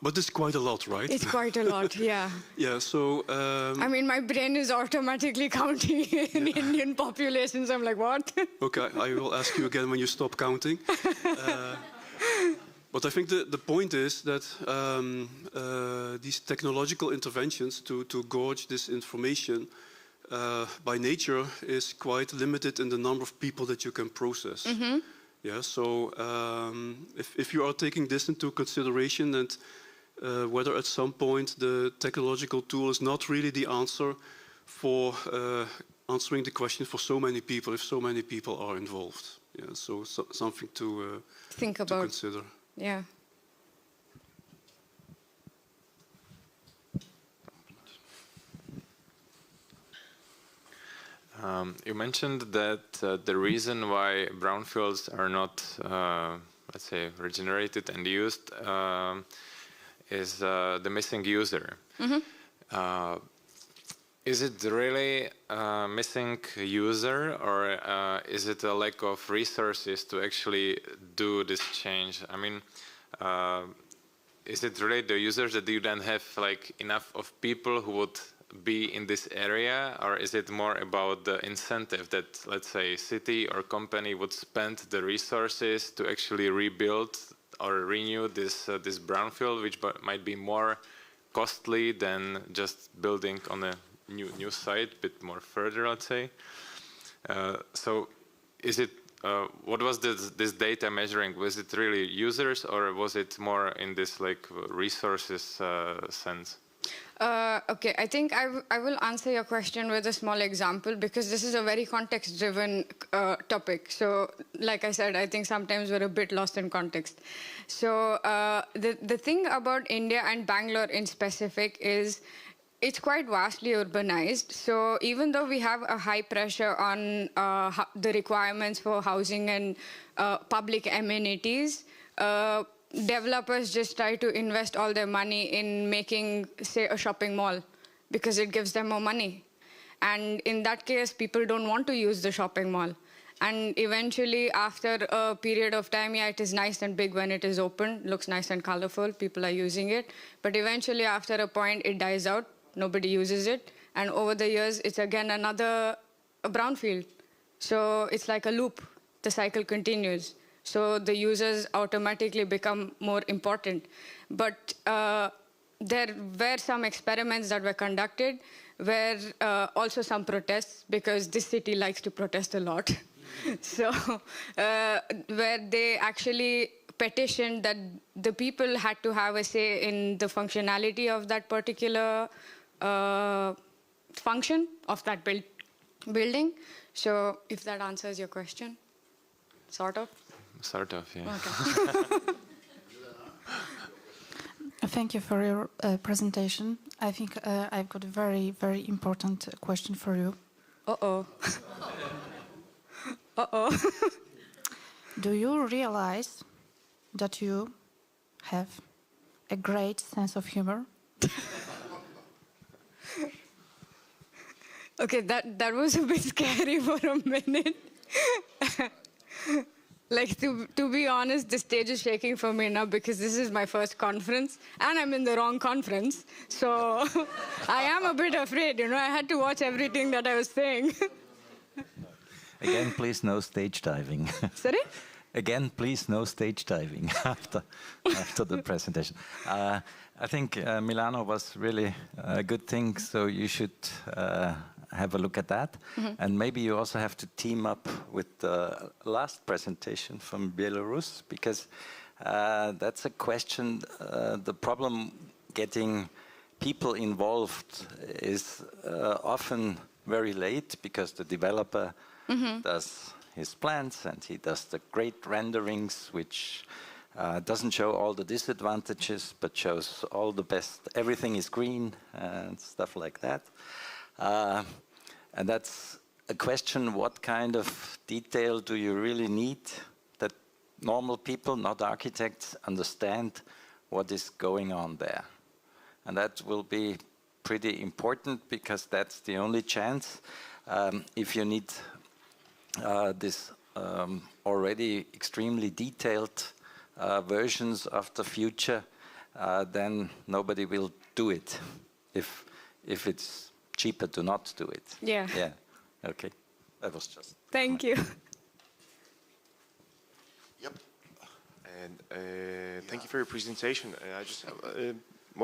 but it's quite a lot, right? It's quite a lot, yeah. Yeah, so... I mean, my brain is automatically counting in Indian populations. I'm like, what? Okay, I will ask you again when you stop counting. But I think the point is that these technological interventions to gauge this information by nature is quite limited in the number of people that you can process. Yeah, so if you are taking this into consideration and whether at some point the technological tool is not really the answer for answering the question for so many people, if so many people are involved. Yeah, so something to think about, to consider. Yeah. You mentioned that the reason why brownfields are not, let's say, regenerated and used is the missing user. Is it really a missing user, or is it a lack of resources to actually do this change? I mean, is it really the users that you then have like enough of people who would be in this area, or is it more about the incentive that, let's say, city or company would spend the resources to actually rebuild or renew this this brownfield, which might be more costly than just building on a new site, a bit more further, let's say. So, is it what was this data measuring? Was it really users, or was it more in this like resources sense? Okay, I think I will answer your question with a small example, because this is a very context-driven topic. So, like I said, I think sometimes we're a bit lost in context. So, the thing about India and Bangalore in specific is it's quite vastly urbanized. So, even though we have a high pressure on the requirements for housing and public amenities, developers just try to invest all their money in making, say, a shopping mall because it gives them more money. And in that case, people don't want to use the shopping mall. And eventually, after a period of time, yeah, it is nice and big when it is open, looks nice and colorful, people are using it. But eventually, after a point, it dies out, nobody uses it. And over the years, it's again a brownfield. So it's like a loop, the cycle continues. So the users automatically become more important. But there were some experiments that were conducted where also some protests, because this city likes to protest a lot. So where they actually petitioned that the people had to have a say in the functionality of that particular function of that building. So if that answers your question, sort of. Sort of, yeah. Okay. Thank you for your presentation. I think I've got a very, very important question for you. Uh-oh. Uh-oh. Do you realize that you have a great sense of humor? Okay, that was a bit scary for a minute. Like, to be honest, the stage is shaking for me now because this is my first conference and I'm in the wrong conference. So I am a bit afraid, you know. I had to watch everything that I was saying. Again, please no stage diving. Sorry? Again, please no stage diving after the presentation. I think Milano was really a good thing, so you should have a look at that. And maybe you also have to team up with the last presentation from Belarus, because That's a question. The problem getting people involved is often very late because the developer does his plans and he does the great renderings, which doesn't show all the disadvantages, but shows all the best. Everything is green and stuff like that. And that's a question, what kind of detail do you really need that normal people, not architects, understand what is going on there? And that will be pretty important because that's the only chance. If you need this already extremely detailed versions of the future, then nobody will do it if it's cheaper to not do it. Yeah. Yeah. Okay. That was just. Thank you. Yep. And thank you for your presentation. I just have,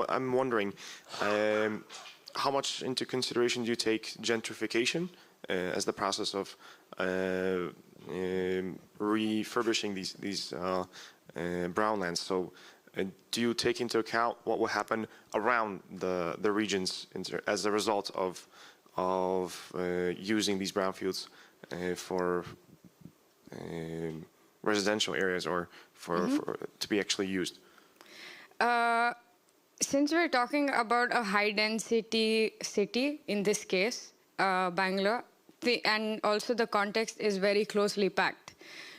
I'm wondering, how much into consideration do you take gentrification as the process of refurbishing these brownlands? So do you take into account what will happen around the regions as a result of using these brownfields for residential areas or for to be actually used? Since we're talking about a high-density city, in this case, Bangalore, and also the context is very closely packed.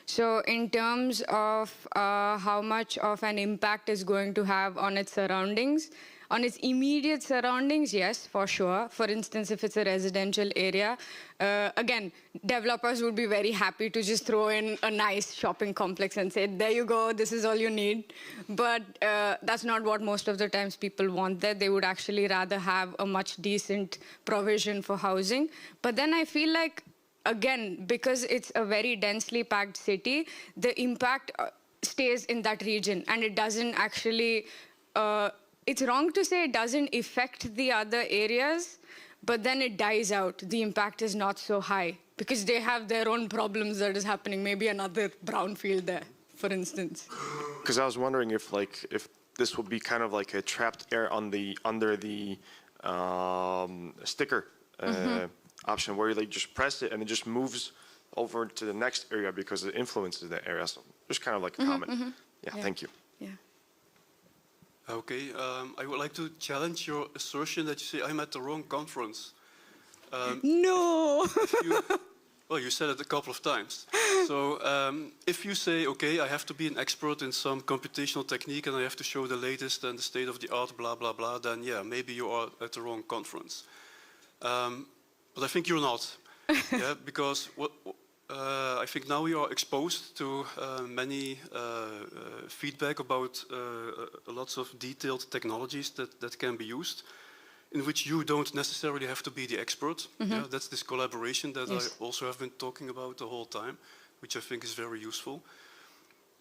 So in terms of how much of an impact is going to have on its surroundings, on its immediate surroundings, yes, for sure. For instance, if it's a residential area, again, developers would be very happy to just throw in a nice shopping complex and say, there you go, this is all you need. But that's not what most of the times people want there. They would actually rather have a much decent provision for housing. But then I feel like, again, because it's a very densely packed city, the impact stays in that region, and it doesn't actually, it's wrong to say it doesn't affect the other areas, but then it dies out. The impact is not so high because they have their own problems that is happening. Maybe another brownfield there, for instance. Because I was wondering if this would be kind of like a trapped air under the sticker option, where you just press it and it just moves over to the next area because it influences that area. So just kind of like a comment. Yeah, thank you. Yeah. Okay, I would like to challenge your assertion that you say I'm at the wrong conference. No! Well, you said it a couple of times. So if you say, okay, I have to be an expert in some computational technique and I have to show the latest and the state of the art, blah, blah, blah, then yeah, maybe you are at the wrong conference. But I think you're not, yeah, because I think now we are exposed to many feedback about lots of detailed technologies that can be used, in which you don't necessarily have to be the expert. Yeah, that's this collaboration that I also have been talking about the whole time, which I think is very useful.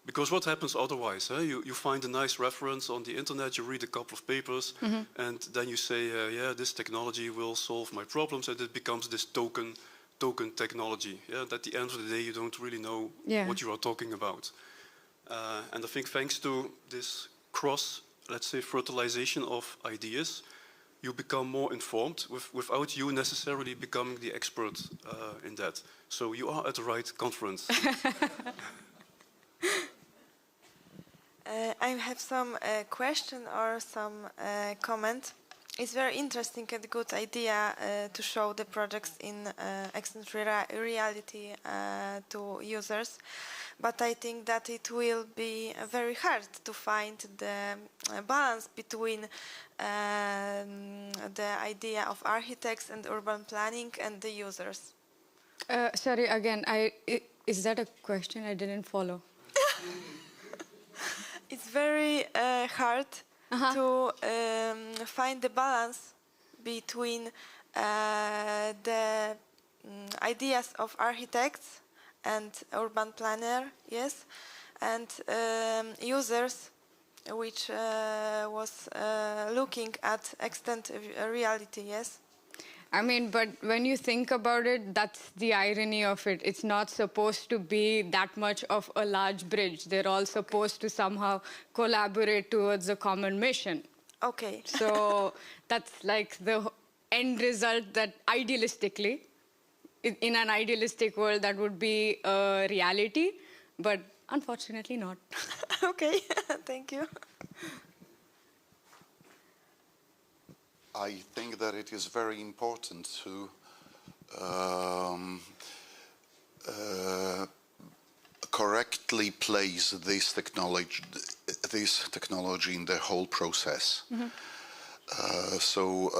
Because what happens otherwise? You find a nice reference on the internet, you read a couple of papers, and then you say, yeah, this technology will solve my problems, and it becomes this token technology. Yeah, at the end of the day, you don't really know what you are talking about. And I think thanks to this let's say, fertilization of ideas, you become more informed without you necessarily becoming the expert in that. So you are at the right conference. I have some question or some comment. It's very interesting and good idea to show the projects in extended reality to users, but I think that it will be very hard to find the balance between the idea of architects and urban planning and the users. Sorry, again, is that a question? I didn't follow. It's very hard to find the balance between the ideas of architects and urban planner, yes, and users, which was looking at extended reality, yes. I mean, but when you think about it, that's the irony of it. It's not supposed to be that much of a large bridge. They're all supposed to somehow collaborate towards a common mission. Okay. So that's like the end result that idealistically, in an idealistic world, that would be a reality, but unfortunately not. Okay, thank you. I think that it is very important to correctly place this technology in the whole process. Mm-hmm. So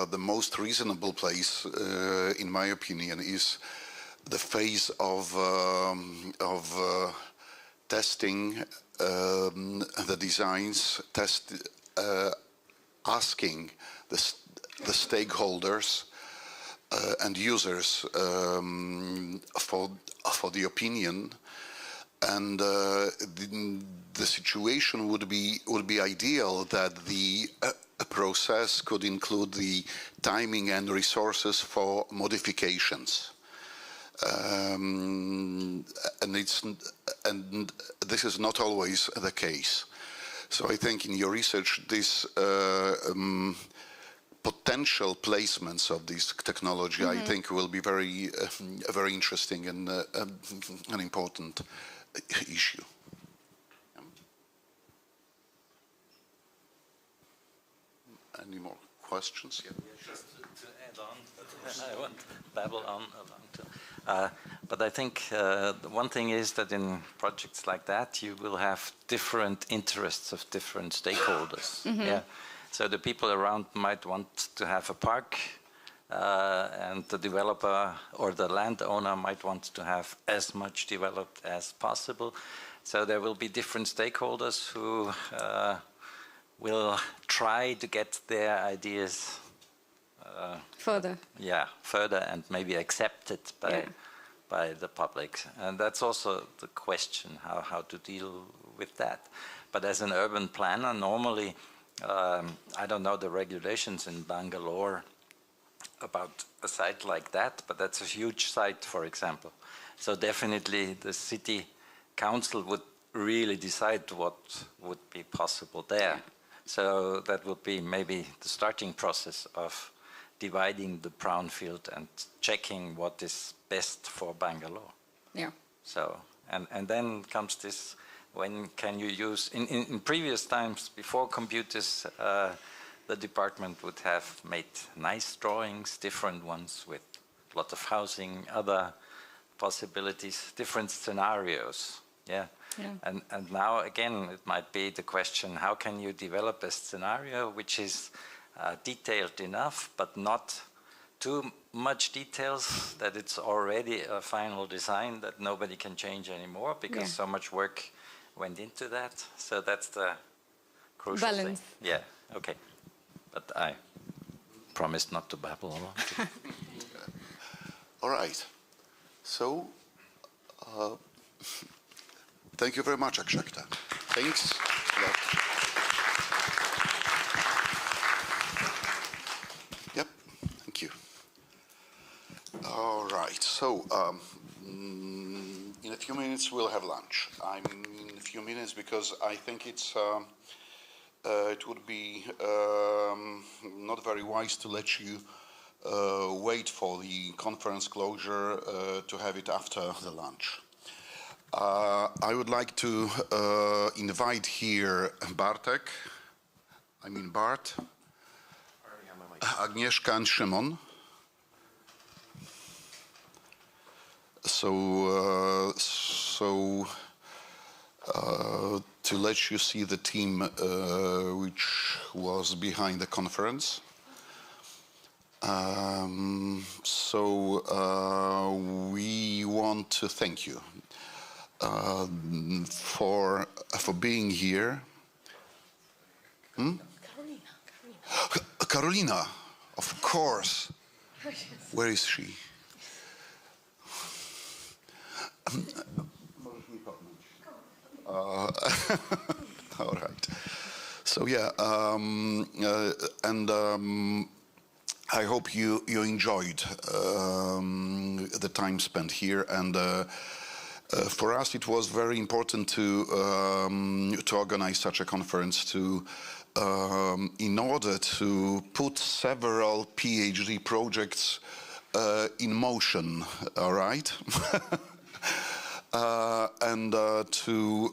the most reasonable place, in my opinion, is the phase of testing the designs, asking the stakeholders and users for the opinion, and the situation would be ideal that the process could include the timing and resources for modifications. And this is not always the case. So I think in your research, this potential placements of this technology, I think, will be very, very interesting and an important issue. Any more questions? Yeah. Just to add on, I won't babble on along too. But I think the one thing is that in projects like that, you will have different interests of different stakeholders. Yeah. So the people around might want to have a park, and the developer or the landowner might want to have as much developed as possible. So there will be different stakeholders who will try to get their ideas further. Yeah, further and maybe accepted by the public. And that's also the question, how to deal with that. But as an urban planner, normally, I don't know the regulations in Bangalore about a site like that, but that's a huge site, for example. So definitely the city council would really decide what would be possible there. So that would be maybe the starting process of dividing the brownfield and checking what is best for Bangalore. Yeah. So, and then comes this, when can you use, in previous times, before computers, the department would have made nice drawings, different ones with a lot of housing, other possibilities, different scenarios. Yeah. And now again, it might be the question, how can you develop a scenario which is detailed enough, but not too much details that it's already a final design that nobody can change anymore because so much work went into that. So that's the crucial balance. thing. Yeah, okay. But I promised not to babble a lot. All right. So, thank you very much, Akshakta. Thanks. Yep, thank you. All right, so in a few minutes we'll have lunch. I mean, in a few minutes because I think it's it would be not very wise to let you wait for the conference closure to have it after the lunch. I would like to invite here Bartek, Bart, Agnieszka and Szymon. So to let you see the team which was behind the conference. We want to thank you for being here. Karolina, of course. Where is she? All right. So yeah, and I hope you enjoyed the time spent here, and for us it was very important to organize such a conference in order to put several PhD projects in motion, all right? And to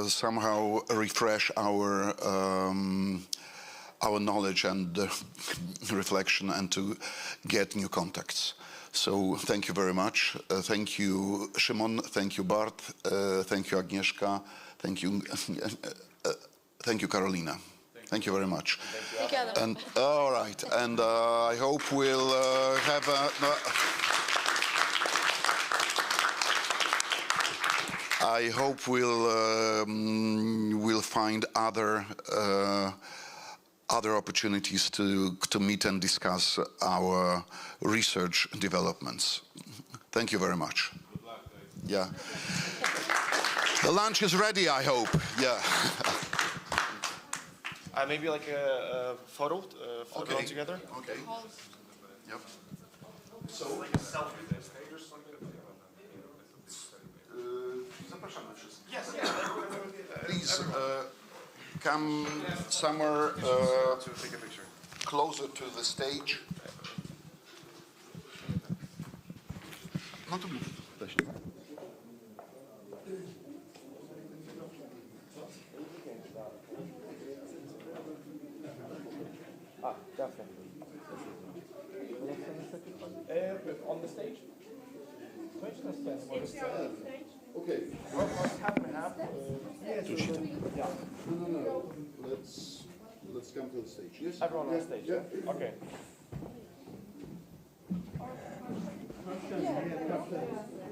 somehow refresh our knowledge and reflection, and to get new contacts. So thank you very much. Thank you, Szymon. Thank you, Bart. Thank you, Agnieszka. Thank you, Karolina. Thank you very much. Thank you, Adam. And all right. And I hope we'll have a. I hope we'll find other opportunities to meet and discuss our research developments. Thank you very much. Good luck, guys. Yeah. The lunch is ready, I hope. Yeah. Maybe like a photo Okay. together. Okay. Yep. So like a selfie with stage or something. Zapraszamy wszystkich. Yes. Please come somewhere to take a picture. Closer to the stage. No to mów. On the stage? Okay. Half and half. Yeah. No. Let's come to the stage. Yes. Everyone on the stage. Yeah. Okay. Yeah.